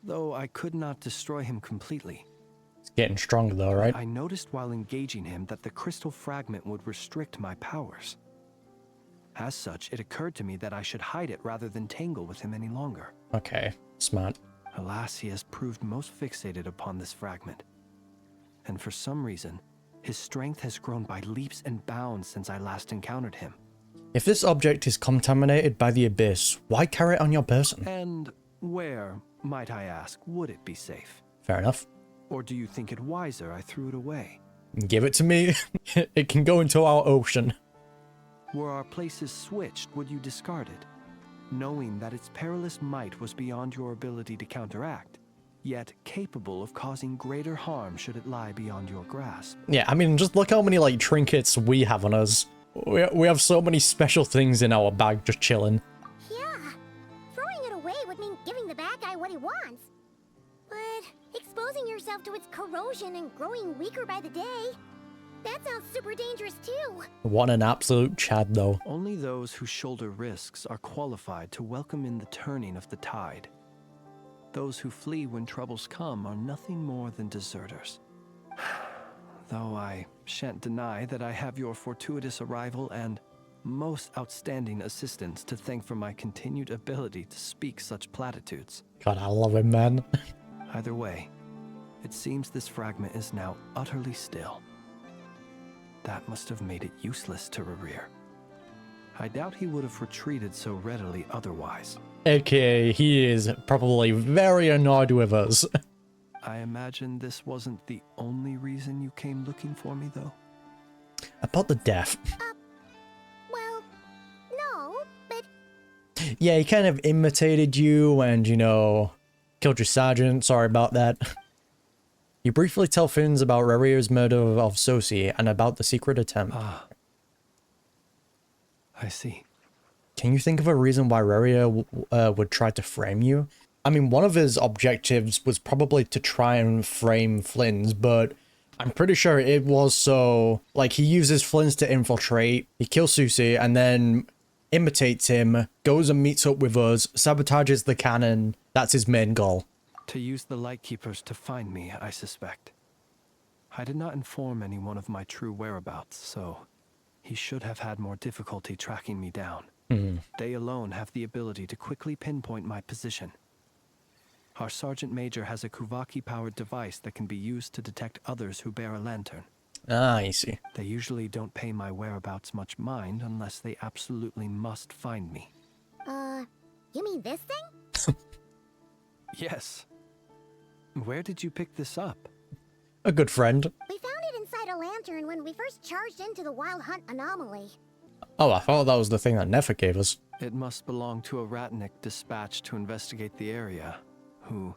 though I could not destroy him completely.
It's getting stronger though, right?
I noticed while engaging him that the crystal fragment would restrict my powers. As such, it occurred to me that I should hide it rather than tangle with him any longer.
Okay, smart.
Alas, he has proved most fixated upon this fragment. And for some reason, his strength has grown by leaps and bounds since I last encountered him.
If this object is contaminated by the abyss, why carry it on your person?
And where, might I ask, would it be safe?
Fair enough.
Or do you think it wiser I threw it away?
Give it to me. It can go into our ocean.
Were our places switched, would you discard it, knowing that its perilous might was beyond your ability to counteract? yet capable of causing greater harm should it lie beyond your grasp.
Yeah, I mean, just look how many, like, trinkets we have on us. We have so many special things in our bag just chilling.
Yeah, throwing it away would mean giving the bad guy what he wants. But exposing yourself to its corrosion and growing weaker by the day, that sounds super dangerous too.
What an absolute Chad, though.
Only those who shoulder risks are qualified to welcome in the turning of the tide. Those who flee when troubles come are nothing more than deserters. Though I shan't deny that I have your fortuitous arrival and most outstanding assistance to thank for my continued ability to speak such platitudes.
God, I love him, man.
Either way, it seems this fragment is now utterly still. That must have made it useless to Rerir. I doubt he would have retreated so readily otherwise.
AKA, he is probably very annoyed with us.
I imagine this wasn't the only reason you came looking for me, though?
About the death.
Well, no, but...
Yeah, he kind of imitated you and, you know, killed your sergeant. Sorry about that. You briefly tell Finns about Rerir's murder of Sosi and about the secret attempt.
Ah. I see.
Can you think of a reason why Rerir would try to frame you? I mean, one of his objectives was probably to try and frame Flynn's, but I'm pretty sure it was so... Like, he uses Flynn's to infiltrate, he kills Susie, and then imitates him, goes and meets up with us, sabotages the cannon. That's his main goal.
To use the Lightkeepers to find me, I suspect. I did not inform anyone of my true whereabouts, so he should have had more difficulty tracking me down. They alone have the ability to quickly pinpoint my position. Our Sergeant Major has a Kuvaki-powered device that can be used to detect others who bear a lantern.
Ah, I see.
They usually don't pay my whereabouts much mind unless they absolutely must find me.
You mean this thing?
Yes. Where did you pick this up?
A good friend.
We found it inside a lantern when we first charged into the Wild Hunt anomaly.
Oh, I thought that was the thing that Nefer gave us.
It must belong to a Ratnik dispatched to investigate the area, who,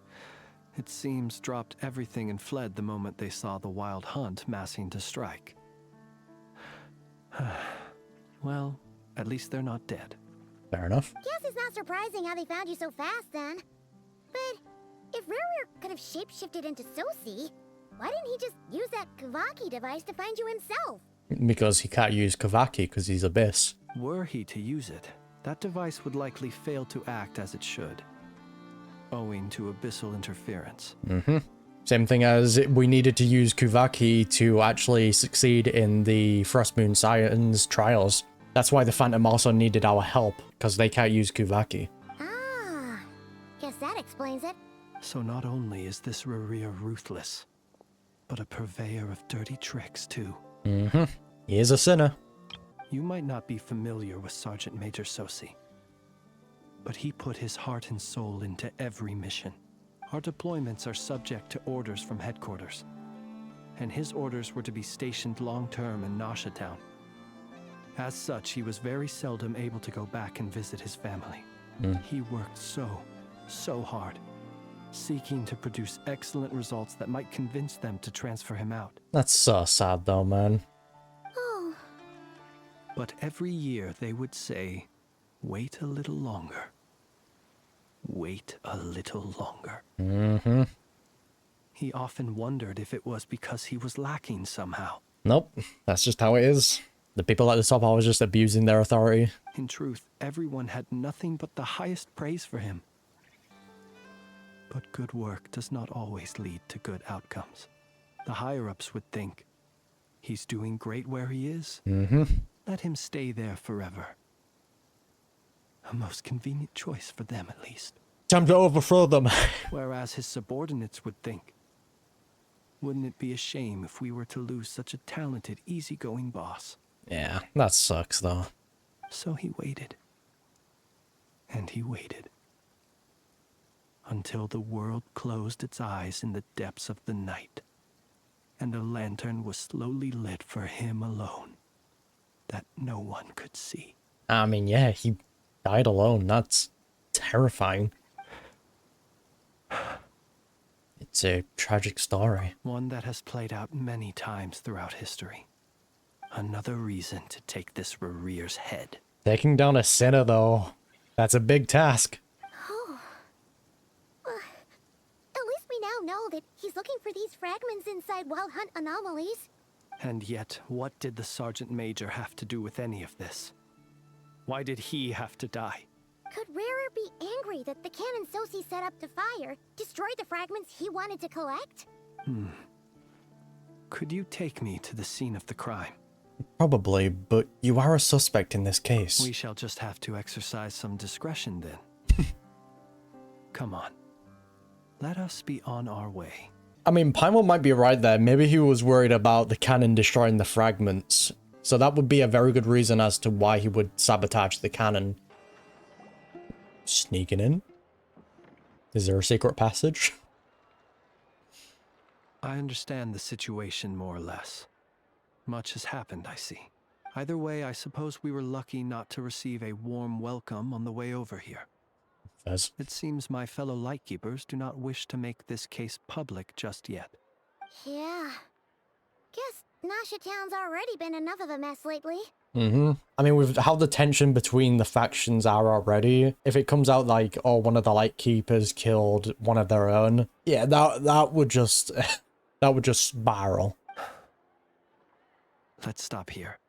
it seems, dropped everything and fled the moment they saw the Wild Hunt massing to strike. Well, at least they're not dead.
Fair enough.
Guess it's not surprising how they found you so fast then. But if Rerir could have shapeshifted into Sosi, why didn't he just use that Kavaki device to find you himself?
Because he can't use Kavaki because he's Abyss.
Were he to use it, that device would likely fail to act as it should, owing to abyssal interference.
Same thing as we needed to use Kuvaki to actually succeed in the Frostmoon Science trials. That's why the Phantom also needed our help, because they can't use Kuvaki.
Ah, guess that explains it.
So not only is this Rerir ruthless, but a purveyor of dirty tricks too.
He is a sinner.
You might not be familiar with Sergeant Major Sosi, but he put his heart and soul into every mission. Our deployments are subject to orders from headquarters, and his orders were to be stationed long-term in Nasha Town. As such, he was very seldom able to go back and visit his family. He worked so hard, seeking to produce excellent results that might convince them to transfer him out.
That's so sad though, man.
Oh.
But every year they would say, wait a little longer. Wait a little longer. He often wondered if it was because he was lacking somehow.
Nope, that's just how it is. The people at the top are always just abusing their authority.
In truth, everyone had nothing but the highest praise for him. But good work does not always lead to good outcomes. The higher-ups would think, he's doing great where he is. Let him stay there forever. A most convenient choice for them, at least.
Time to overthrow them.
Whereas his subordinates would think, wouldn't it be a shame if we were to lose such a talented, easygoing boss?
Yeah, that sucks though.
So he waited. And he waited. Until the world closed its eyes in the depths of the night, and a lantern was slowly lit for him alone, that no one could see.
I mean, yeah, he died alone. That's terrifying. It's a tragic story.
One that has played out many times throughout history. Another reason to take this Rerir's head.
Taking down a sinner, though, that's a big task.
Oh. At least we now know that he's looking for these fragments inside Wild Hunt anomalies.
And yet, what did the Sergeant Major have to do with any of this? Why did he have to die?
Could Rerir be angry that the cannon Sosi set up to fire destroyed the fragments he wanted to collect?
Could you take me to the scene of the crime?
Probably, but you are a suspect in this case.
We shall just have to exercise some discretion then. Come on. Let us be on our way.
I mean, Paimon might be right there. Maybe he was worried about the cannon destroying the fragments. So that would be a very good reason as to why he would sabotage the cannon. Sneaking in? Is there a secret passage?
I understand the situation more or less. Much has happened, I see. Either way, I suppose we were lucky not to receive a warm welcome on the way over here.
Fez.
It seems my fellow Lightkeepers do not wish to make this case public just yet.
Yeah. Guess Nasha Town's already been enough of a mess lately.
I mean, with how the tension between the factions are already, if it comes out like, oh, one of the Lightkeepers killed one of their own, yeah, that would just that would just spiral.
Let's stop here.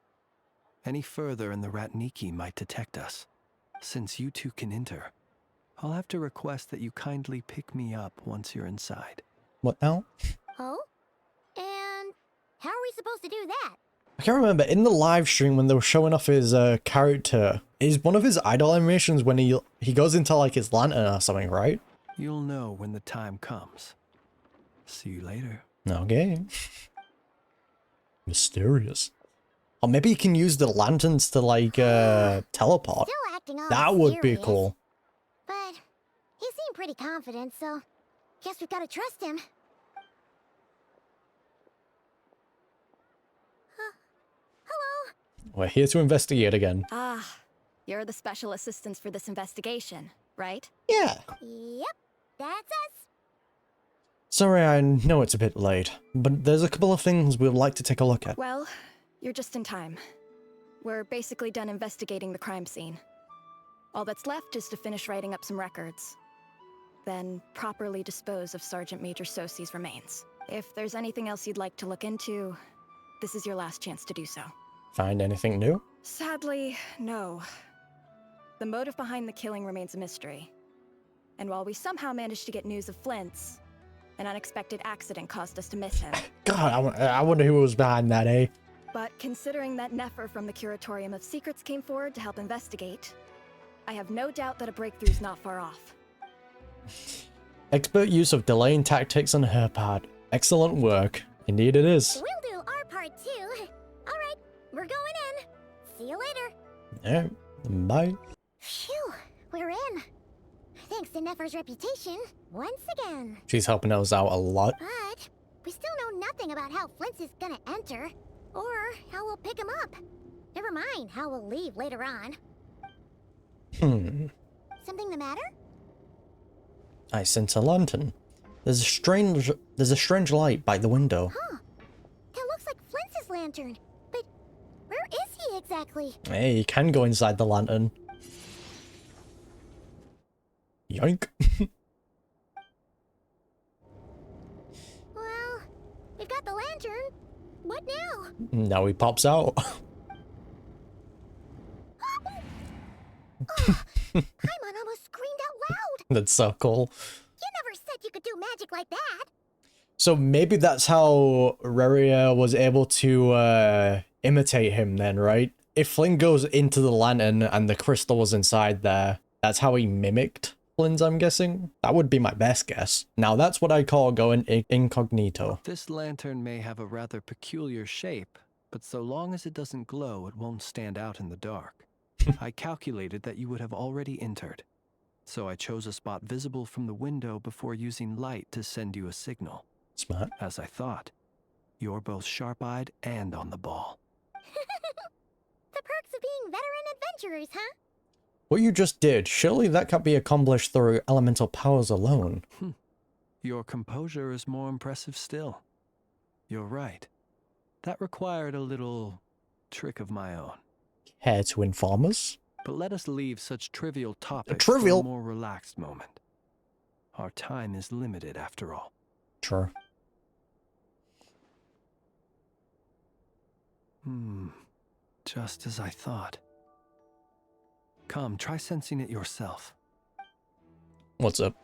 Any further and the Ratniki might detect us. Since you two can enter, I'll have to request that you kindly pick me up once you're inside.
What now?
Oh? And how are we supposed to do that?
I can't remember, in the live stream when they were showing off his character, is one of his idol animations when he goes into like his lantern or something, right?
You'll know when the time comes. See you later.
Okay. Mysterious. Or maybe you can use the lanterns to like teleport.
Still acting all
That would be
mysterious.
cool.
But he seemed pretty confident, so guess we've got to trust him. Hello?
We're here to investigate again.
Ah, you're the special assistants for this investigation, right?
Yeah.
Yep, that's us.
Sorry, I know it's a bit late, but there's a couple of things we'd like to take a look at.
Well, you're just in time. We're basically done investigating the crime scene. All that's left is to finish writing up some records. Then properly dispose of Sergeant Major Sosi's remains. If there's anything else you'd like to look into, this is your last chance to do so.
Find anything new?
Sadly, no. The motive behind the killing remains a mystery. And while we somehow managed to get news of Flint's, an unexpected accident caused us to miss him.
God, I wonder who was behind that, eh?
But considering that Nefer from the Curatorium of Secrets came forward to help investigate, I have no doubt that a breakthrough's not far off.
Expert use of delaying tactics on her part. Excellent work. Indeed it is.
We'll do our part too. All right, we're going in. See you later.
Alright, bye.
Phew, we're in. Thanks to Nefer's reputation, once again.
She's helping us out a lot.
But we still know nothing about how Flint is gonna enter, or how we'll pick him up. Never mind how we'll leave later on. Something the matter?
I sense a lantern. There's a strange light by the window.
Huh. That looks like Flint's lantern. But where is he exactly?
Hey, you can go inside the lantern. Yoink.
Well, we've got the lantern. What now?
Now he pops out.
Paimon almost screamed out loud.
That's so cool.
You never said you could do magic like that.
So maybe that's how Rerir was able to imitate him then, right? If Flynn goes into the lantern and the crystal was inside there, that's how he mimicked Flynn's, I'm guessing. That would be my best guess. Now that's what I call going incognito.
This lantern may have a rather peculiar shape, but so long as it doesn't glow, it won't stand out in the dark. I calculated that you would have already entered, so I chose a spot visible from the window before using light to send you a signal.
Smart.
As I thought, you're both sharp-eyed and on the ball.
The perks of being veteran adventurers, huh?
What you just did, surely that can't be accomplished through elemental powers alone.
Your composure is more impressive still. You're right. That required a little trick of my own.
Care to inform us?
But let us leave such trivial topics
Trivial?
for a more relaxed moment. Our time is limited after all.
True.
Just as I thought. Come, try sensing it yourself.
What's up?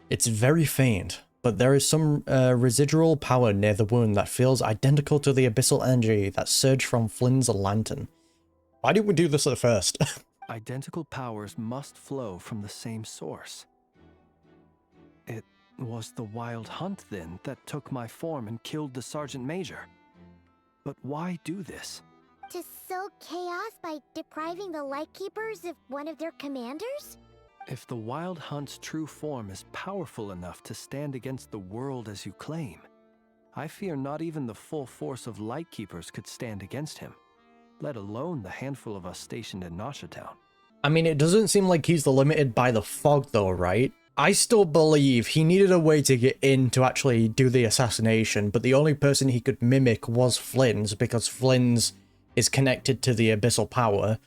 It's very faint, but there is some residual power near the wound that feels identical to the abyssal energy that surged from Flynn's lantern. Why didn't we do this at first?
Identical powers must flow from the same source. It was the Wild Hunt, then, that took my form and killed the Sergeant Major. But why do this?
To sow chaos by depriving the Lightkeepers of one of their commanders?
If the Wild Hunt's true form is powerful enough to stand against the world as you claim, I fear not even the full force of Lightkeepers could stand against him, let alone the handful of us stationed in Nasha Town.
I mean, it doesn't seem like he's limited by the fog though, right? I still believe he needed a way to get in to actually do the assassination, but the only person he could mimic was Flynn's, because Flynn's is connected to the abyssal power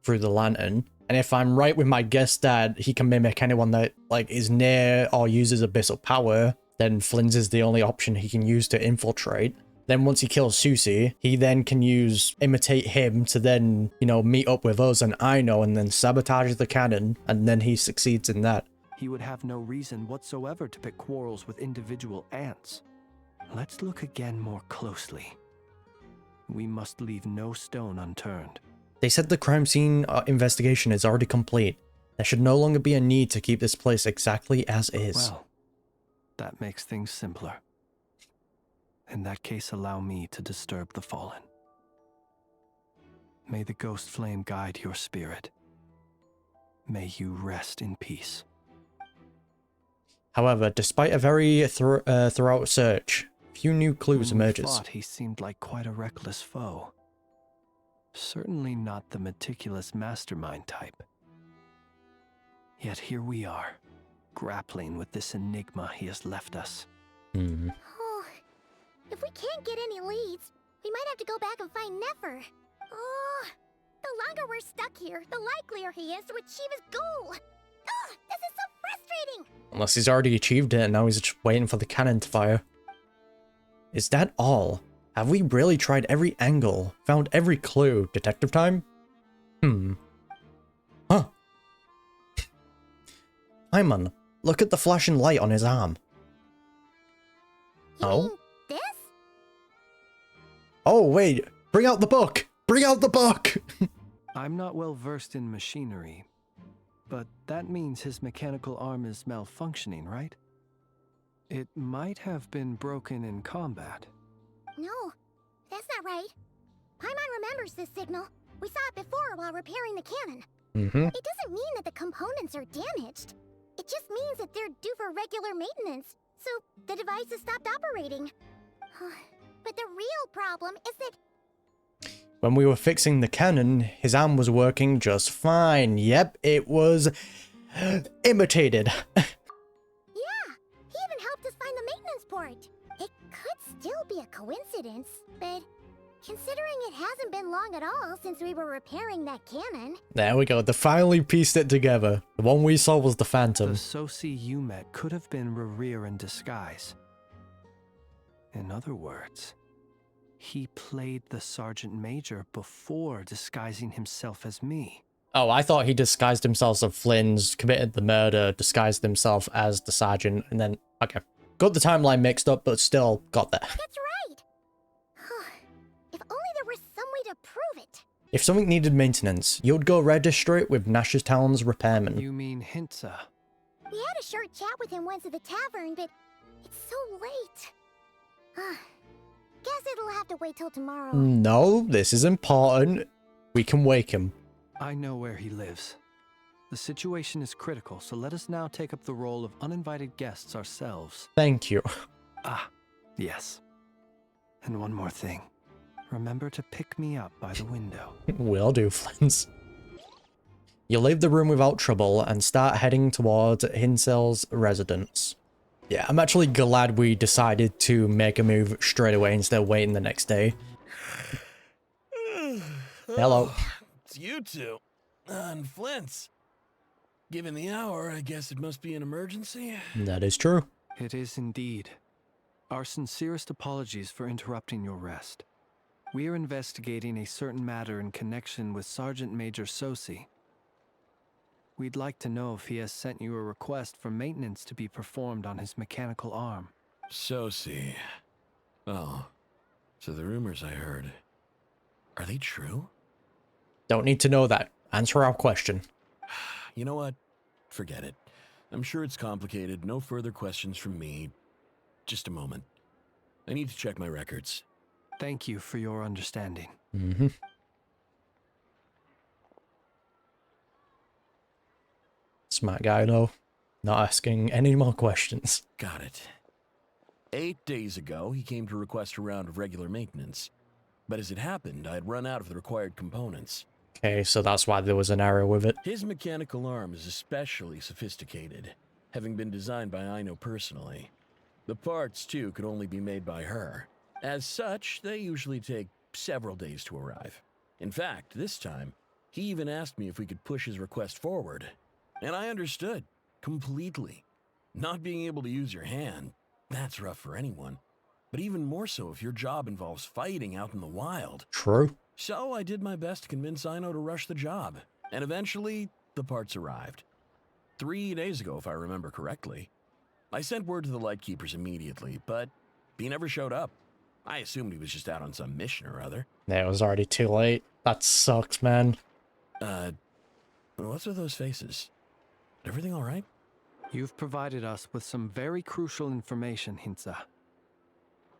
through the lantern. And if I'm right with my guess that he can mimic anyone that like is near or uses abyssal power, then Flynn's is the only option he can use to infiltrate. Then once he kills Susie, he then can imitate him to then, you know, meet up with us and Aino and then sabotage the cannon, and then he succeeds in that.
He would have no reason whatsoever to pick quarrels with individual ants. Let's look again more closely. We must leave no stone unturned.
They said the crime scene investigation is already complete. There should no longer be a need to keep this place exactly as is.
Well, that makes things simpler. In that case, allow me to disturb the fallen. May the ghost flame guide your spirit. May you rest in peace.
However, despite a very thorough search, few new clues emerges.
I thought he seemed like quite a reckless foe. Certainly not the meticulous mastermind type. Yet here we are, grappling with this enigma he has left us.
Oh, if we can't get any leads, we might have to go back and find Nefer. Oh, the longer we're stuck here, the likelier he is to achieve his goal. Oh, this is so frustrating.
Unless he's already achieved it and now he's just waiting for the cannon to fire. Is that all? Have we really tried every angle? Found every clue? Detective time? Huh. Hyman, look at the flashing light on his arm. Oh?
This?
Oh, wait. Bring out the book! Bring out the book!
I'm not well versed in machinery, but that means his mechanical arm is malfunctioning, right? It might have been broken in combat.
No, that's not right. Paimon remembers this signal. We saw it before while repairing the cannon. It doesn't mean that the components are damaged. It just means that they're due for regular maintenance, so the device has stopped operating. But the real problem is that
when we were fixing the cannon, his arm was working just fine. Yep, it was imitated.
Yeah, he even helped us find the maintenance port. It could still be a coincidence, but considering it hasn't been long at all since we were repairing that cannon.
There we go, they finally pieced it together. The one we saw was the Phantom.
The Soci you met could have been Rerir in disguise. In other words, he played the Sergeant Major before disguising himself as me.
Oh, I thought he disguised himself as Flynn's, committed the murder, disguised himself as the Sergeant, and then, okay. Got the timeline mixed up, but still got there.
That's right! If only there was some way to prove it.
If something needed maintenance, you'd go register it with Nasha Town's repairman.
You mean Hintsa?
We had a short chat with him once at the tavern, but it's so late. Guess it'll have to wait till tomorrow.
No, this is important. We can wake him.
I know where he lives. The situation is critical, so let us now take up the role of uninvited guests ourselves.
Thank you.
Yes. And one more thing. Remember to pick me up by the window.
Will do, Flins. You leave the room without trouble and start heading towards Hinsel's residence. Yeah, I'm actually glad we decided to make a move straight away instead of waiting the next day. Hello.
It's you two. And Flint's. Given the hour, I guess it must be an emergency.
That is true.
It is indeed. Our sincerest apologies for interrupting your rest. We are investigating a certain matter in connection with Sergeant Major Sosi. We'd like to know if he has sent you a request for maintenance to be performed on his mechanical arm.
Sosi. Oh, so the rumors I heard, are they true?
Don't need to know that. Answer our question.
You know what? Forget it. I'm sure it's complicated. No further questions from me. Just a moment. I need to check my records.
Thank you for your understanding.
Mm-hmm. Smart guy, though. Not asking any more questions.
Got it. 8 days ago, he came to request a round of regular maintenance. But as it happened, I had run out of the required components.
Okay, so that's why there was an error with it.
His mechanical arm is especially sophisticated, having been designed by Aino personally. The parts, too, could only be made by her. As such, they usually take several days to arrive. In fact, this time, he even asked me if we could push his request forward. And I understood, completely. Not being able to use your hand, that's rough for anyone. But even more so if your job involves fighting out in the wild.
True.
So I did my best to convince Aino to rush the job. And eventually, the parts arrived. 3 days ago, if I remember correctly. I sent word to the Lightkeepers immediately, but he never showed up. I assumed he was just out on some mission or other.
Yeah, it was already too late. That sucks, man.
What's with those faces? Everything all right?
You've provided us with some very crucial information, Hintsa.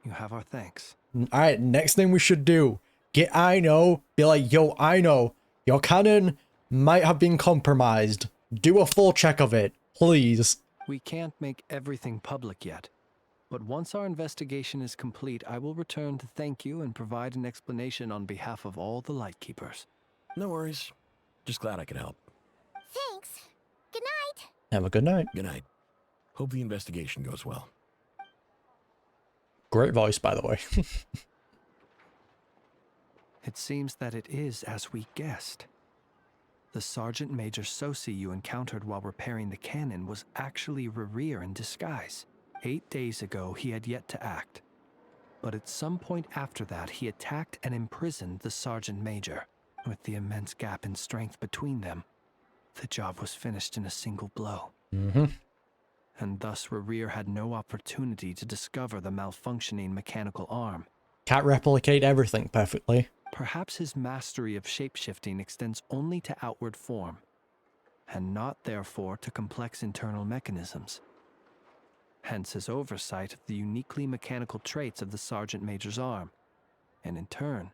You have our thanks.
Alright, next thing we should do. Get Aino, be like, yo, Aino, your cannon might have been compromised. Do a full check of it, please.
We can't make everything public yet. But once our investigation is complete, I will return to thank you and provide an explanation on behalf of all the Lightkeepers.
No worries. Just glad I could help.
Thanks. Good night.
Have a good night.
Good night. Hope the investigation goes well.
Great voice, by the way.
It seems that it is as we guessed. The Sergeant Major Sosi you encountered while repairing the cannon was actually Rerir in disguise. 8 days ago, he had yet to act. But at some point after that, he attacked and imprisoned the Sergeant Major. With the immense gap in strength between them, the job was finished in a single blow.
Mm-hmm.
And thus Rerir had no opportunity to discover the malfunctioning mechanical arm.
Can't replicate everything perfectly.
Perhaps his mastery of shapeshifting extends only to outward form, and not therefore to complex internal mechanisms. Hence his oversight of the uniquely mechanical traits of the Sergeant Major's arm, and in turn,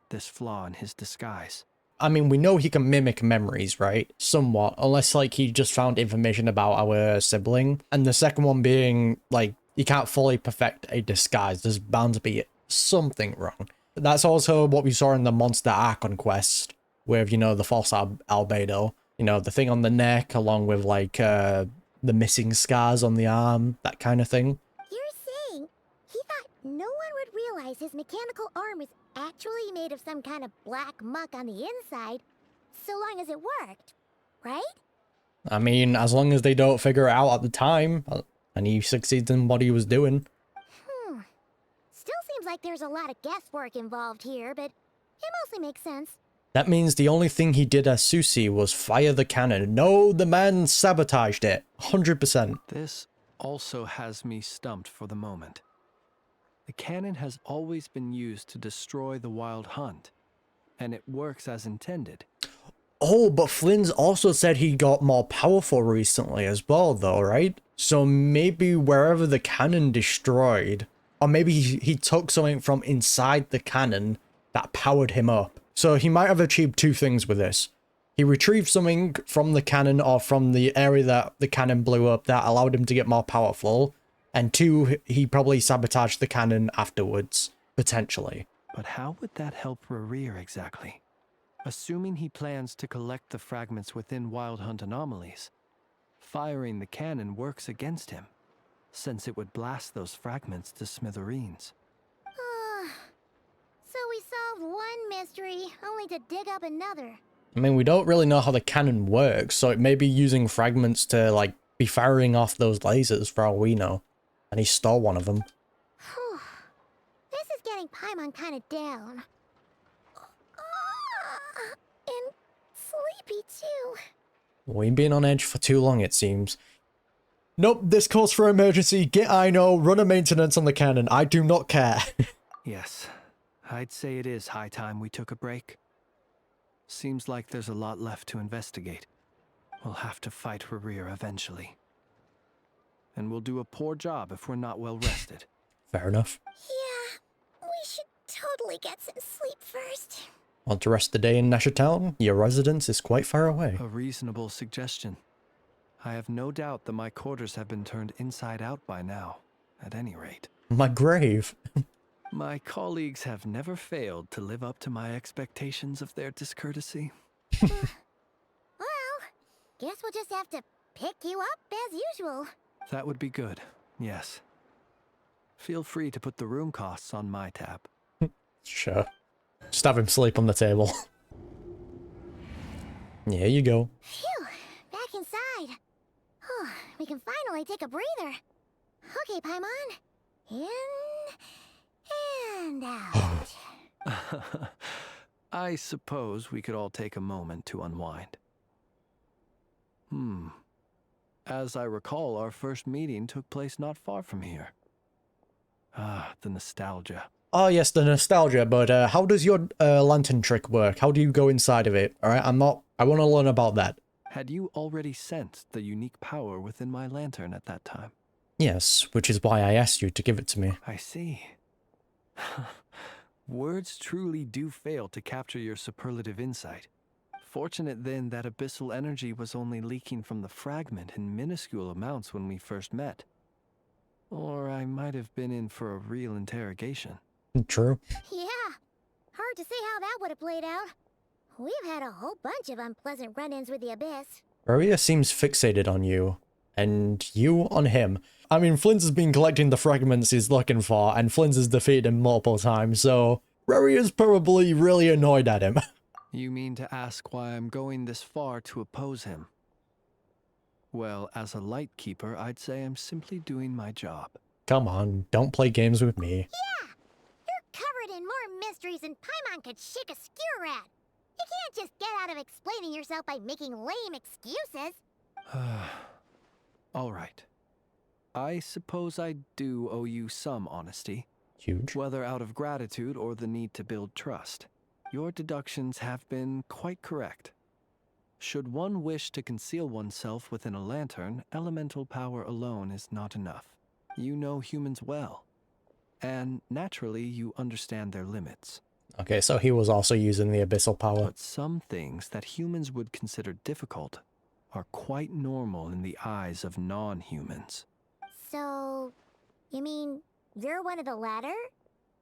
this flaw in his disguise.
I mean, we know he can mimic memories, right? Somewhat, unless, like, he just found information about our sibling. And the second one being, like, he can't fully perfect a disguise. There's bound to be something wrong. That's also what we saw in the Monster Archon quest, with, you know, the false albedo. You know, the thing on the neck, along with, like, the missing scars on the arm, that kind of thing.
You're saying he thought no one would realize his mechanical arm is actually made of some kind of black muck on the inside, so long as it worked, right?
I mean, as long as they don't figure it out at the time, and he succeeds in what he was doing.
Still seems like there's a lot of guesswork involved here, but it mostly makes sense.
That means the only thing he did as Susi was fire the cannon. No, the man sabotaged it. 100%.
This also has me stumped for the moment. The cannon has always been used to destroy the Wild Hunt, and it works as intended.
Oh, but Flynn's also said he got more powerful recently as well, though, right? So maybe wherever the cannon destroyed, or maybe he took something from inside the cannon that powered him up. So he might have achieved two things with this. He retrieved something from the cannon or from the area that the cannon blew up that allowed him to get more powerful. And two, he probably sabotaged the cannon afterwards, potentially.
But how would that help Rerir exactly? Assuming he plans to collect the fragments within Wild Hunt anomalies, firing the cannon works against him. since it would blast those fragments to smithereens.
So we solved one mystery, only to dig up another.
I mean, we don't really know how the cannon works, so it may be using fragments to, like, be firing off those lasers for all we know. And he stole one of them.
Whew. This is getting Paimon kind of down. And sleepy too.
We've been on edge for too long, it seems. Nope, this calls for emergency. Get Ino, run a maintenance on the cannon. I do not care.
Yes, I'd say it is high time we took a break. Seems like there's a lot left to investigate. We'll have to fight Rerir eventually. And we'll do a poor job if we're not well rested.
Fair enough.
Yeah, we should totally get some sleep first.
Want to rest the day in Nasher Town? Your residence is quite far away.
A reasonable suggestion. I have no doubt that my quarters have been turned inside out by now, at any rate.
My grave.
My colleagues have never failed to live up to my expectations of their discourtesy.
Well, guess we'll just have to pick you up as usual.
That would be good, yes. Feel free to put the room costs on my tab.
Sure. Just have him sleep on the table. Yeah, you go.
Phew, back inside. We can finally take a breather. Okay, Paimon. In and out.
I suppose we could all take a moment to unwind. As I recall, our first meeting took place not far from here. Ah, the nostalgia.
Oh yes, the nostalgia, but how does your lantern trick work? How do you go inside of it? Alright, I want to learn about that.
Had you already sensed the unique power within my lantern at that time?
Yes, which is why I asked you to give it to me.
I see. Words truly do fail to capture your superlative insight. Fortunate then that abyssal energy was only leaking from the fragment in minuscule amounts when we first met. Or I might have been in for a real interrogation.
True.
Yeah, hard to say how that would have played out. We've had a whole bunch of unpleasant run-ins with the Abyss.
Rerir seems fixated on you, and you on him. I mean, Flint has been collecting the fragments he's looking for, and Flint has defeated him multiple times, so Rerir's probably really annoyed at him.
You mean to ask why I'm going this far to oppose him? Well, as a light keeper, I'd say I'm simply doing my job.
Come on, don't play games with me.
Yeah! You're covered in more mysteries than Paimon could shake a skewer at. You can't just get out of explaining yourself by making lame excuses.
All right. I suppose I do owe you some honesty.
Huge.
Whether out of gratitude or the need to build trust. Your deductions have been quite correct. Should one wish to conceal oneself within a lantern, elemental power alone is not enough. You know humans well. And naturally, you understand their limits.
Okay, so he was also using the abyssal power.
But some things that humans would consider difficult are quite normal in the eyes of non-humans.
So, you mean you're one of the latter?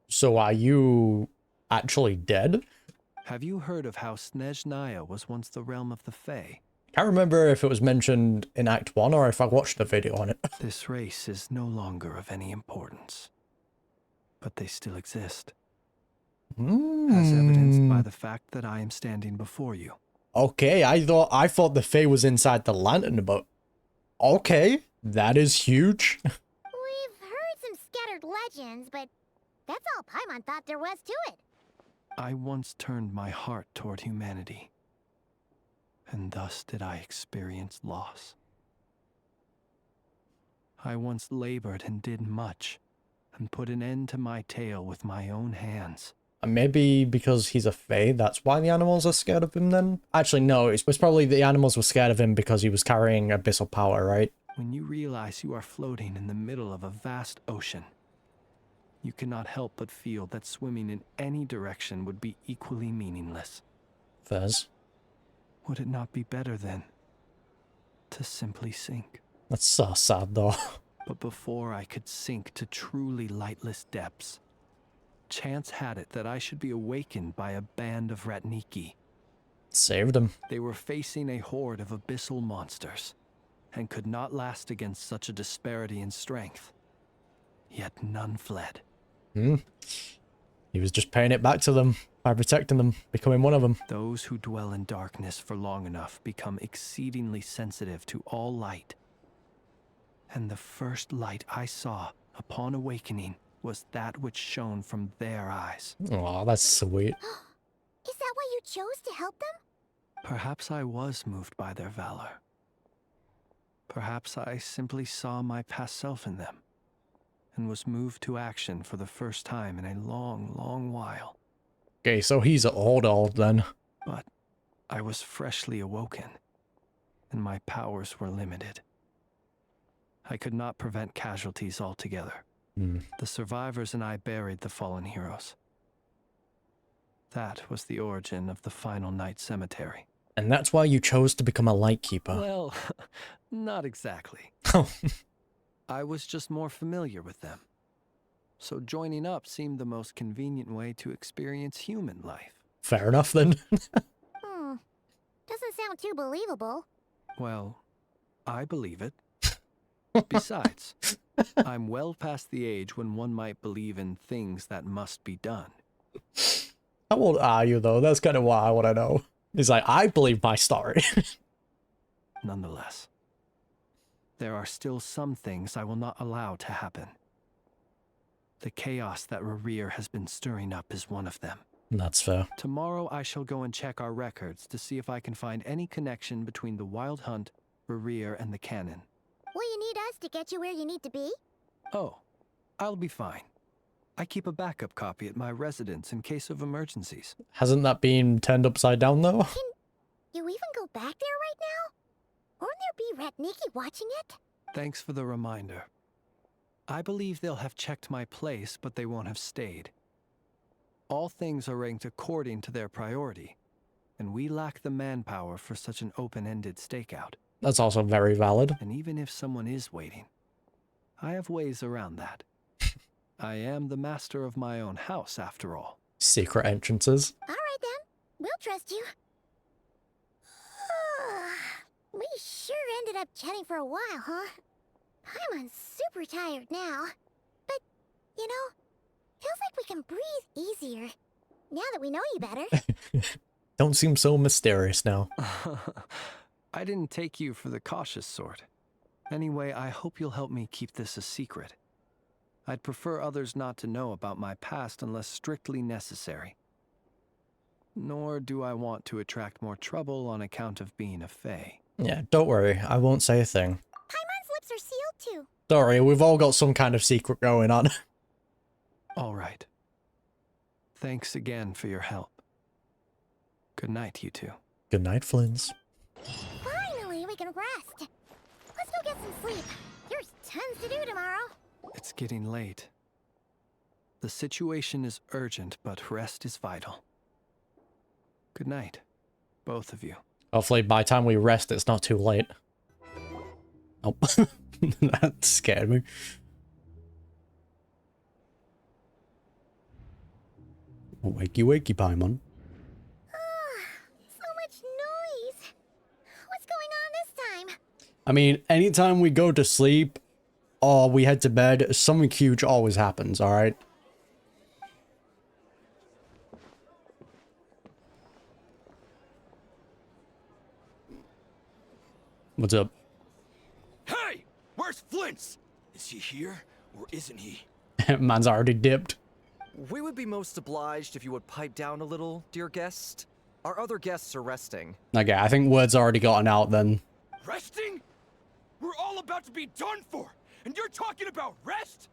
So are you actually dead?
Have you heard of how Snezhnaya was once the realm of the Fae?
Can't remember if it was mentioned in Act 1 or if I watched a video on it.
This race is no longer of any importance. But they still exist. As evidenced by the fact that I am standing before you.
Okay, I thought the Fae was inside the lantern, but okay, that is huge.
We've heard some scattered legends, but that's all Paimon thought there was to it.
I once turned my heart toward humanity, and thus did I experience loss. I once labored and did much, and put an end to my tale with my own hands.
Maybe because he's a Fae, that's why the animals are scared of him then? Actually, no, it was probably the animals were scared of him because he was carrying abyssal power, right?
When you realize you are floating in the middle of a vast ocean, you cannot help but feel that swimming in any direction would be equally meaningless.
Fez.
Would it not be better then to simply sink?
That's so sad though.
But before I could sink to truly lightless depths, chance had it that I should be awakened by a band of Ratniki.
Saved him.
They were facing a horde of abyssal monsters, and could not last against such a disparity in strength. Yet none fled.
He was just paying it back to them by protecting them, becoming one of them.
Those who dwell in darkness for long enough become exceedingly sensitive to all light. And the first light I saw upon awakening was that which shone from their eyes.
Oh, that's sweet.
Is that why you chose to help them?
Perhaps I was moved by their valor. Perhaps I simply saw my past self in them, and was moved to action for the first time in a long, long while.
Okay, so he's old then.
But I was freshly awoken, and my powers were limited. I could not prevent casualties altogether. The survivors and I buried the fallen heroes. That was the origin of the final night cemetery.
And that's why you chose to become a lightkeeper.
Well, not exactly. I was just more familiar with them. So joining up seemed the most convenient way to experience human life.
Fair enough then.
Doesn't sound too believable.
Well, I believe it. Besides, I'm well past the age when one might believe in things that must be done.
How old are you though? That's kind of what I want to know. He's like, I believe my story.
Nonetheless, there are still some things I will not allow to happen. The chaos that Rerir has been stirring up is one of them.
That's fair.
Tomorrow I shall go and check our records to see if I can find any connection between the Wild Hunt, Rerir, and the cannon.
Will you need us to get you where you need to be?
Oh, I'll be fine. I keep a backup copy at my residence in case of emergencies.
Hasn't that been turned upside down though?
Can you even go back there right now? Won't there be Ratniki watching it?
Thanks for the reminder. I believe they'll have checked my place, but they won't have stayed. All things are ranked according to their priority, and we lack the manpower for such an open-ended stakeout.
That's also very valid.
And even if someone is waiting, I have ways around that. I am the master of my own house, after all.
Secret entrances.
All right then, we'll trust you. We sure ended up chatting for a while, huh? I'm super tired now. But, you know, feels like we can breathe easier. Now that we know you better.
Don't seem so mysterious now.
I didn't take you for the cautious sort. Anyway, I hope you'll help me keep this a secret. I'd prefer others not to know about my past unless strictly necessary. Nor do I want to attract more trouble on account of being a fae.
Yeah, don't worry. I won't say a thing.
Paimon's lips are sealed too.
Don't worry, we've all got some kind of secret going on.
All right. Thanks again for your help. Good night, you two.
Good night, Flins.
Finally, we can rest. Let's go get some sleep. There's tons to do tomorrow.
It's getting late. The situation is urgent, but rest is vital. Good night, both of you.
Hopefully by the time we rest, it's not too late. Oh, that scared me. Wakey, wakey, Paimon.
So much noise. What's going on this time?
I mean, anytime we go to sleep or we head to bed, something huge always happens, alright? What's up?
Hey! Where's Flint's? Is he here, or isn't he?
Man's already dipped.
We would be most obliged if you would pipe down a little, dear guest. Our other guests are resting.
Okay, I think word's already gotten out then.
Resting? We're all about to be done for, and you're talking about rest?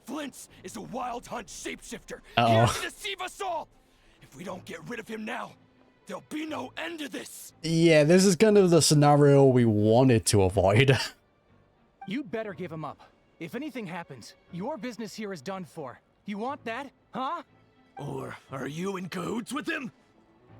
Flint's is a wild hunt shapeshifter. Here to deceive us all. If we don't get rid of him now, there'll be no end to this.
Yeah, this is kind of the scenario we wanted to avoid.
You'd better give him up. If anything happens, your business here is done for. You want that, huh?
Or are you in cahoots with him?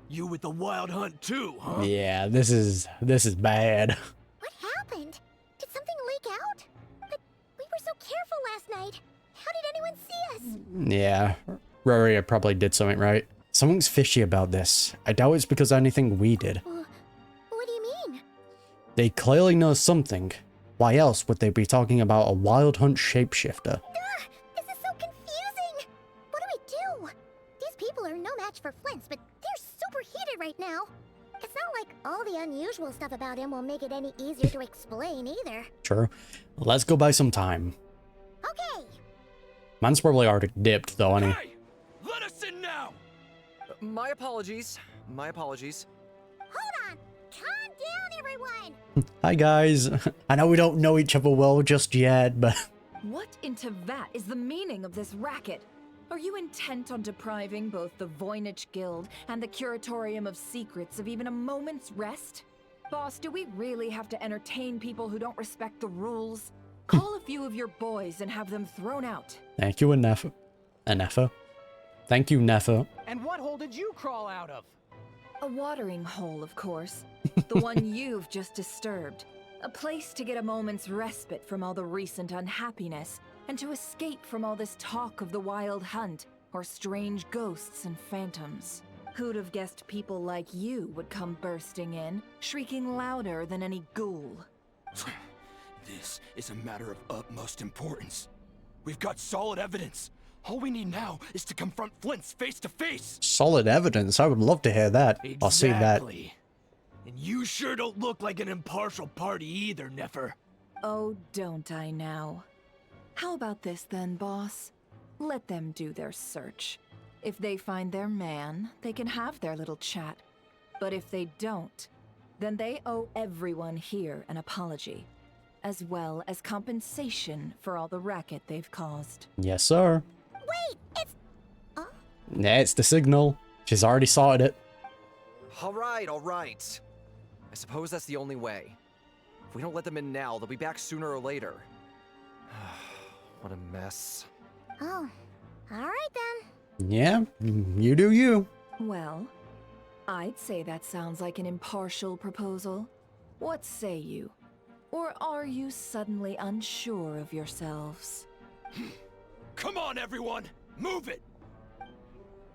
You with the wild hunt too, huh?
Yeah, this is bad.
What happened? Did something leak out? But we were so careful last night. How did anyone see us?
Yeah, Rerir probably did something right. Something's fishy about this. I doubt it's because of anything we did.
What do you mean?
They clearly know something. Why else would they be talking about a wild hunt shapeshifter?
This is so confusing! What do we do? These people are no match for Flint's, but they're super heated right now. It's not like all the unusual stuff about him will make it any easier to explain either.
True. Let's go buy some time.
Okay.
Man's probably already dipped though, ain't he?
Let us in now!
My apologies. My apologies.
Hold on! Calm down, everyone!
Hi guys. I know we don't know each other well just yet, but...
What into that is the meaning of this racket? Are you intent on depriving both the Voynich Guild and the Curatorium of Secrets of even a moment's rest? Boss, do we really have to entertain people who don't respect the rules? Call a few of your boys and have them thrown out.
Thank you, Nefa. Nefa? Thank you, Nefa.
And what hole did you crawl out of?
A watering hole, of course. The one you've just disturbed. A place to get a moment's respite from all the recent unhappiness, and to escape from all this talk of the wild hunt, or strange ghosts and phantoms. Who'd have guessed people like you would come bursting in, shrieking louder than any ghoul?
This is a matter of utmost importance. We've got solid evidence. All we need now is to confront Flint's face to face.
Solid evidence. I would love to hear that. I'll see that.
Exactly. And you sure don't look like an impartial party either, Nefer.
Oh, don't I now? How about this then, boss? Let them do their search. If they find their man, they can have their little chat. But if they don't, then they owe everyone here an apology, as well as compensation for all the racket they've caused.
Yes, sir.
Wait, it's...
Yeah, it's the signal. She's already sorted it.
Alright, alright. I suppose that's the only way. If we don't let them in now, they'll be back sooner or later. What a mess.
Oh, alright then.
Yeah, you do you.
Well, I'd say that sounds like an impartial proposal. What say you? Or are you suddenly unsure of yourselves?
Come on, everyone! Move it!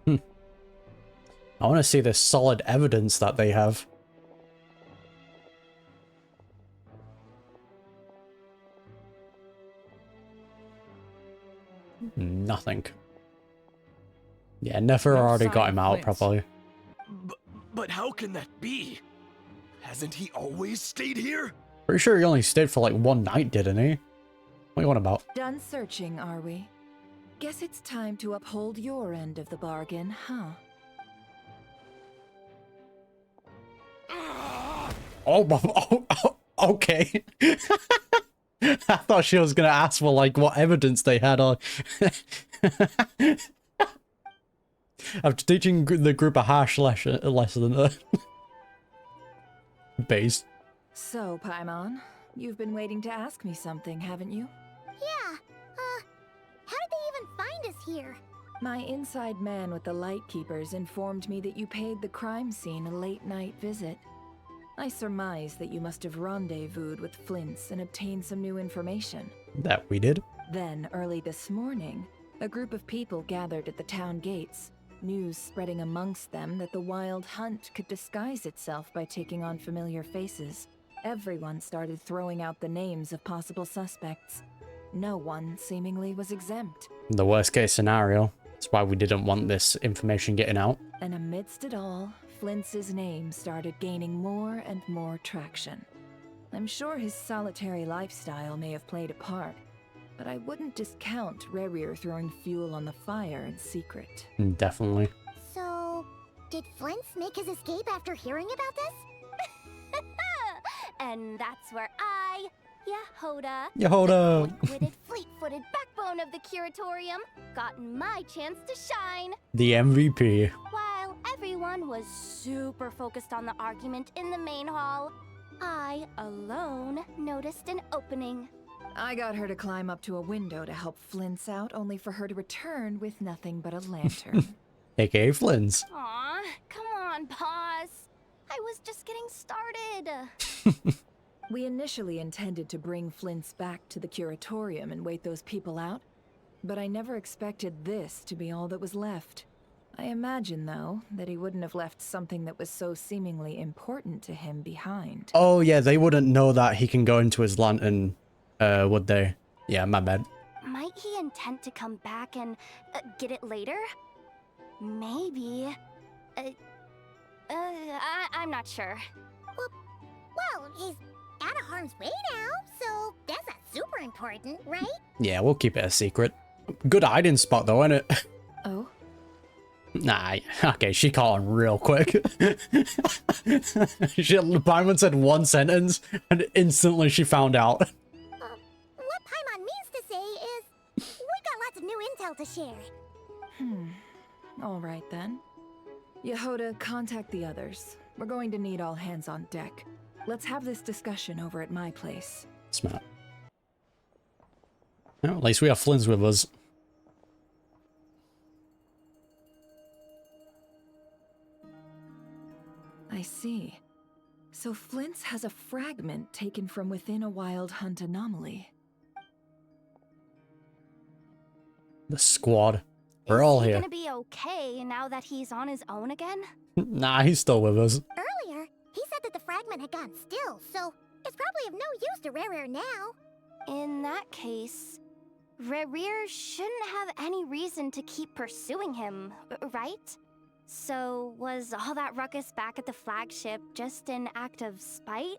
I want to see the solid evidence that they have. Nothing. Yeah, Nefer already got him out properly.
But how can that be? Hasn't he always stayed here?
Pretty sure he only stayed for like one night, didn't he? What are you on about?
Done searching, are we? Guess it's time to uphold your end of the bargain, huh?
Okay. I thought she was gonna ask for like what evidence they had on. After teaching the group a harsh lesson. Base.
So, Paimon, you've been waiting to ask me something, haven't you?
Yeah, how did they even find us here?
My inside man with the Lightkeepers informed me that you paid the crime scene a late-night visit. I surmise that you must have rendezvoused with Flint's and obtained some new information.
That we did.
Then, early this morning, a group of people gathered at the town gates, news spreading amongst them that the wild hunt could disguise itself by taking on familiar faces. Everyone started throwing out the names of possible suspects. No one seemingly was exempt.
The worst case scenario. That's why we didn't want this information getting out.
And amidst it all, Flint's name started gaining more and more traction. I'm sure his solitary lifestyle may have played a part, but I wouldn't discount Rerir throwing fuel on the fire in secret.
Definitely.
So, did Flint's make his escape after hearing about this?
And that's where I, Yehoda,
Yehoda,
the quick-witted, fleet-footed backbone of the Curatorium, gotten my chance to shine.
the MVP.
While everyone was super focused on the argument in the main hall, I alone noticed an opening.
I got her to climb up to a window to help Flint's out, only for her to return with nothing but a lantern.
AKA Flynn's.
Aw, come on, boss. I was just getting started.
We initially intended to bring Flint's back to the Curatorium and wait those people out, but I never expected this to be all that was left. I imagine, though, that he wouldn't have left something that was so seemingly important to him behind.
Oh yeah, they wouldn't know that he can go into his lantern, would they? Yeah, my bad.
Might he intend to come back and get it later? Maybe. I'm not sure.
Well, he's out of harm's way now, so that's not super important, right?
Yeah, we'll keep it a secret. Good hiding spot though, isn't it?
Oh?
Nah, okay, she caught him real quick. Paimon said one sentence, and instantly she found out.
What Paimon means to say is, we got lots of new intel to share.
All right then. Yehoda, contact the others. We're going to need all hands on deck. Let's have this discussion over at my place.
Smart. Well, at least we have Flynn's with us.
I see. So Flint's has a fragment taken from within a wild hunt anomaly.
The squad. We're all
Is he
here.
gonna be okay now that he's on his own again?
Nah, he's still with us.
Earlier, he said that the fragment had gone still, so it's probably of no use to Rerir now.
In that case, Rerir shouldn't have any reason to keep pursuing him, right? So, was all that ruckus back at the flagship just an act of spite?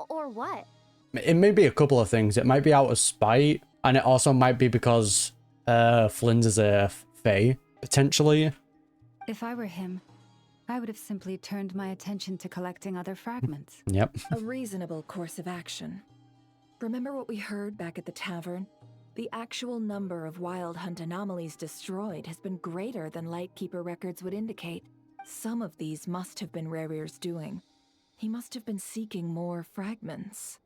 Or what?
It may be a couple of things. It might be out of spite, and it also might be because Flynn's is a fae, potentially.
If I were him, I would have simply turned my attention to collecting other fragments.
Yep.
A reasonable course of action. Remember what we heard back at the tavern? The actual number of wild hunt anomalies destroyed has been greater than Lightkeeper records would indicate. Some of these must have been Rerir's doing. He must have been seeking more fragments.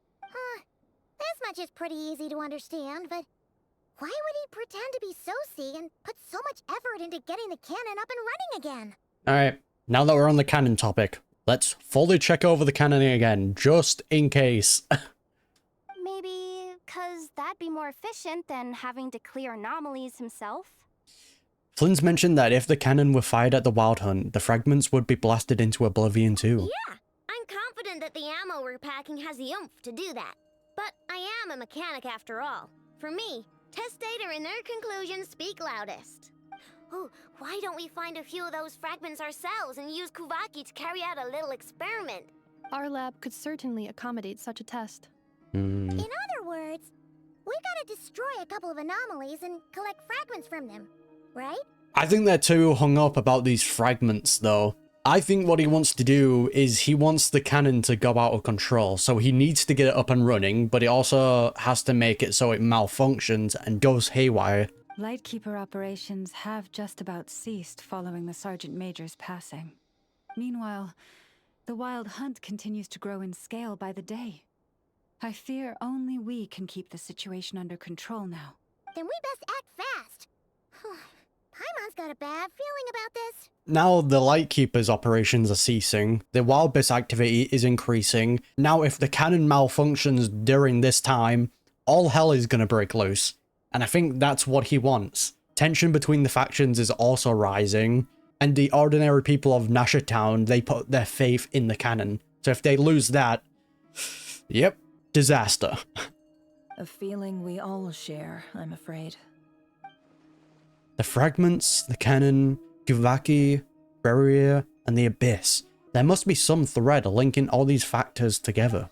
This much is pretty easy to understand, but why would he pretend to be Soci and put so much effort into getting the cannon up and running again?
Alright, now that we're on the cannon topic, let's fully check over the cannon again, just in case.
Maybe because that'd be more efficient than having to clear anomalies himself.
Flynn's mentioned that if the cannon were fired at the Wild Hunt, the fragments would be blasted into oblivion too.
Yeah, I'm confident that the ammo we're packing has the oomph to do that. But I am a mechanic after all. For me, test data and their conclusions speak loudest. Oh, why don't we find a few of those fragments ourselves and use Kuvaki to carry out a little experiment?
Our lab could certainly accommodate such a test.
In other words, we gotta destroy a couple of anomalies and collect fragments from them, right?
I think they're too hung up about these fragments though. I think what he wants to do is he wants the cannon to go out of control, so he needs to get it up and running, but he also has to make it so it malfunctions and goes haywire.
Lightkeeper operations have just about ceased following the Sergeant Major's passing. Meanwhile, the Wild Hunt continues to grow in scale by the day. I fear only we can keep the situation under control now.
Then we best act fast. Paimon's got a bad feeling about this.
Now the Lightkeeper's operations are ceasing, the Wild Bits activity is increasing. Now if the cannon malfunctions during this time, all hell is gonna break loose. And I think that's what he wants. Tension between the factions is also rising, and the ordinary people of Nasha Town, they put their faith in the cannon. So if they lose that, yep, disaster.
A feeling we all share, I'm afraid.
The fragments, the cannon, Kuvaki, Rerir, and the Abyss. There must be some thread linking all these factors together.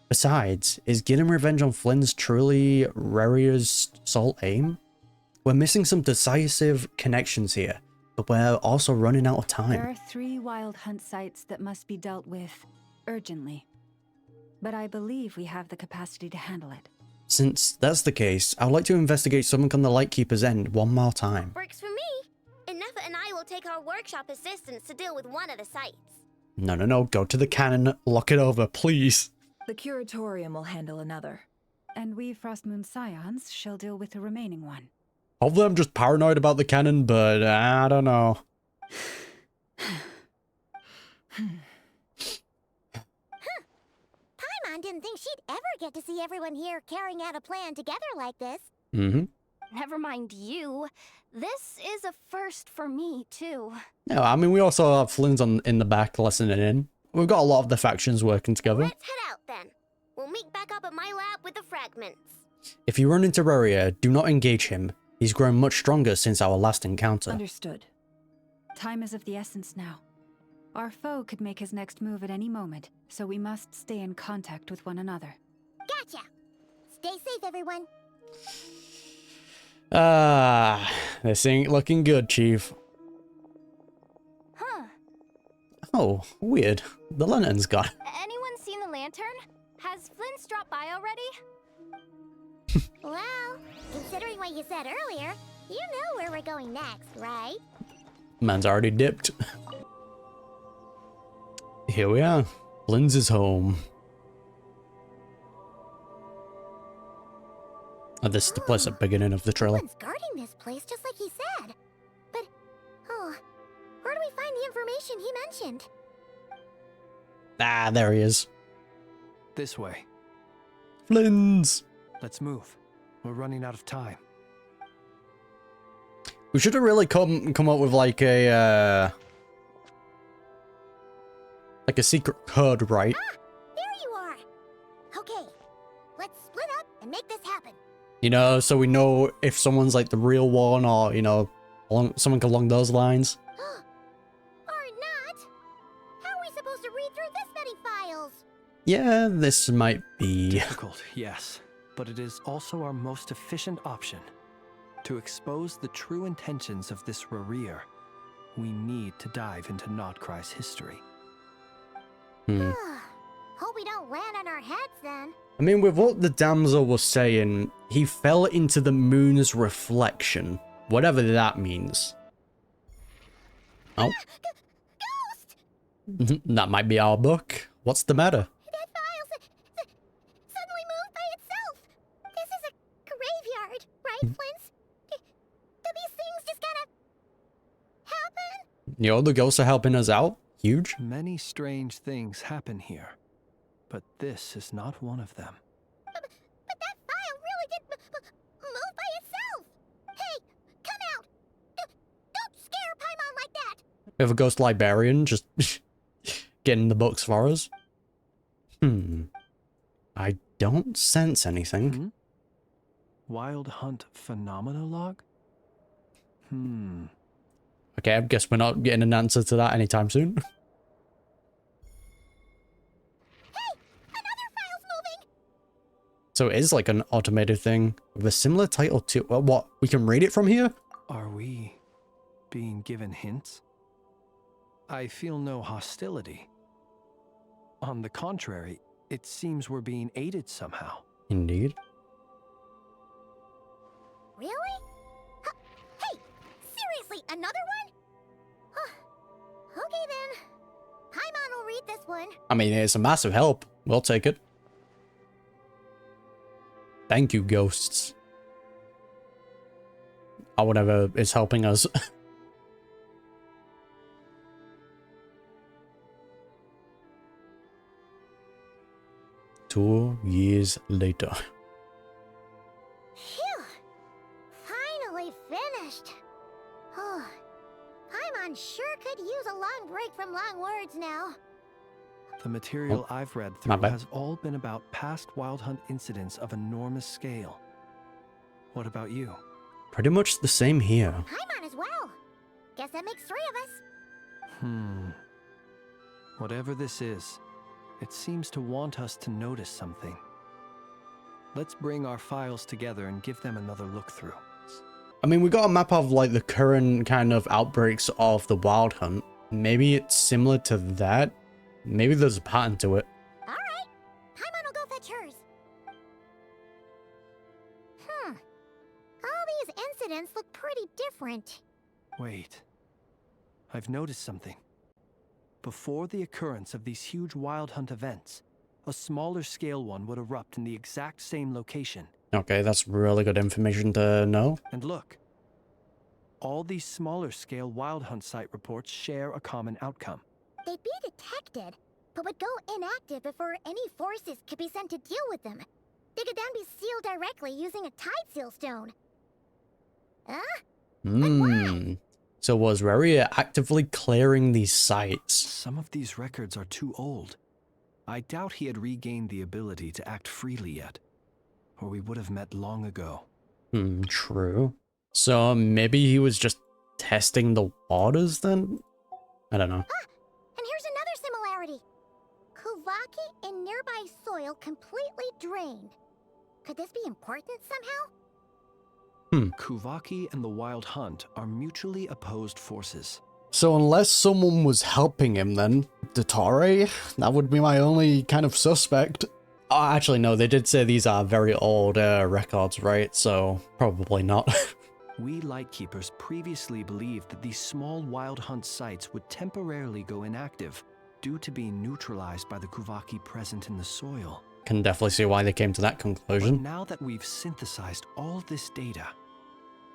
Besides, is getting revenge on Flynn's truly Rerir's sole aim? We're missing some decisive connections here, but we're also running out of time.
There are 3 Wild Hunt sites that must be dealt with urgently. But I believe we have the capacity to handle it.
Since that's the case, I'd like to investigate something on the Lightkeeper's end one more time.
Works for me. Ineffa and I will take our workshop assistants to deal with one of the sites.
No, go to the cannon, lock it over, please.
The Curatorium will handle another.
And we Frostmoon Scions shall deal with the remaining one.
Hopefully I'm just paranoid about the cannon, but I don't know.
Paimon didn't think she'd ever get to see everyone here carrying out a plan together like this.
never mind you. This is a first for me, too.
Yeah, I mean, we also have Flynn's in the back listening in. We've got a lot of the factions working together.
Let's head out then. We'll meet back up at my lab with the fragments.
If you run into Rerir, do not engage him. He's grown much stronger since our last encounter.
Understood. Time is of the essence now. Our foe could make his next move at any moment, so we must stay in contact with one another.
Gotcha. Stay safe, everyone.
This ain't looking good, Chief.
Huh.
Oh, weird. The lantern's gone.
Anyone seen the lantern? Has Flint's dropped by already?
Well, considering what you said earlier, you know where we're going next, right?
Man's already dipped. Here we are. Flynn's is home. And this is the place at the beginning of the trailer.
Someone's guarding this place just like he said. But, where do we find the information he mentioned?
Ah, there he is.
This way.
Flynn's.
Let's move. We're running out of time.
We should have really come up with like a secret code, right?
Ah, there you are. Okay, let's split up and make this happen.
You know, so we know if someone's like the real one or, you know, something along those lines.
Or not. How are we supposed to read through this many files?
Yeah, this might be
difficult, yes, but it is also our most efficient option. To expose the true intentions of this Rerir, we need to dive into Krai's history.
Hope we don't land on our heads then.
I mean, with what the damsel was saying, he fell into the moon's reflection. Whatever that means. Oh.
Ghost!
That might be our book. What's the matter?
That file suddenly moved by itself. This is a graveyard, right, Flint? Do these things just kind of happen?
You know, the ghosts are helping us out. Huge.
Many strange things happen here, but this is not one of them.
But that file really did move by itself. Hey, come out! Don't scare Paimon like that.
We have a ghost librarian just getting the books for us. I don't sense anything.
Wild Hunt Phenomenologue?
Okay, I guess we're not getting an answer to that anytime soon.
Hey, another file's moving.
So it is like an automated thing with a similar title to... Well, what? We can read it from here?
Are we being given hints? I feel no hostility. On the contrary, it seems we're being aided somehow.
Indeed.
Really? Hey, seriously, another one? Okay then. Paimon will read this one.
I mean, it's a massive help. We'll take it. Thank you, ghosts. Or whatever is helping us. 2 years later.
Phew! Finally finished. Oh, Paimon sure could use a long break from long words now.
The material I've read through has all been about past Wild Hunt incidents of enormous scale. What about you?
Pretty much the same here.
Paimon as well. Guess that makes 3 of us.
Whatever this is, it seems to want us to notice something. Let's bring our files together and give them another look through.
I mean, we got a map of like the current kind of outbreaks of the Wild Hunt. Maybe it's similar to that. Maybe there's a pattern to it.
Alright, Paimon will go fetch hers. All these incidents look pretty different.
Wait. I've noticed something. Before the occurrence of these huge Wild Hunt events, a smaller scale one would erupt in the exact same location.
Okay, that's really good information to know.
And look. All these smaller scale Wild Hunt site reports share a common outcome.
They'd be detected, but would go inactive before any forces could be sent to deal with them. They could then be sealed directly using a tide seal stone.
So was Rerir actively clearing these sites?
Some of these records are too old. I doubt he had regained the ability to act freely yet, or we would have met long ago.
True. So maybe he was just testing the waters then? I don't know.
And here's another similarity. Kuvaki and nearby soil completely drained. Could this be important somehow?
Kuvaki and the Wild Hunt are mutually opposed forces.
So unless someone was helping him then, Dottore, that would be my only kind of suspect. Oh, actually no, they did say these are very old records, right? So probably not.
We Lightkeepers previously believed that these small Wild Hunt sites would temporarily go inactive due to being neutralized by the Kuvaki present in the soil.
Can definitely see why they came to that conclusion.
But now that we've synthesized all this data,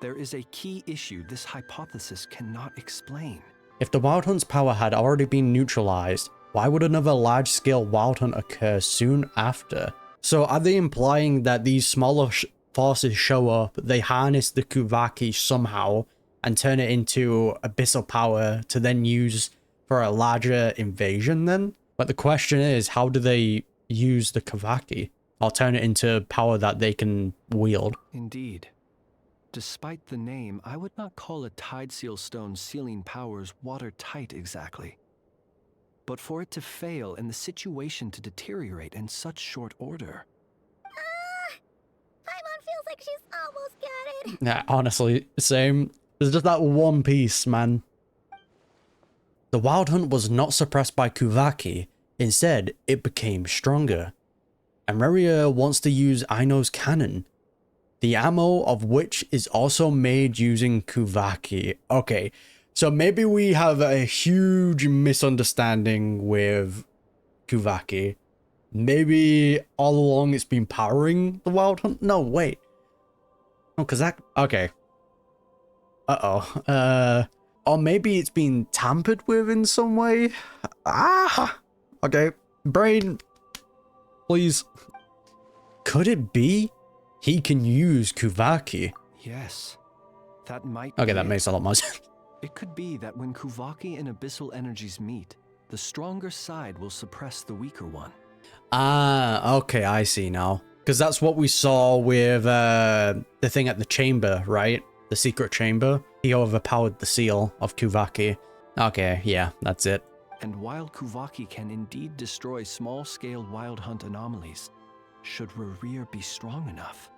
there is a key issue this hypothesis cannot explain.
If the Wild Hunt's power had already been neutralized, why would another large-scale Wild Hunt occur soon after? So are they implying that these smaller forces show up, they harness the Kuvaki somehow, and turn it into abyssal power to then use for a larger invasion then? But the question is, how do they use the Kuvaki? Or turn it into power that they can wield?
Indeed. Despite the name, I would not call a Tide Seal Stone's sealing powers watertight exactly. But for it to fail and the situation to deteriorate in such short order...
Paimon feels like she's almost got it.
Yeah, honestly, same. There's just that one piece, man. The Wild Hunt was not suppressed by Kuvaki. Instead, it became stronger. And Rerir wants to use Aino's cannon, the ammo of which is also made using Kuvaki. Okay, so maybe we have a huge misunderstanding with Kuvaki. Maybe all along it's been powering the Wild Hunt? No, wait. Oh, because that... Okay. Or maybe it's been tampered with in some way? Okay. Brain, please. Could it be he can use Kuvaki?
Yes. That might
Okay,
be
that
it.
makes a lot more sense.
It could be that when Kuvaki and abyssal energies meet, the stronger side will suppress the weaker one.
Okay, I see now. Because that's what we saw with the thing at the chamber, right? The secret chamber. He overpowered the seal of Kuvaki. Okay, yeah, that's it.
And while Kuvaki can indeed destroy small-scale Wild Hunt anomalies, should Rerir be strong enough,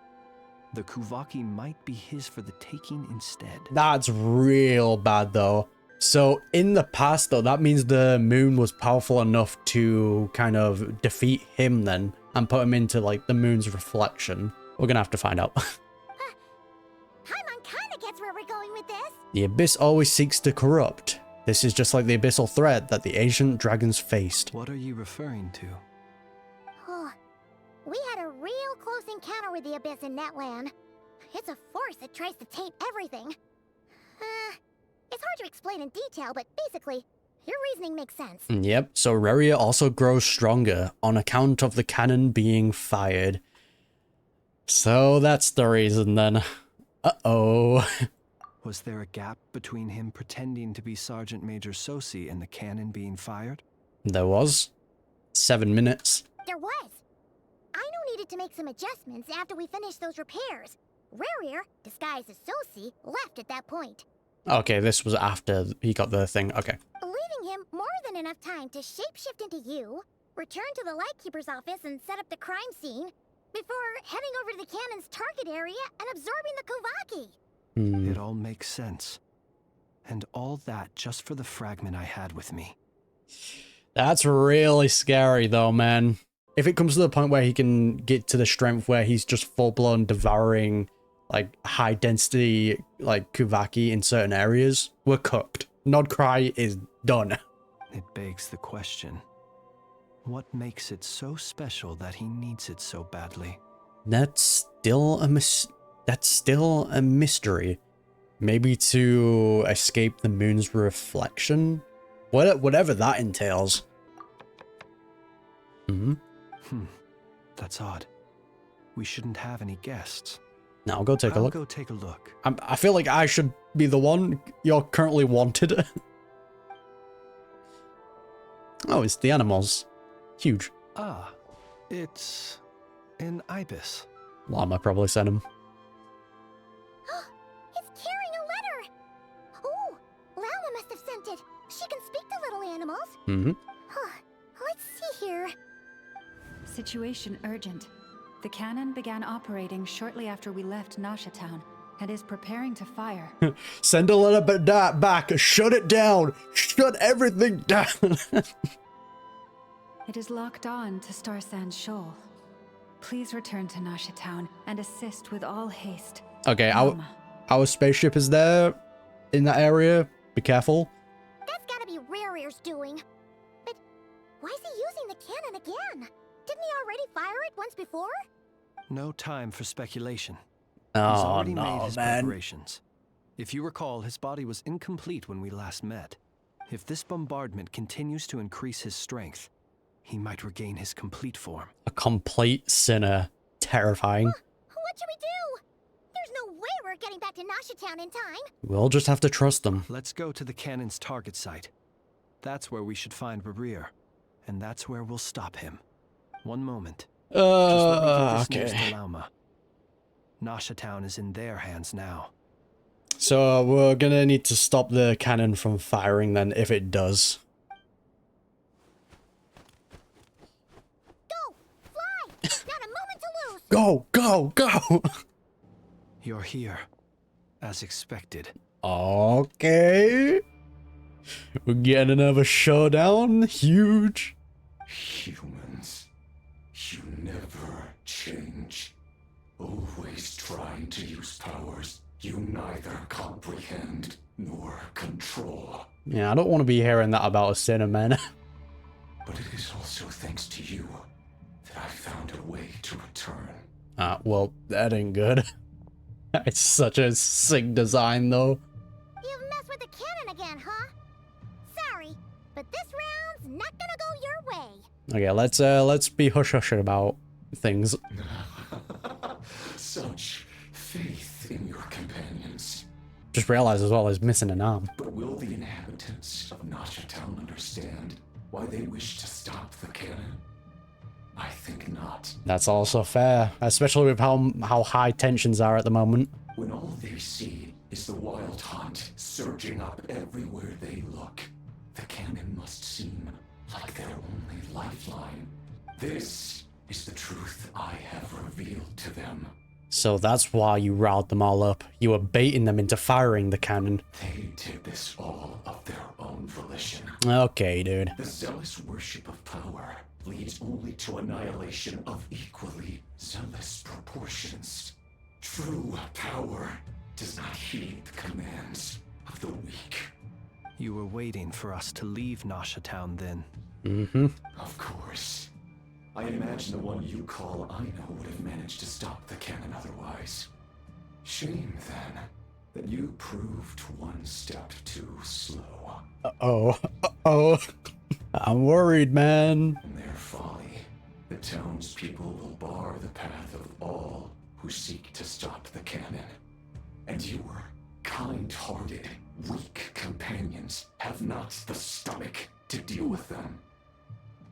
the Kuvaki might be his for the taking instead.
That's real bad, though. So, in the past, though, that means the moon was powerful enough to kind of defeat him then, and put him into, like, the moon's reflection. We're gonna have to find out.
Paimon kinda gets where we're going with this.
The Abyss always seeks to corrupt. This is just like the abyssal threat that the ancient dragons faced.
What are you referring to?
Oh, we had a real close encounter with the Abyss in Netland. It's a force that tries to taint everything. It's hard to explain in detail, but basically, your reasoning makes sense.
Yep, so Rerir also grows stronger on account of the cannon being fired. So that's the reason then. Uh-oh.
Was there a gap between him pretending to be Sergeant Major Sosi and the cannon being fired?
There was. 7 minutes.
There was. Aino needed to make some adjustments after we finished those repairs. Rerir, disguised as Sosi, left at that point.
Okay, this was after he got the thing. Okay.
Leaving him more than enough time to shapeshift into you, return to the Lightkeeper's office and set up the crime scene, before heading over to the cannon's target area and absorbing the Kuvaki.
It all makes sense. And all that just for the fragment I had with me.
That's really scary though, man. If it comes to the point where he can get to the strength where he's just full-blown devouring like high density like Kuvaki in certain areas, we're cooked. Krai is done.
It begs the question. What makes it so special that he needs it so badly?
That's still a mystery. Maybe to escape the moon's reflection? Whatever that entails.
That's odd. We shouldn't have any guests.
Now go take a look.
Go take a look.
I feel like I should be the one. You're currently wanted. Oh, it's the animals. Huge.
Ah, it's an ibis.
Llama probably sent him.
It's carrying a letter! Oh, Llama must have sent it. She can speak to little animals.
Mm-hmm.
Huh. Let's see here.
Situation urgent. The cannon began operating shortly after we left Nasha Town and is preparing to fire.
Send a letter back. Shut it down. Shut everything down.
It is locked on to Star Sand Shoal. Please return to Nasha Town and assist with all haste.
Okay,
Llama.
our spaceship is there in that area. Be careful.
That's gotta be Rerir's doing. But why is he using the cannon again? Didn't he already fire it once before?
No time for speculation.
Oh,
He's already
no,
made his
man.
preparations. If you recall, his body was incomplete when we last met. If this bombardment continues to increase his strength, he might regain his complete form.
A complete sinner. Terrifying.
What should we do? There's no way we're getting back to Nasha Town in time.
We'll just have to trust them.
Let's go to the cannon's target site. That's where we should find Rerir, and that's where we'll stop him. One moment. Just let me get this news to Llama. Nasha Town is in their hands now.
So we're gonna need to stop the cannon from firing then, if it does.
Go! Fly! Not a moment to lose!
Go! Go! Go!
You're here, as expected.
Okay. We're getting another showdown. Huge.
Humans, you never change. Always trying to use powers you neither comprehend nor control.
Yeah, I don't want to be hearing that about a sinner, man.
But it is also thanks to you that I found a way to return.
Well, that ain't good. It's such a sick design, though.
You've messed with the cannon again, huh? Sorry, but this round's not gonna go your way.
Okay, let's be hush-hushing about things.
Such faith in your companions.
Just realized as well he's missing an arm.
But will the inhabitants of Nasha Town understand why they wish to stop the cannon? I think not.
That's also fair, especially with how high tensions are at the moment.
When all they see is the wild hunt surging up everywhere they look, the cannon must seem like their only lifeline. This is the truth I have revealed to them.
So that's why you riled them all up. You were baiting them into firing the cannon.
They did this all of their own volition.
Okay, dude.
The zealous worship of power leads only to annihilation of equally zealous proportions. True power does not heed the commands of the weak.
You were waiting for us to leave Nasha Town then.
Mm-hmm.
Of course. I imagine the one you call Aino would have managed to stop the cannon otherwise. Shame, then, that you proved one step too slow.
Uh-oh. Uh-oh. I'm worried, man.
In their folly, the townspeople will bar the path of all who seek to stop the cannon. And your kind-hearted, weak companions have not the stomach to deal with them.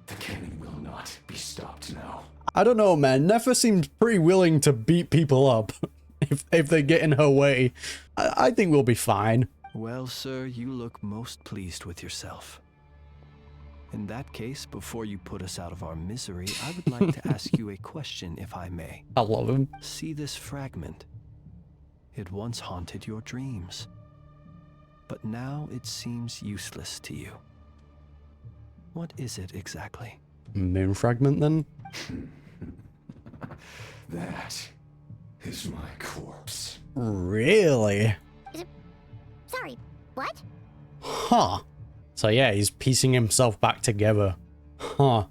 The cannon will not be stopped now.
I don't know, man. Nefer seems pretty willing to beat people up if they get in her way. I think we'll be fine.
Well, sir, you look most pleased with yourself. In that case, before you put us out of our misery, I would like to ask you a question, if I may.
I love him.
See this fragment? It once haunted your dreams, but now it seems useless to you. What is it exactly?
Moon fragment, then?
That is my corpse.
Really?
Sorry, what?
Huh. So yeah, he's piecing himself back together. Huh.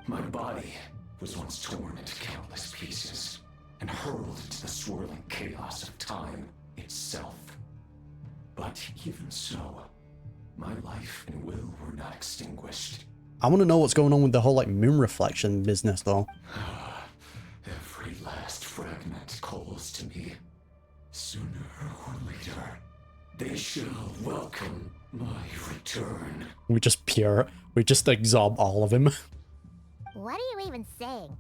My body was once torn into countless pieces and hurled into the swirling chaos of time itself. But even so, my life and will were not extinguished.
I want to know what's going on with the whole, like, moon reflection business, though.
Every last fragment calls to me. Sooner or later, they shall welcome my return.
We just absorb all of him.
What are you even saying?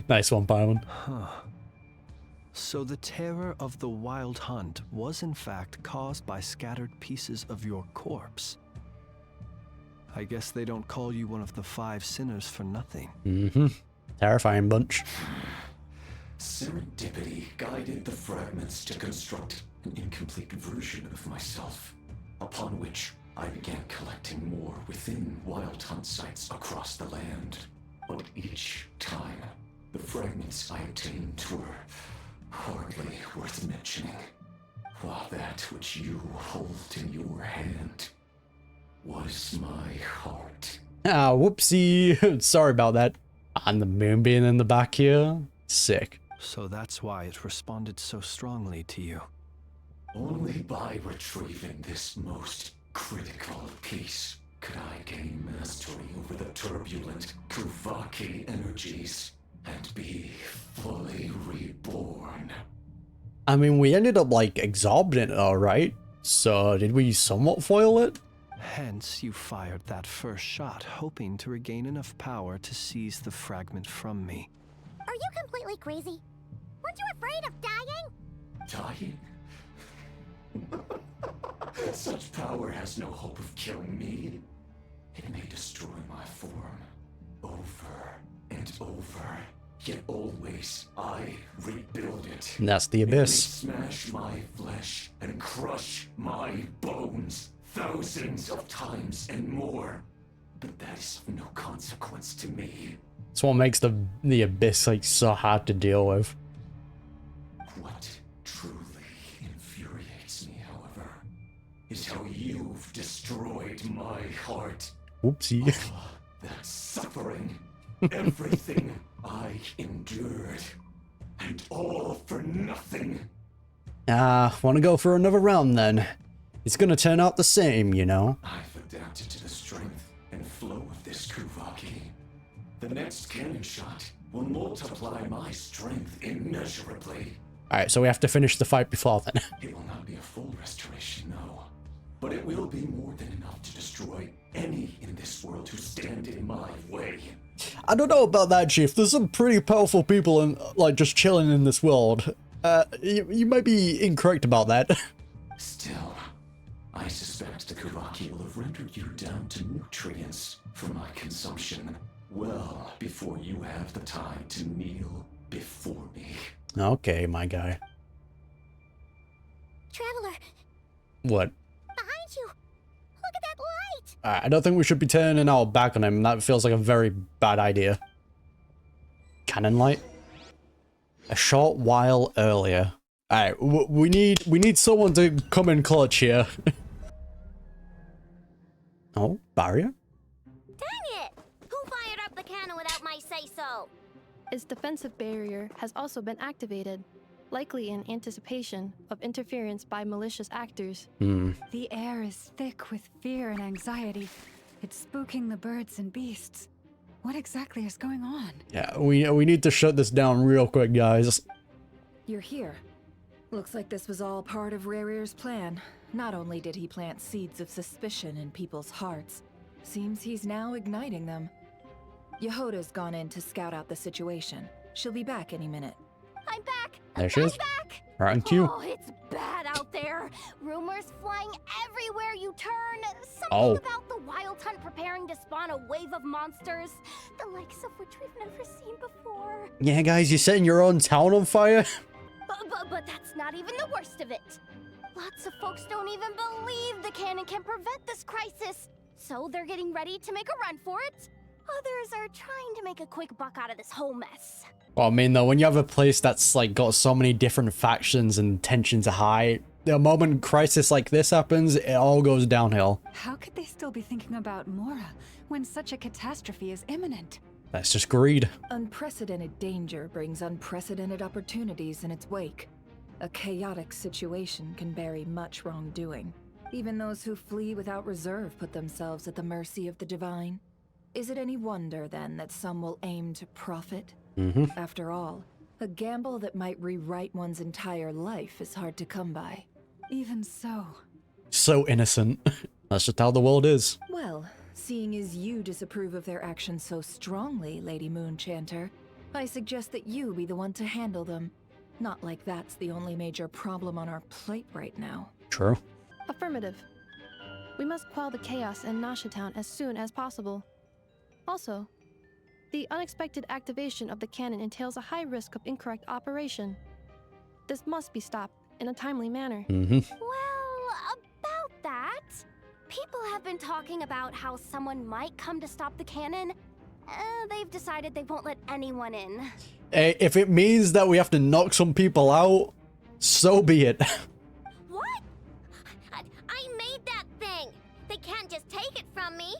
Nice one, Paimon.
Huh. So the terror of the Wild Hunt was in fact caused by scattered pieces of your corpse. I guess they don't call you one of the 5 sinners for nothing.
Mm-hmm. Terrifying bunch.
Serendipity guided the fragments to construct an incomplete version of myself, upon which I began collecting more within Wild Hunt sites across the land. But each time, the fragments I obtained were hardly worth mentioning, while that which you hold in your hand was my heart.
Ah, whoopsie. Sorry about that. And the moon being in the back here. Sick.
So that's why it responded so strongly to you.
Only by retrieving this most critical piece could I gain mastery over the turbulent Kuvaki energies and be fully reborn.
I mean, we ended up, like, absorbing it, alright? So, did we somewhat foil it?
Hence, you fired that first shot, hoping to regain enough power to seize the fragment from me.
Are you completely crazy? Weren't you afraid of dying?
Dying? Such power has no hope of killing me. It may destroy my form over and over, yet always I rebuild it.
And that's the abyss.
It may smash my flesh and crush my bones thousands of times and more, but that is of no consequence to me.
That's what makes the abyss, like, so hard to deal with.
What truly infuriates me, however, is how you've destroyed my heart.
Whoopsie.
All that suffering, everything I endured, and all for nothing.
Wanna go for another round then? It's gonna turn out the same, you know?
I've adapted to the strength and flow of this Kuvaki. The next cannon shot will multiply my strength immeasurably.
Alright, so we have to finish the fight before then.
It will not be a full restoration, no. But it will be more than enough to destroy any in this world who stand in my way.
I don't know about that, Chief. There's some pretty powerful people in, like, just chilling in this world. You might be incorrect about that.
Still, I suspect the Kuvaki will have rendered you down to nutrients for my consumption well before you have the time to kneel before me.
Okay, my guy.
Traveler,
What?
behind you! Look at that light!
I don't think we should be turning our back on him. That feels like a very bad idea. Cannon light? A short while earlier. Alright, we need someone to come in clutch here. Oh, barrier?
Dang it! Who fired up the cannon without my say-so?
Its defensive barrier has also been activated, likely in anticipation of interference by malicious actors.
The air is thick with fear and anxiety. It's spooking the birds and beasts. What exactly is going on?
Yeah, we need to shut this down real quick, guys.
You're here. Looks like this was all part of Rerir's plan. Not only did he plant seeds of suspicion in people's hearts, seems he's now igniting them. Yehoda's gone in to scout out the situation. She'll be back any minute.
I'm back!
There she is.
Back!
Right on cue.
Oh, it's bad out there. Rumors flying everywhere you turn.
Oh.
Something about the Wild Hunt preparing to spawn a wave of monsters, the likes of which we've never seen before.
Yeah, guys, you're setting your own town on fire?
But that's not even the worst of it. Lots of folks don't even believe the cannon can prevent this crisis. So they're getting ready to make a run for it. Others are trying to make a quick buck out of this whole mess.
Well, I mean, though, when you have a place that's, like, got so many different factions and tensions are high, the moment crisis like this happens, it all goes downhill.
How could they still be thinking about Mora when such a catastrophe is imminent?
That's just greed.
Unprecedented danger brings unprecedented opportunities in its wake. A chaotic situation can bury much wrongdoing. Even those who flee without reserve put themselves at the mercy of the divine. Is it any wonder, then, that some will aim to profit? After all, a gamble that might rewrite one's entire life is hard to come by.
Even so.
So innocent. That's just how the world is.
Well, seeing as you disapprove of their actions so strongly, Lady Moonchanter, I suggest that you be the one to handle them. Not like that's the only major problem on our plate right now.
True.
Affirmative. We must quell the chaos in Nasha Town as soon as possible. Also, the unexpected activation of the cannon entails a high risk of incorrect operation. This must be stopped in a timely manner.
Well, about that, people have been talking about how someone might come to stop the cannon. They've decided they won't let anyone in.
Hey, if it means that we have to knock some people out, so be it.
What? I made that thing. They can't just take it from me.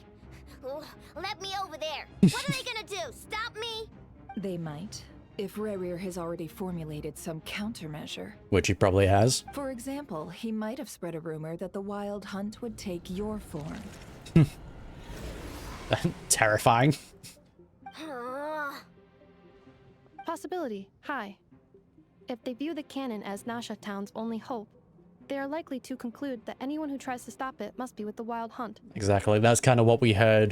Oh, let me over there. What are they gonna do? Stop me?
They might, if Rerir has already formulated some countermeasure.
Which he probably has.
For example, he might have spread a rumor that the Wild Hunt would take your form.
Terrifying.
Possibility high. If they view the cannon as Nasha Town's only hope, they are likely to conclude that anyone who tries to stop it must be with the Wild Hunt.
Exactly. That's kind of what we heard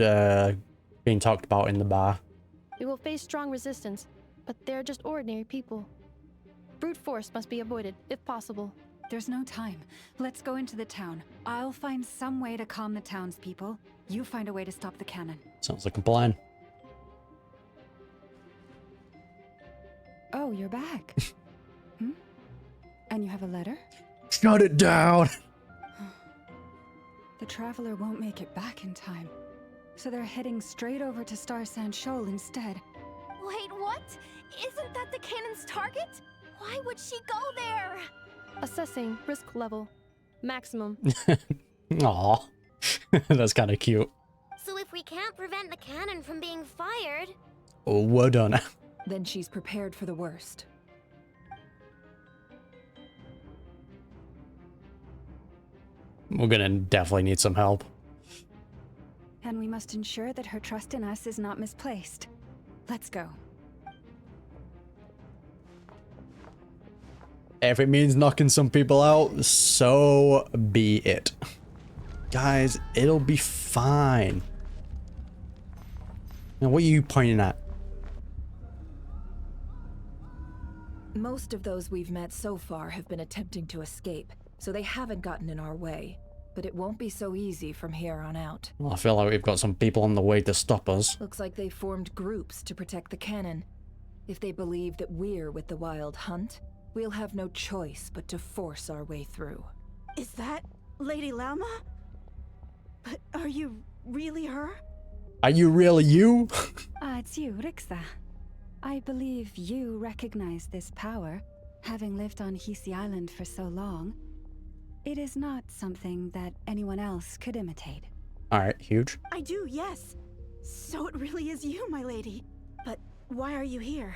being talked about in the bar.
We will face strong resistance, but they're just ordinary people. Brute force must be avoided, if possible.
There's no time. Let's go into the town. I'll find some way to calm the townspeople. You find a way to stop the cannon.
Sounds like a plan.
Oh, you're back. And you have a letter?
Shut it down!
The traveler won't make it back in time. So they're heading straight over to Star Sand Shoal instead.
Wait, what? Isn't that the cannon's target? Why would she go there?
Assessing risk level. Maximum.
Aw. That's kind of cute.
So if we can't prevent the cannon from being fired...
Oh, we're done.
Then she's prepared for the worst.
We're gonna definitely need some help.
And we must ensure that her trust in us is not misplaced. Let's go.
If it means knocking some people out, so be it. Guys, it'll be fine. Now, what are you pointing at?
Most of those we've met so far have been attempting to escape, so they haven't gotten in our way. But it won't be so easy from here on out.
Well, I feel like we've got some people on the way to stop us.
Looks like they formed groups to protect the cannon. If they believe that we're with the Wild Hunt, we'll have no choice but to force our way through.
Is that Lady Lama? But are you really her?
Are you really you?
It's you, Rixa. I believe you recognize this power, having lived on Hisi Island for so long. It is not something that anyone else could imitate.
Alright, huge.
I do, yes. So it really is you, my lady. But why are you here?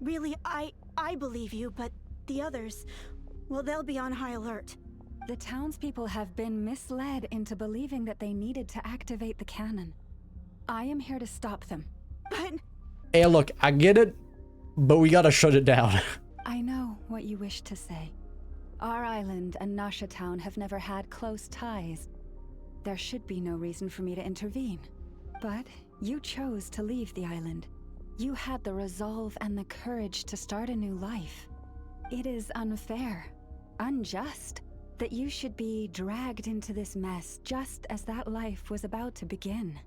Really, I believe you, but the others, well, they'll be on high alert.
The townspeople have been misled into believing that they needed to activate the cannon. I am here to stop them.
But...
Hey, look, I get it, but we gotta shut it down.
I know what you wish to say. Our island and Nasha Town have never had close ties. There should be no reason for me to intervene. But you chose to leave the island. You had the resolve and the courage to start a new life. It is unfair, unjust, that you should be dragged into this mess just as that life was about to begin.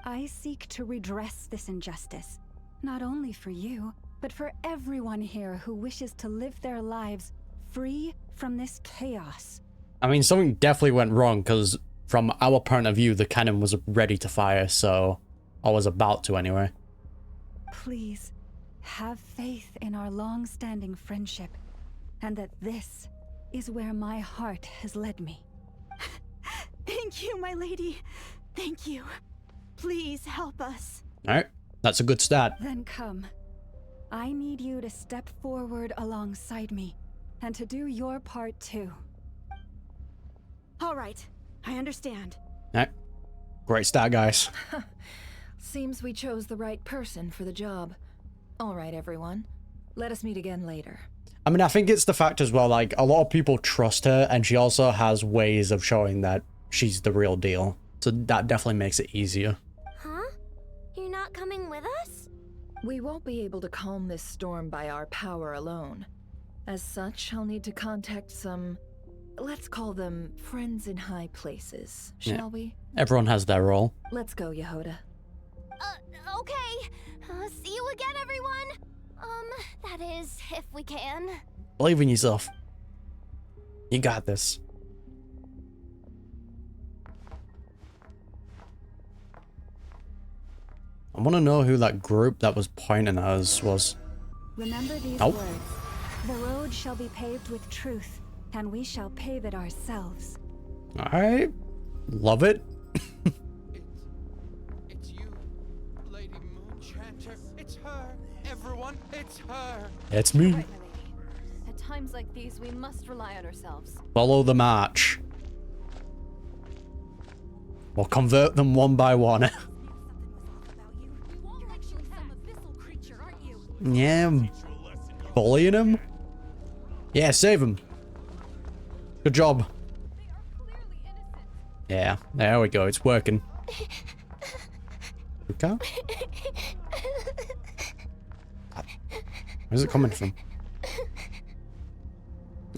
I seek to redress this injustice, not only for you, but for everyone here who wishes to live their lives free from this chaos.
I mean, something definitely went wrong, because from our point of view, the cannon was ready to fire, so... I was about to anyway.
Please, have faith in our long-standing friendship, and that this is where my heart has led me.
Thank you, my lady. Thank you. Please help us.
Alright, that's a good start.
Then come. I need you to step forward alongside me, and to do your part too.
All right, I understand.
Alright, great start, guys.
seems we chose the right person for the job. All right, everyone. Let us meet again later.
I mean, I think it's the fact as well, like, a lot of people trust her, and she also has ways of showing that she's the real deal. So that definitely makes it easier.
Huh? You're not coming with us?
We won't be able to calm this storm by our power alone. As such, I'll need to contact some, let's call them friends in high places, shall we?
Everyone has their role.
Let's go, Yehoda.
Okay. See you again, everyone. That is, if we can.
Believe in yourself. You got this. I want to know who that group that was pointing at us was.
Remember these
Oh.
words. The road shall be paved with truth, and we shall pave it ourselves.
Alright. Love it.
It's you, Lady Moonchanter. It's her. Everyone, it's her.
It's me.
Right, my lady. At times like these, we must rely on ourselves.
Follow the march. We'll convert them one by one. Yeah, bullying him? Yeah, save him. Good job. Yeah, there we go, it's working. Okay. Where's it coming from?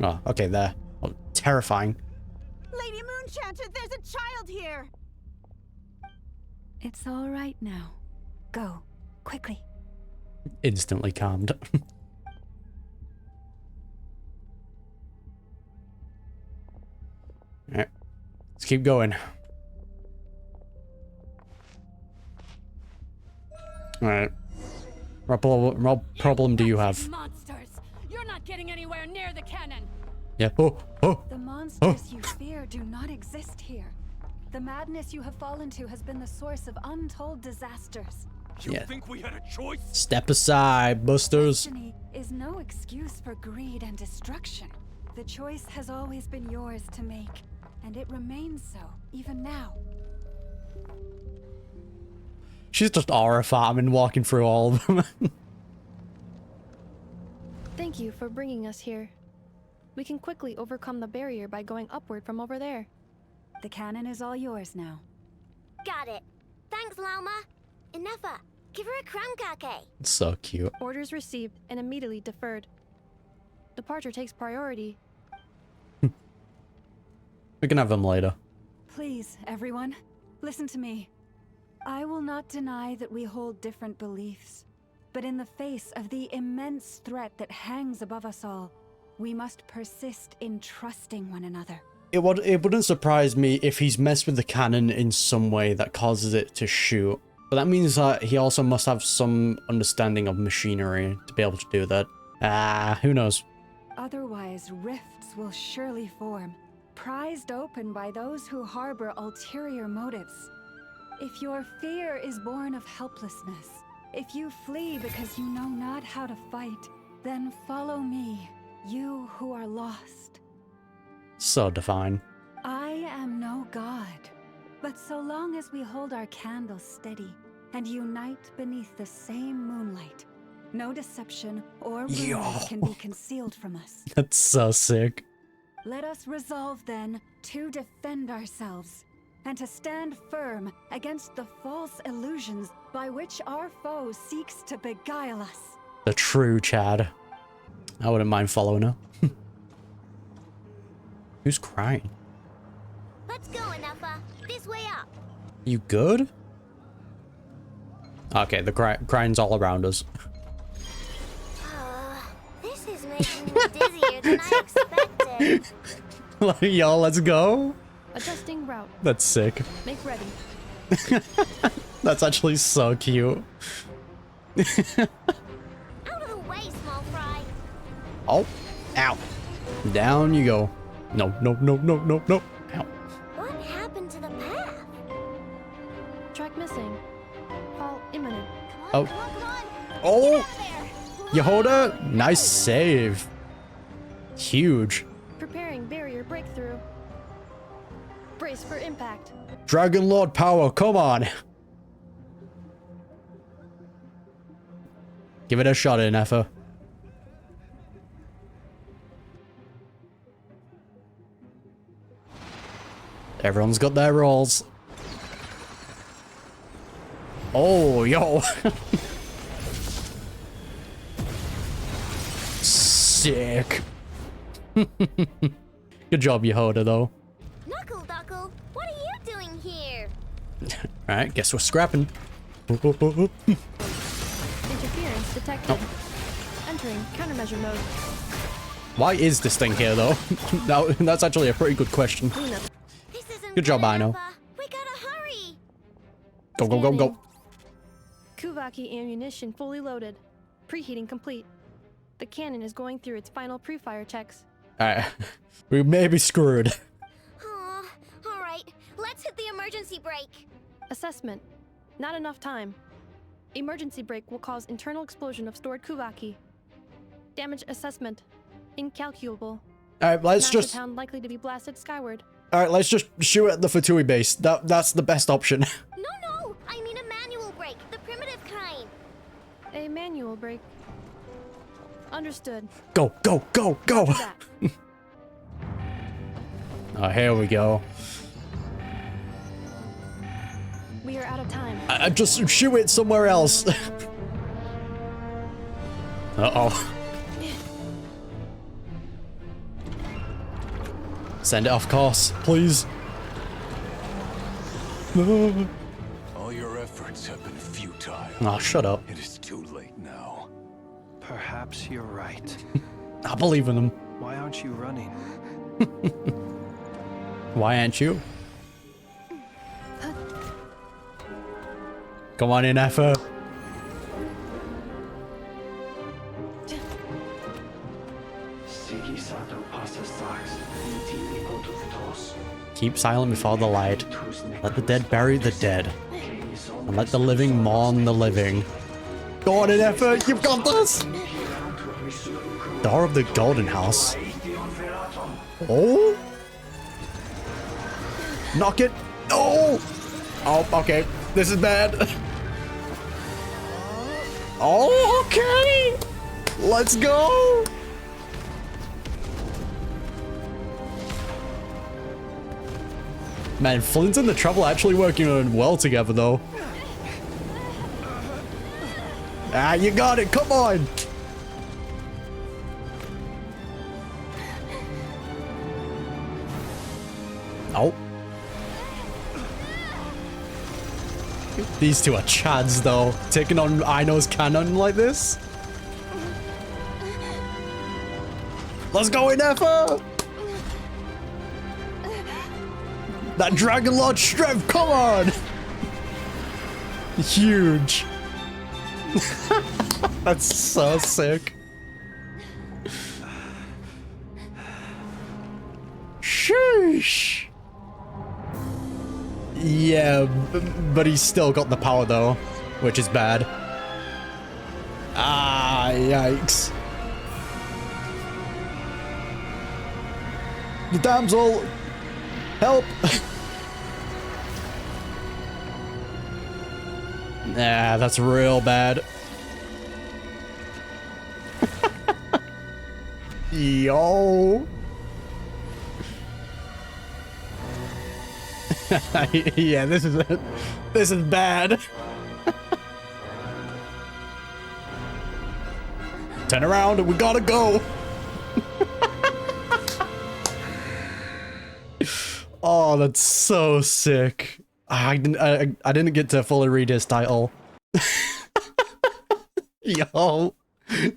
Oh, okay, there. Oh, terrifying.
Lady Moonchanter, there's a child here!
It's all right now. Go, quickly.
Instantly calmed. Alright, let's keep going. Alright. What problem do you have?
Monsters! You're not getting anywhere near the cannon!
Yeah. Oh, oh.
The monsters you fear do not exist here. The madness you have fallen to has been the source of untold disasters.
You
Yeah.
think we had a choice?
Step aside, busters.
Destiny is no excuse for greed and destruction. The choice has always been yours to make, and it remains so, even now.
She's just aura farming, walking through all of them.
Thank you for bringing us here. We can quickly overcome the barrier by going upward from over there.
The cannon is all yours now.
Got it. Thanks, Lauma. Inefa, give her a cramkake.
It's so cute.
Orders received and immediately deferred. Departure takes priority.
We can have them later.
Please, everyone, listen to me. I will not deny that we hold different beliefs, but in the face of the immense threat that hangs above us all, we must persist in trusting one another.
It wouldn't surprise me if he's messed with the cannon in some way that causes it to shoot. But that means that he also must have some understanding of machinery to be able to do that. Who knows?
Otherwise, rifts will surely form, prized open by those who harbor ulterior motives. If your fear is born of helplessness, if you flee because you know not how to fight, then follow me, you who are lost.
So divine.
I am no god, but so long as we hold our candles steady and unite beneath the same moonlight, no deception or rumors can be concealed from us.
That's so sick.
Let us resolve then to defend ourselves and to stand firm against the false illusions by which our foe seeks to beguile us.
The true Chad. I wouldn't mind following her. Who's crying?
Let's go, Inefa. This way up.
You good? Okay, the crying's all around us.
This is making me dizzier than I expected.
Like, yo, let's go.
Adjusting route.
That's sick.
Make ready.
That's actually so cute.
Out of the way, small fry.
Oh, ow. Down you go. No, no, no, no, no, no. Ow.
What happened to the path?
Track missing. Fall imminent.
Oh. Oh. Yehoda, nice save. Huge.
Preparing barrier breakthrough. Brace for impact.
Dragon Lord power, come on. Give it a shot in, Effa. Everyone's got their rolls. Oh, yo. Sick. Good job, Yehoda, though.
Knuckle Duckle, what are you doing here?
Alright, guess we're scrapping.
Interference detected. Entering countermeasure mode.
Why is this thing here, though? That's actually a pretty good question. Good job, Ino.
We gotta hurry.
Go, go, go, go.
Kuvaki ammunition fully loaded. Preheating complete. The cannon is going through its final pre-fire checks.
Alright. We may be screwed.
Aw, alright. Let's hit the emergency brake.
Assessment. Not enough time. Emergency brake will cause internal explosion of stored Kuvaki. Damage assessment. Incalculable.
Alright, let's
Master
just...
town likely to be blasted skyward.
Alright, let's just shoot at the Fatui base. That's the best option.
No, I mean a manual brake, the primitive kind.
A manual brake. Understood.
Go, go, go, go!
Roger that.
Oh, here we go.
We are out of time.
I just shoot it somewhere else. Uh-oh. Send it off course, please.
All your efforts have been futile.
Oh, shut up.
It is too late now.
Perhaps you're right.
I believe in them.
Why aren't you running?
Why aren't you? Come on in, Effa. Keep silent before the light. Let the dead bury the dead. And let the living mourn the living. Go on in, Effa. You've got this. Door of the Golden House. Oh. Knock it. Oh. Oh, okay. This is bad. Oh, okay. Let's go. Man, Flint and the Trouble actually working well together, though. Ah, you got it. Come on. Oh. These two are chads, though. Taking on Ino's cannon like this. Let's go in, Effa! That Dragon Lord strength, come on! Huge. That's so sick. Sheesh. Yeah, but he's still got the power though, which is bad. Ah, yikes. The damsel! Help! Nah, that's real bad. Yo! Yeah, this is it. This is bad. Turn around, we gotta go. Oh, that's so sick. I didn't get to fully read his title. Yo,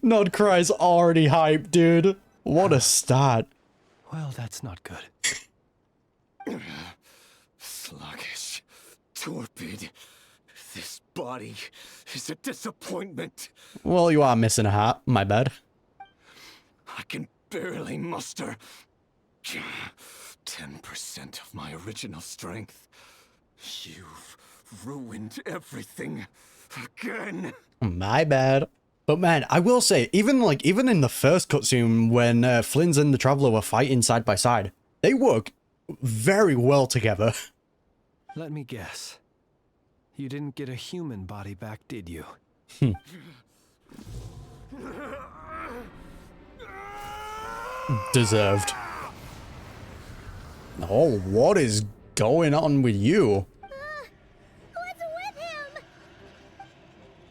Nod Krai's already hyped, dude. What a start.
Well, that's not good.
Sluggish, torpid. This body is a disappointment.
Well, you are missing a hat. My bad.
I can barely muster 10% of my original strength. You've ruined everything again.
My bad. But man, I will say, even in the first cutscene when Flynn's and the Traveler were fighting side by side, they work very well together.
Let me guess. You didn't get a human body back, did you?
Deserved. Oh, what is going on with you?
What's with him?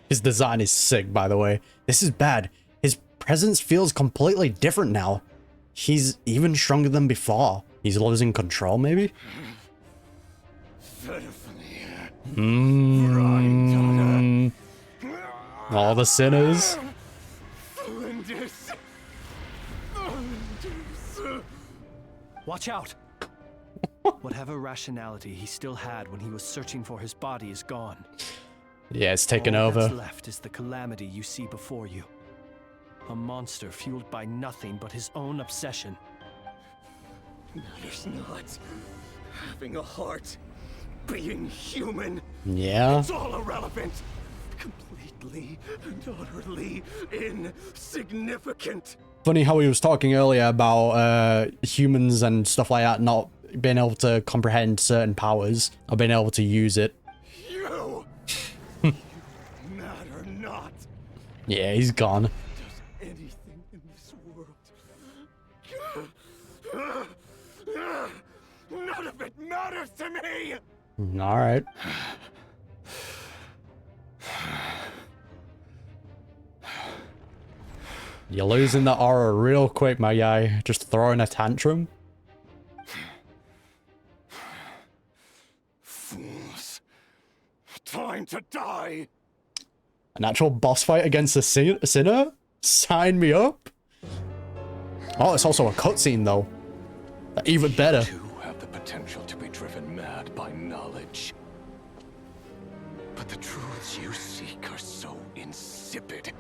His design is sick, by the way. This is bad. His presence feels completely different now. He's even stronger than before. He's losing control, maybe? All the sinners.
Watch out! Whatever rationality he still had when he was searching for his body is gone.
Yeah, it's taken
All
over.
that's left is the calamity you see before you. A monster fueled by nothing but his own obsession.
Matters not. Having a heart. Being human.
Yeah.
It's all irrelevant. Completely and utterly insignificant.
Funny how he was talking earlier about humans and stuff like that not being able to comprehend certain powers or being able to use it.
You matter not.
Yeah, he's gone.
Does anything in this world. None of it matters to me.
All right. You're losing the aura real quick, my guy. Just throwing a tantrum.
Fools. Time to die.
An actual boss fight against a sinner? Sign me up. Oh, it's also a cutscene though. Even better.
You have the potential to be driven mad by knowledge. But the truths you seek are so insipid.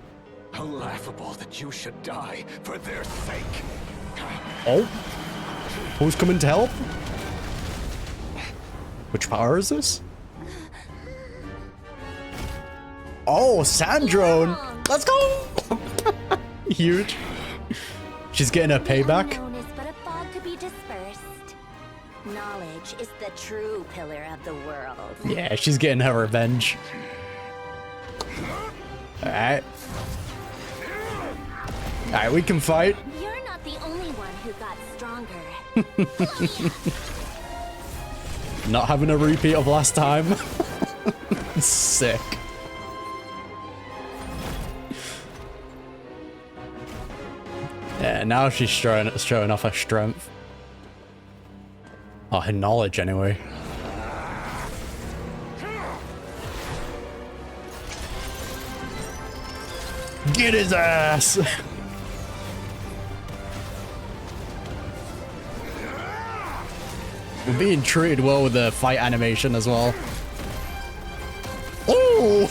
How laughable that you should die for their sake.
Oh. Who's coming to help? Which power is this? Oh, Sandrone! Let's go! Huge. She's getting her payback.
Unknown is but a fog to be dispersed. Knowledge is the true pillar of the world.
Yeah, she's getting her revenge. Alright. Alright, we can fight.
You're not the only one who got stronger.
Not having a repeat of last time. Sick. Yeah, now she's showing off her strength. Oh, her knowledge anyway. Get his ass! We're being treated well with the fight animation as well. Oh!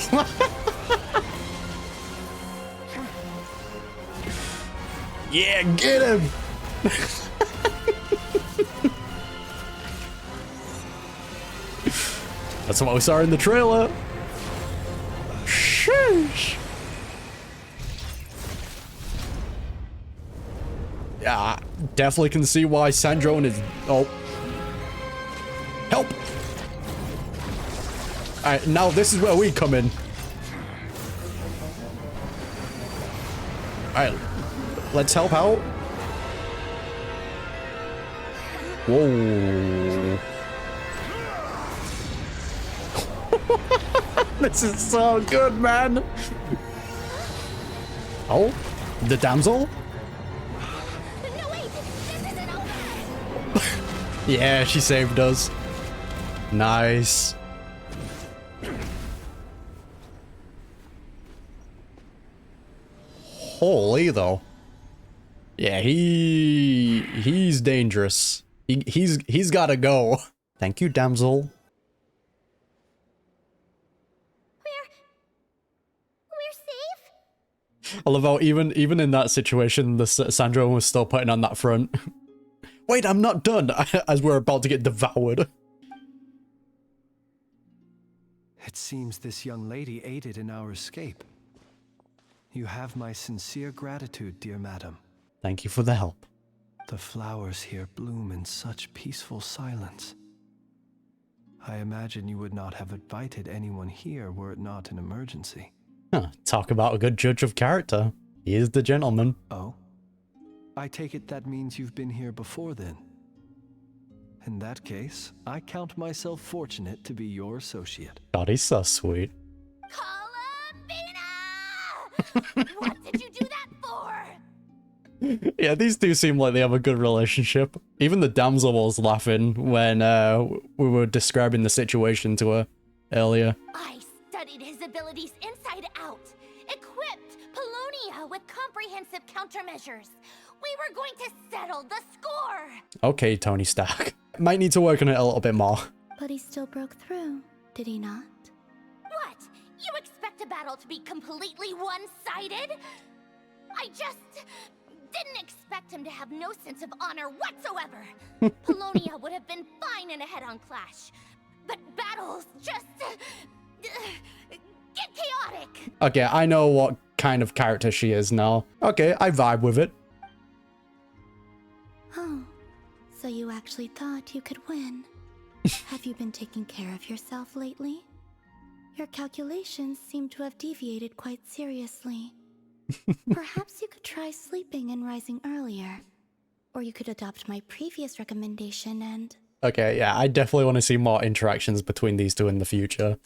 Yeah, get him! That's what we saw in the trailer. Sheesh. Yeah, definitely can see why Sandrone is... Oh. Help! Alright, now this is where we come in. Alright, let's help out. Whoa. This is so good, man. Oh, the damsel? Yeah, she saved us. Nice. Holy though. Yeah, he's dangerous. He's gotta go. Thank you, damsel.
We're safe?
I love how even in that situation, the Sandra was still putting on that front. Wait, I'm not done. As we're about to get devoured.
It seems this young lady aided in our escape. You have my sincere gratitude, dear madam.
Thank you for the help.
The flowers here bloom in such peaceful silence. I imagine you would not have invited anyone here were it not an emergency.
Huh, talk about a good judge of character. He is the gentleman.
Oh? I take it that means you've been here before then. In that case, I count myself fortunate to be your associate.
God, he's so sweet.
What did you do that for?
Yeah, these two seem like they have a good relationship. Even the damsel was laughing when we were describing the situation to her earlier.
I studied his abilities inside out, equipped Polonia with comprehensive countermeasures. We were going to settle the score.
Okay, Tony Stark. Might need to work on it a little bit more.
But he still broke through, did he not?
What? You expect a battle to be completely one-sided? I just didn't expect him to have no sense of honor whatsoever. Polonia would have been fine in a head-on clash, but battles just get chaotic.
Okay, I know what kind of character she is now. Okay, I vibe with it.
Oh, so you actually thought you could win. Have you been taking care of yourself lately? Your calculations seem to have deviated quite seriously. Perhaps you could try sleeping and rising earlier. Or you could adopt my previous recommendation and...
Okay, yeah, I definitely want to see more interactions between these two in the future.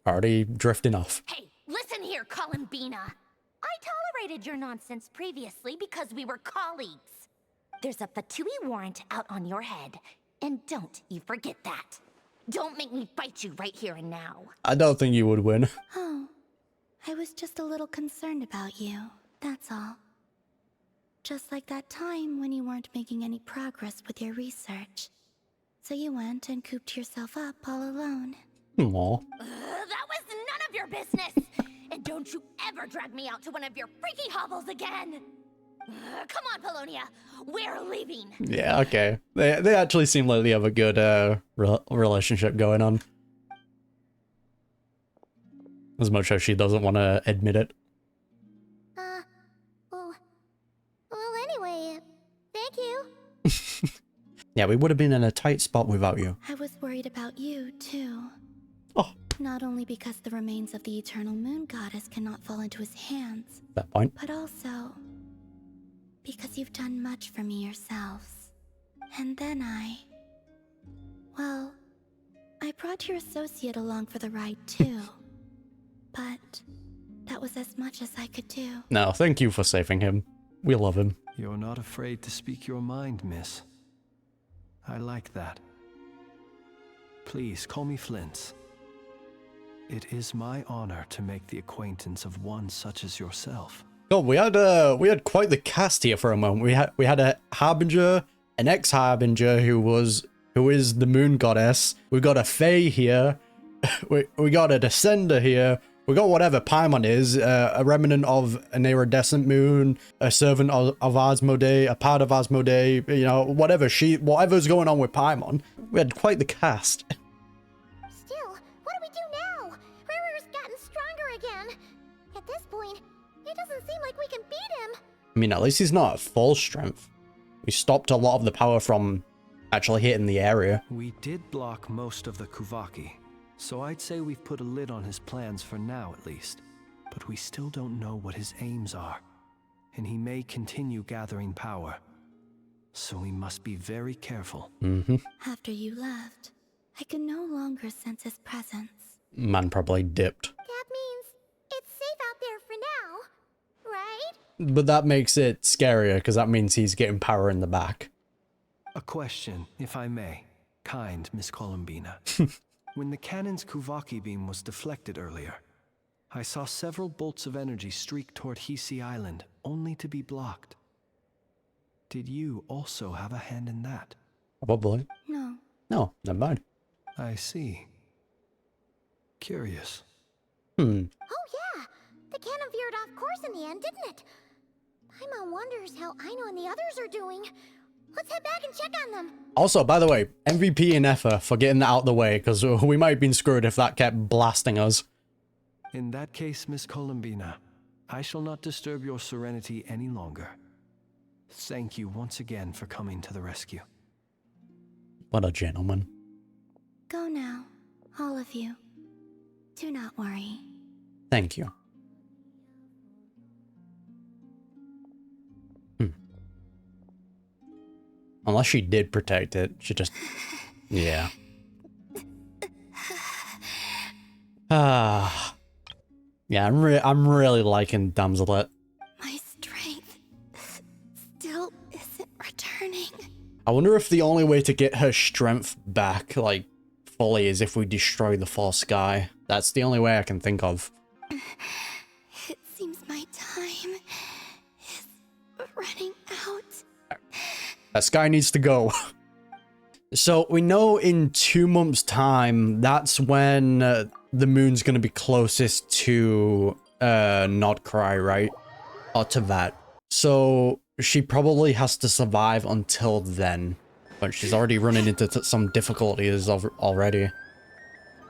Already drifting off.
Hey, listen here, Columbina. I tolerated your nonsense previously because we were colleagues. There's a Fatui warrant out on your head, and don't you forget that. Don't make me fight you right here and now.
I don't think you would win.
Oh, I was just a little concerned about you, that's all. Just like that time when you weren't making any progress with your research. So you went and cooped yourself up all alone.
Aww.
That was none of your business! And don't you ever drag me out to one of your freaky hovels again! Come on, Polonia, we're leaving!
Yeah, okay. They actually seem like they have a good relationship going on. As much as she doesn't want to admit it.
Well, anyway, thank you.
Yeah, we would have been in a tight spot without you.
I was worried about you, too.
Oh.
Not only because the remains of the eternal moon goddess cannot fall into his hands,
That point.
but also because you've done much for me yourselves. And then well, I brought your associate along for the ride too. But that was as much as I could do.
No, thank you for saving him. We love him.
You're not afraid to speak your mind, miss. I like that. Please, call me Flint. It is my honor to make the acquaintance of one such as yourself.
God, we had quite the cast here for a moment. We had a Harbinger, an ex-Harbinger who is the moon goddess. We got a Fae here. we got a Descender here. We got whatever Paimon is, a remnant of an iridescent moon, a servant of Asmodee, a part of Asmodee, you know, whatever's going on with Paimon. We had quite the cast.
Still, what do we do now? Rerir's gotten stronger again. At this point, it doesn't seem like we can beat him.
I mean, at least he's not at full strength. We stopped a lot of the power from actually hitting the area.
We did block most of the Kuvaki, so I'd say we've put a lid on his plans for now at least. But we still don't know what his aims are, and he may continue gathering power. So we must be very careful.
After you left, I could no longer sense his presence.
Man probably dipped.
That means it's safe out there for now, right?
But that makes it scarier, because that means he's getting power in the back.
A question, if I may. Kind Miss Columbina. When the cannon's Kuvaki beam was deflected earlier, I saw several bolts of energy streak toward Hisi Island, only to be blocked. Did you also have a hand in that?
Probably.
No.
No, never mind.
I see. Curious.
Oh yeah, the cannon veered off course in the end, didn't it? Paimon wonders how Aino and the others are doing. Let's head back and check on them.
Also, by the way, MVP and Effa for getting that out of the way, because we might have been screwed if that kept blasting us.
In that case, Miss Columbina, I shall not disturb your serenity any longer. Thank you once again for coming to the rescue.
What a gentleman.
Go now, all of you. Do not worry.
Thank you. Unless she did protect it. She just... Yeah. Ah. Yeah, I'm really liking Damselet.
My strength still isn't returning.
I wonder if the only way to get her strength back, like, fully is if we destroy the false sky. That's the only way I can think of.
It seems my time is running out.
That sky needs to go. So we know in 2 months' time, that's when the moon's going to be closest to not Krai, right? Or to that. So she probably has to survive until then. But she's already running into some difficulties already.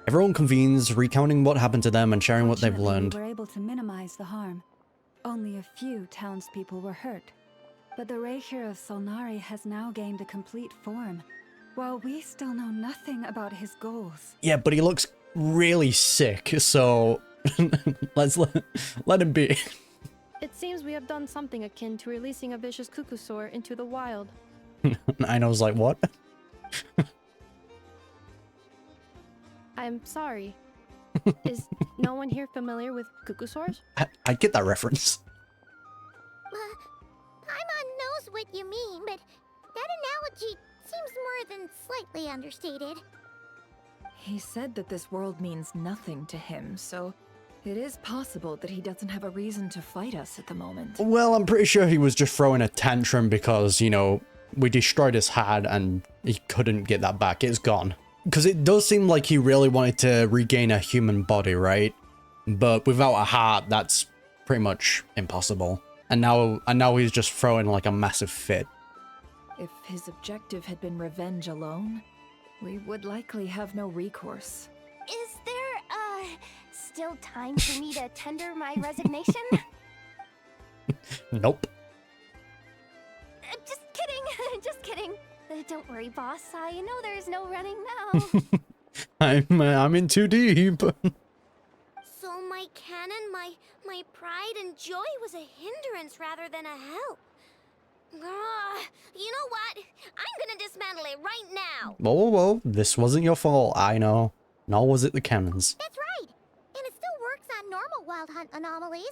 Everyone convenes, recounting what happened to them and sharing what they've learned.
We were able to minimize the harm. Only a few townspeople were hurt. But the Rerir of Solnari has now gained a complete form, while we still know nothing about his goals.
Yeah, but he looks really sick, so let's let him be.
It seems we have done something akin to releasing a vicious Kukusaur into the wild.
I was like, what?
I'm sorry. Is no one here familiar with Kukusaurs?
I get that reference.
Paimon knows what you mean, but that analogy seems more than slightly understated.
He said that this world means nothing to him, so it is possible that he doesn't have a reason to fight us at the moment.
Well, I'm pretty sure he was just throwing a tantrum because, you know, we destroyed his hat and he couldn't get that back. It's gone. Because it does seem like he really wanted to regain a human body, right? But without a heart, that's pretty much impossible. And now he's just throwing like a massive fit.
If his objective had been revenge alone, we would likely have no recourse.
Is there, still time for me to tender my resignation?
Nope.
Just kidding, just kidding. Don't worry, boss. I know there's no running now.
I'm in too deep.
So my cannon, my pride and joy was a hindrance rather than a help. You know what? I'm gonna dismantle it right now.
Whoa. This wasn't your fault, I know. Nor was it the cannons.
That's right. And it still works on normal wild hunt anomalies.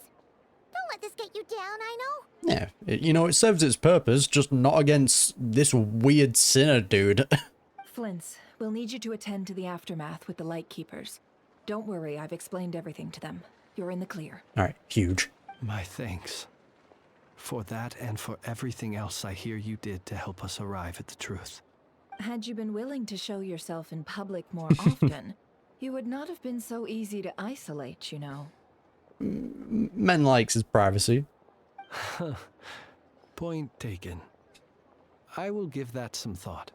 Don't let this get you down, I know.
Yeah, you know, it serves its purpose, just not against this weird sinner dude.
Flints, we'll need you to attend to the aftermath with the Lightkeepers. Don't worry, I've explained everything to them. You're in the clear.
Alright, huge.
My thanks. For that and for everything else I hear you did to help us arrive at the truth.
Had you been willing to show yourself in public more often, you would not have been so easy to isolate, you know.
Men likes his privacy.
Point taken. I will give that some thought.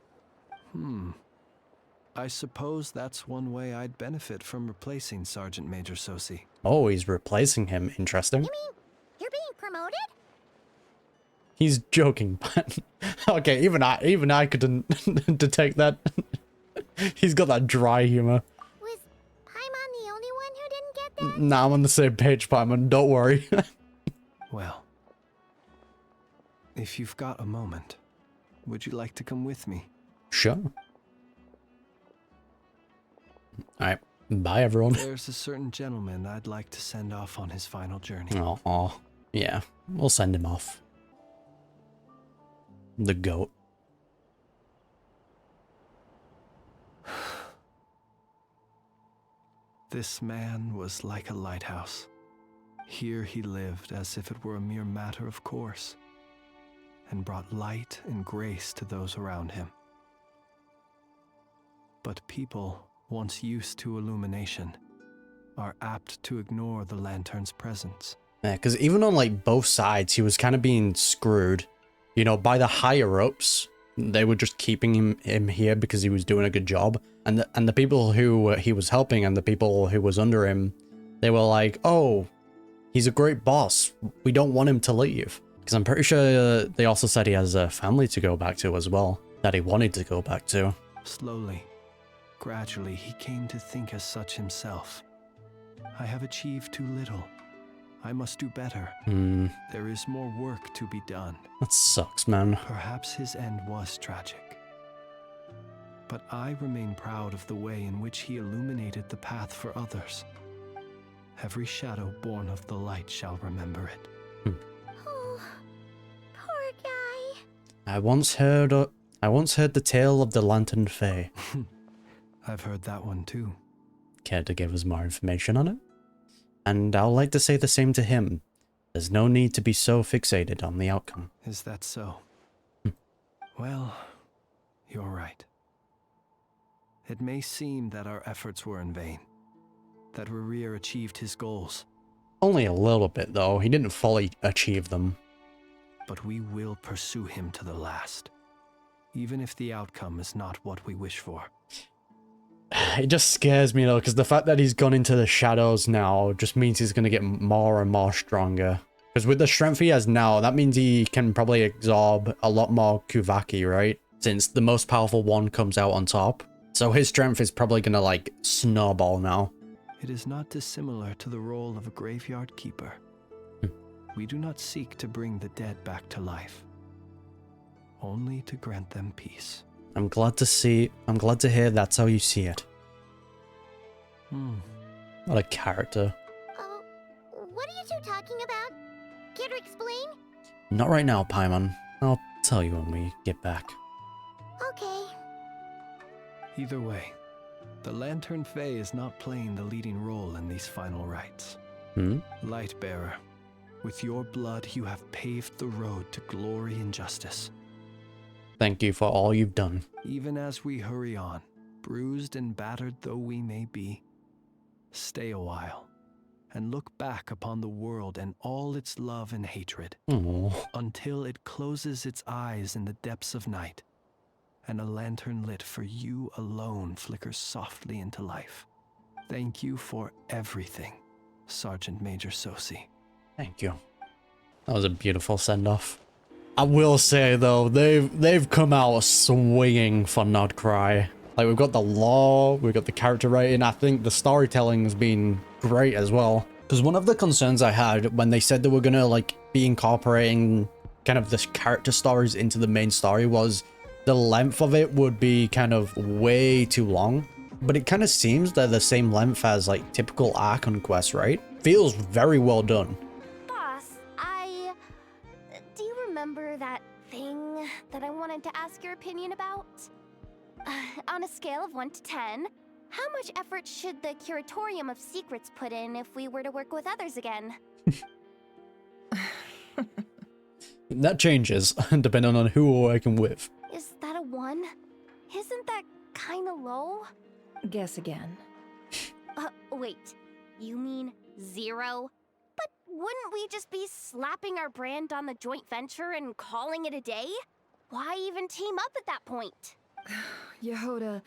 I suppose that's one way I'd benefit from replacing Sergeant Major Sosi.
Oh, he's replacing him. Interesting.
You mean you're being promoted?
He's joking, but okay, even I couldn't detect that. He's got that dry humor.
Was Paimon the only one who didn't get that?
Nah, I'm on the same page, Paimon. Don't worry.
Well, if you've got a moment, would you like to come with me?
Sure. Alright, bye everyone.
There's a certain gentleman I'd like to send off on his final journey.
Oh, yeah, we'll send him off. The goat.
This man was like a lighthouse. Here he lived as if it were a mere matter of course, and brought light and grace to those around him. But people, once used to illumination, are apt to ignore the lantern's presence.
Yeah, because even on like both sides, he was kind of being screwed. You know, by the higher-ups, they were just keeping him here because he was doing a good job. And the people who he was helping and the people who was under him, they were like, oh, he's a great boss. We don't want him to leave. Because I'm pretty sure they also said he has a family to go back to as well, that he wanted to go back to.
Slowly, gradually, he came to think as such himself. I have achieved too little. I must do better. There is more work to be done.
That sucks, man.
Perhaps his end was tragic. But I remain proud of the way in which he illuminated the path for others. Every shadow born of the light shall remember it.
Oh, poor guy.
I once heard the tale of the Lantern Fae.
I've heard that one too.
Care to give us more information on it? And I'd like to say the same to him. There's no need to be so fixated on the outcome.
Is that so? Well, you're right. It may seem that our efforts were in vain, that Rerir achieved his goals.
Only a little bit, though. He didn't fully achieve them.
But we will pursue him to the last, even if the outcome is not what we wish for.
It just scares me, though, because the fact that he's gone into the shadows now just means he's going to get more and more stronger. Because with the strength he has now, that means he can probably absorb a lot more Kuvaki, right? Since the most powerful one comes out on top. So his strength is probably gonna, like, snowball now.
It is not dissimilar to the role of a graveyard keeper. We do not seek to bring the dead back to life, only to grant them peace.
I'm glad to hear that's how you see it. What a character.
What are you two talking about? Care to explain?
Not right now, Paimon. I'll tell you when we get back.
Okay.
Either way, the Lantern Fae is not playing the leading role in these final rites. Lightbearer, with your blood you have paved the road to glory and justice.
Thank you for all you've done.
Even as we hurry on, bruised and battered though we may be, stay a while and look back upon the world and all its love and hatred, until it closes its eyes in the depths of night, and a lantern lit for you alone flickers softly into life. Thank you for everything, Sergeant Major Sosi.
Thank you. That was a beautiful send-off. I will say, though, they've come out swinging for Not Krai. Like, we've got the lore, we've got the character writing. I think the storytelling's been great as well. Because one of the concerns I had when they said they were gonna, like, be incorporating kind of the character stories into the main story was the length of it would be kind of way too long. But it kind of seems they're the same length as, like, typical Archon quests, right? Feels very well done.
Boss, do you remember that thing that I wanted to ask your opinion about? On a scale of 1 to 10, how much effort should the Curatorium of Secrets put in if we were to work with others again?
That changes, depending on who we're working with.
Is that a 1? Isn't that kinda low?
Guess again.
Wait, you mean 0? But wouldn't we just be slapping our brand on the joint venture and calling it a day? Why even team up at that point?
Yehoda,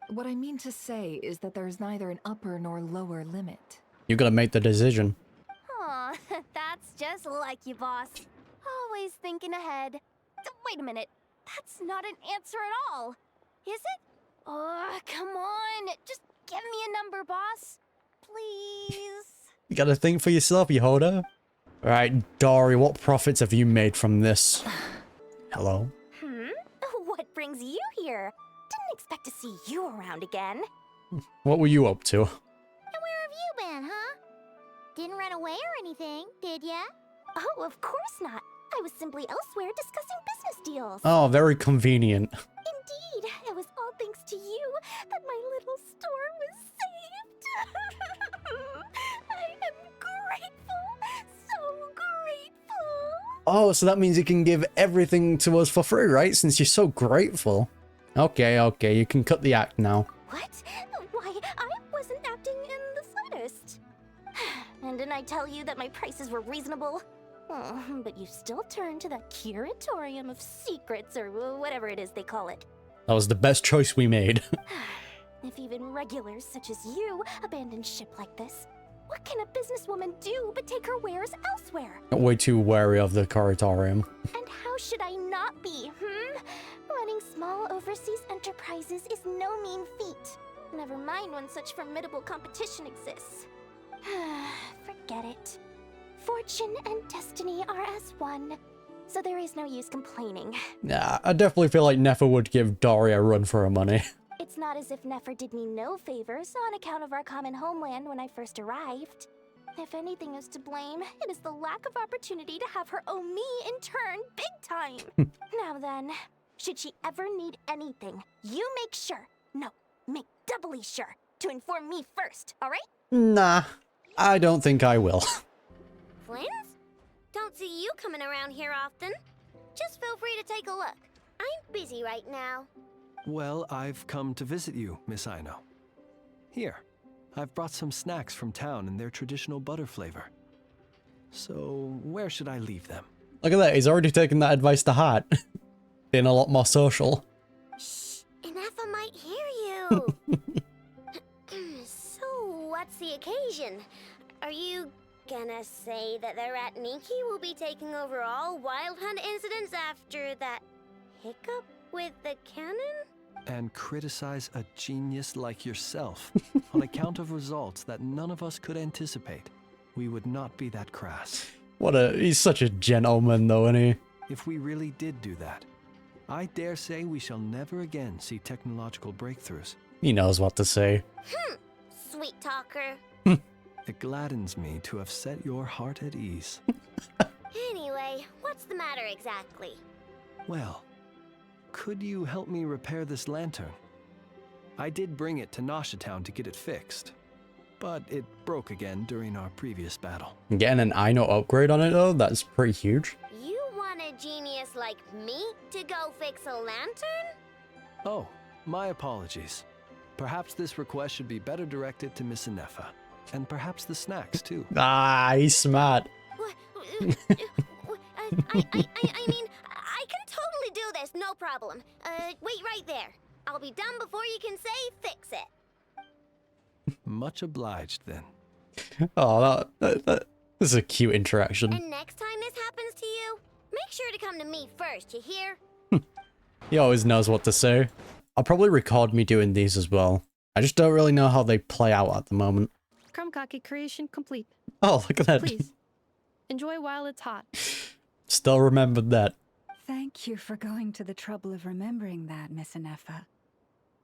what I mean to say is that there's neither an upper nor lower limit.
You gotta make the decision.
Aw, that's just like you, boss. Always thinking ahead. Wait a minute, that's not an answer at all. Is it? Oh, come on, just give me a number, boss. Please.
You gotta think for yourself, Yehoda. Alright, Dory, what profits have you made from this? Hello?
What brings you here? Didn't expect to see you around again.
What were you up to?
And where have you been, huh? Didn't run away or anything, did ya?
Oh, of course not. I was simply elsewhere discussing business deals.
Oh, very convenient.
Indeed, it was all thanks to you that my little store was saved. I am grateful, so grateful.
Oh, so that means you can give everything to us for free, right? Since you're so grateful. Okay, you can cut the act now.
What? Why, I wasn't acting in the slightest. And didn't I tell you that my prices were reasonable? Oh, but you still turn to the Curatorium of Secrets, or whatever it is they call it.
That was the best choice we made.
If even regulars such as you abandon ship like this, what can a businesswoman do but take her wares elsewhere?
Way too wary of the Curatorium.
And how should I not be, Running small overseas enterprises is no mean feat. Never mind when such formidable competition exists. Forget it.
Fortune and destiny are as one, so there is no use complaining.
Nah, I definitely feel like Nefer would give Dory a run for her money.
It's not as if Nefer did me no favors on account of our common homeland when I first arrived. If anything is to blame, it is the lack of opportunity to have her owe me in turn big time. Now then, should she ever need anything, you make sure, no, make doubly sure, to inform me first, alright?
Nah, I don't think I will.
Flins? Don't see you coming around here often. Just feel free to take a look. I'm busy right now.
Well, I've come to visit you, Miss Aino. Here, I've brought some snacks from town in their traditional butter flavor. So, where should I leave them?
Look at that, he's already taken that advice to heart. Being a lot more social.
Shh, Inafa might hear you. So, what's the occasion? Are you gonna say that the Rat Niki will be taking over all Wild Hunt incidents after that hiccup with the cannon?
And criticize a genius like yourself on account of results that none of us could anticipate. We would not be that crass.
He's such a gentleman though, isn't he?
If we really did do that, I dare say we shall never again see technological breakthroughs.
He knows what to say.
Sweet talker.
It gladdens me to have set your heart at ease.
Anyway, what's the matter exactly?
Well, could you help me repair this lantern? I did bring it to Town to get it fixed, but it broke again during our previous battle.
Getting an Aino upgrade on it though, that's pretty huge.
You want a genius like me to go fix a lantern?
Oh, my apologies. Perhaps this request should be better directed to Miss Inefa. And perhaps the snacks, too.
Ah, he's smart.
I mean, I can totally do this, no problem. Wait right there. I'll be done before you can say fix it.
Much obliged, then.
Oh, that is a cute interaction.
And next time this happens to you, make sure to come to me first, you hear?
He always knows what to say. I'll probably record me doing these as well. I just don't really know how they play out at the moment.
Krumkake creation complete.
Oh, look at that.
Please, enjoy while it's hot.
Still remembered that.
Thank you for going to the trouble of remembering that, Miss Inefa.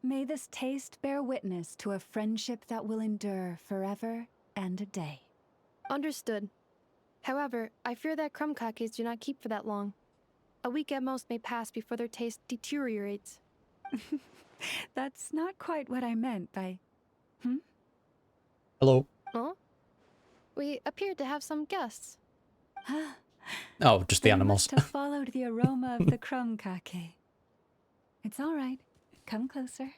May this taste bear witness to a friendship that will endure forever and a day.
Understood. However, I fear that Krumkakes do not keep for that long. A week at most may pass before their taste deteriorates.
That's not quite what I meant by...
Hello.
Huh? We appeared to have some guests.
Oh, just the animals.
Must have followed the aroma of the Krumkake. It's all right. Come closer.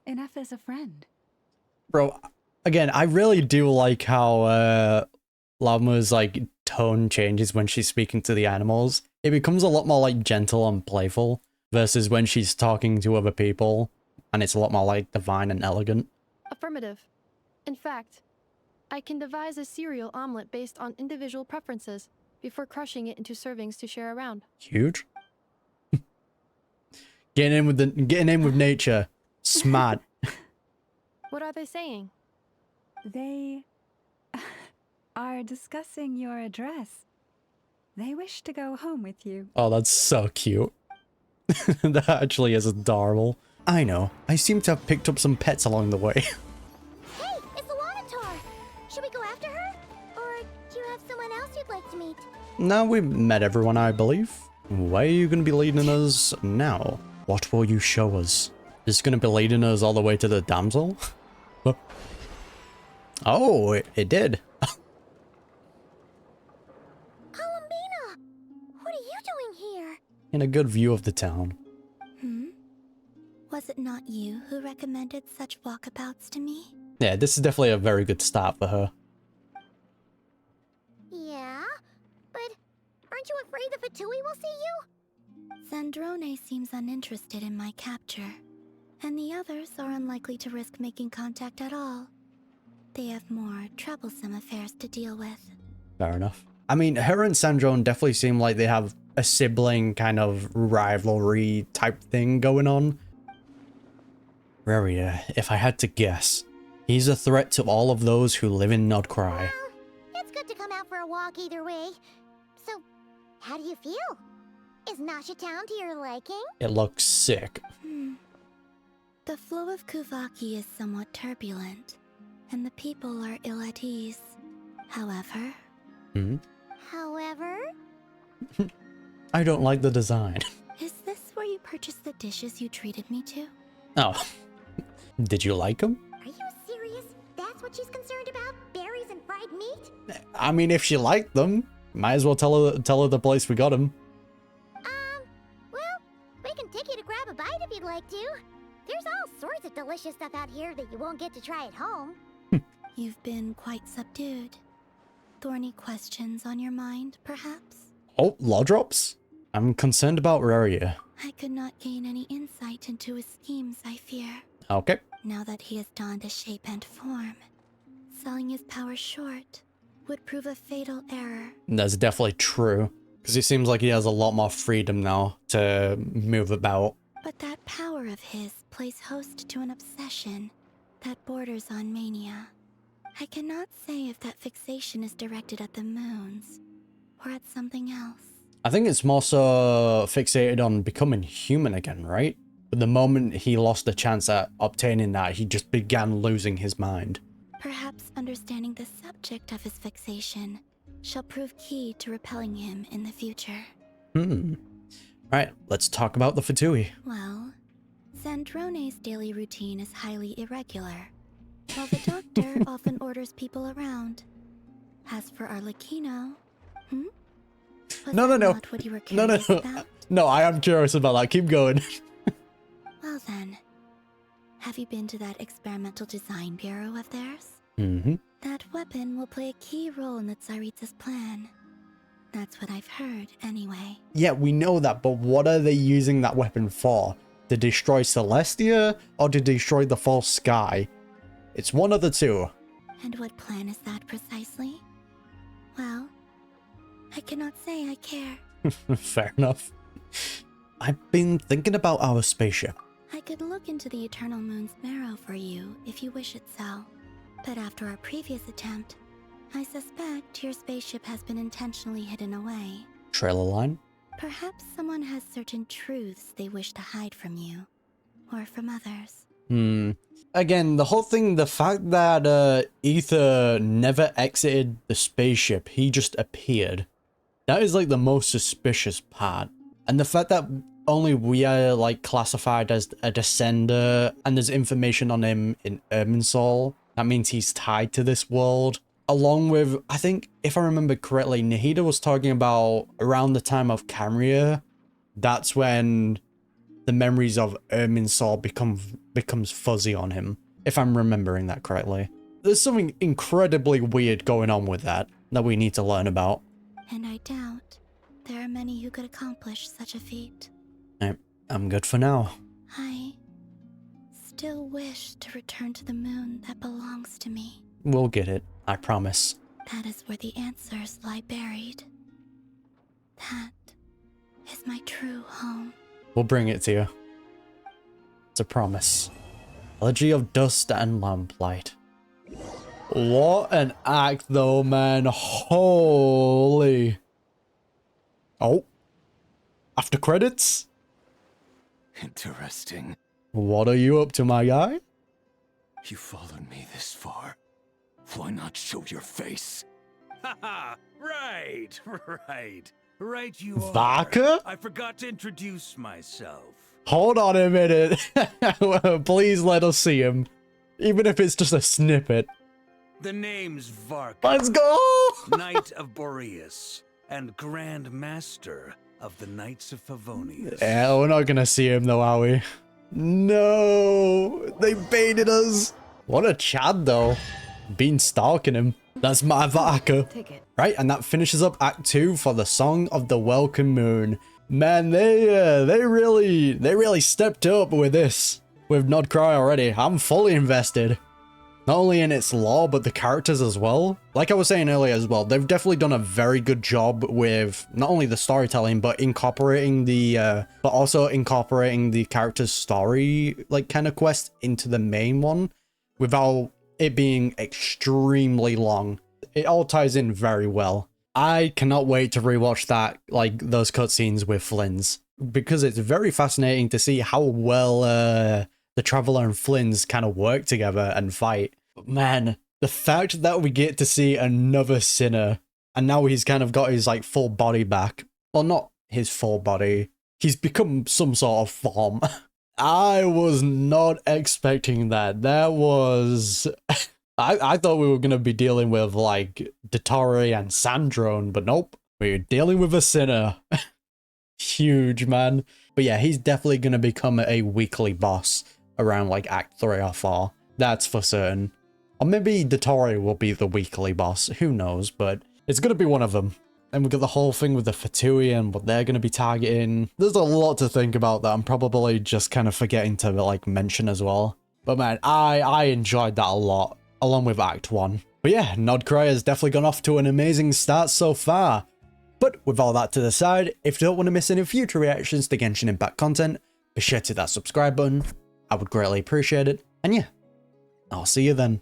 Inefa's a friend.
Bro, again, I really do like how Lama's like tone changes when she's speaking to the animals. It becomes a lot more like gentle and playful versus when she's talking to other people, and it's a lot more like divine and elegant.
Affirmative. In fact, I can devise a cereal omelet based on individual preferences before crushing it into servings to share around.
Huge. Getting in with nature. Smart.
What are they saying?
They are discussing your address. They wish to go home with you.
Oh, that's so cute. That actually is adorable. I know. I seem to have picked up some pets along the way.
Hey, it's the Wanatar! Should we go after her? Or do you have someone else you'd like to meet?
Now we've met everyone, I believe. Where are you going to be leading us now? What will you show us? Is it going to be leading us all the way to the damsel? Oh, it did.
Columbina! What are you doing here?
In a good view of the town.
Was it not you who recommended such walkabouts to me?
Yeah, this is definitely a very good start for her.
Yeah? But aren't you afraid the Fatui will see you?
Zandrone seems uninterested in my capture, and the others are unlikely to risk making contact at all. They have more troublesome affairs to deal with.
Fair enough. I mean, her and Sandrone definitely seem like they have a sibling kind of rivalry type thing going on. Rerir, if I had to guess, he's a threat to all of those who live in Krai.
It's good to come out out for a walk either way. So, how do you feel? Is Nasha Town to your liking?
It looks sick.
The flow of Kuvaki is somewhat turbulent, and the people are ill at ease. However...
However?
I don't like the design.
Is this where you purchased the dishes you treated me to?
Oh. Did you like them?
Are you serious? That's what she's concerned about? Berries and fried meat?
I mean, if she liked them, might as well tell her the place we got them.
Well, we can take you to grab a bite if you'd like to. There's all sorts of delicious stuff out here that you won't get to try at home.
You've been quite subdued. Thorny questions on your mind, perhaps?
Oh, law drops? I'm concerned about Rerir.
I could not gain any insight into his schemes, I fear.
Okay.
Now that he has donned a shape and form, selling his power short would prove a fatal error.
That's definitely true. Because it seems like he has a lot more freedom now to move about.
But that power of his plays host to an obsession that borders on mania. I cannot say if that fixation is directed at the moons or at something else.
I think it's more so fixated on becoming human again, right? But the moment he lost the chance at obtaining that, he just began losing his mind.
Perhaps understanding the subject of his fixation shall prove key to repelling him in the future.
Right, let's talk about the Fatui.
Well, Zandrone's daily routine is highly irregular, while the doctor often orders people around. As for Arlecchino, Was
No.
that not what you were curious about?
No, I am curious about that. Keep going.
Well then, have you been to that experimental design bureau of theirs? That weapon will play a key role in the Tsaritsa's plan. That's what I've heard, anyway.
Yeah, we know that, but what are they using that weapon for? To destroy Celestia or to destroy the false sky? It's one of the two.
And what plan is that precisely? Well, I cannot say I care.
Fair enough. I've been thinking about our spaceship.
I could look into the Eternal Moon's marrow for you if you wish it so. But after our previous attempt, I suspect your spaceship has been intentionally hidden away.
Trailer line?
Perhaps someone has certain truths they wish to hide from you, or from others.
Again, the whole thing, the fact that Ether never exited the spaceship, he just appeared. That is like the most suspicious part. And the fact that only we are like classified as a descender and there's information on him in Irminsul, that means he's tied to this world. Along with, I think, if I remember correctly, Nahida was talking about around the time of Camria, that's when the memories of Irminsul becomes fuzzy on him, if I'm remembering that correctly. There's something incredibly weird going on with that we need to learn about.
And I doubt there are many who could accomplish such a feat.
I'm good for now.
I still wish to return to the moon that belongs to me.
We'll get it, I promise.
That is where the answers lie buried. That is my true home.
We'll bring it to you. It's a promise. Elegy of Dust and Lamplight. What an act though, man. Holy. Oh. After credits?
Interesting.
What are you up to, my guy?
You followed me this far. Why not show your face?
Haha, right. Right you are.
Vaka?
I forgot to introduce myself.
Hold on a minute. Please let us see him. Even if it's just a snippet.
The name's Varka.
Let's go!
Knight of Boreas and Grand Master of the Knights of Favonius.
Yeah, we're not gonna see him though, are we? No! They baited us! What a Chad though. Been stalking him. That's my Vaka. Right, and that finishes up Act 2 for the Song of the Welcome Moon. Man, they really stepped up with this. With Nod Krai already. I'm fully invested. Not only in its lore, but the characters as well. Like I was saying earlier as well, they've definitely done a very good job with not only the storytelling, but incorporating the, but also incorporating the character's story, like, kind of quest into the main one, without it being extremely long. it all ties in very well. I cannot wait to rewatch that, like, those cutscenes with Flynn's, because it's very fascinating to see how well the Traveler and Flynn's kind of work together and fight. But man, the fact that we get to see another Sinner, and now he's kind of got his, like, full body back. Well, not his full body. He's become some sort of form. I was not expecting that. That was... I thought we were going to be dealing with, like, Dottore and Sandrone, but nope. We're dealing with a Sinner. Huge, man. But yeah, he's definitely going to become a weekly boss around, like, Act 3 or 4. That's for certain. Or maybe Dottore will be the weekly boss. Who knows, but it's going to be one of them. And we've got the whole thing with the Fatui and what they're going to be targeting. There's a lot to think about that I'm probably just kind of forgetting to, like, mention as well. But man, I enjoyed that a lot, along with Act 1. But yeah, Nod Krai has definitely gone off to an amazing start so far. But with all that to the side, if you don't want to miss any future reactions to Genshin Impact content, be sure to hit that subscribe button. I would greatly appreciate it. And yeah, I'll see you then.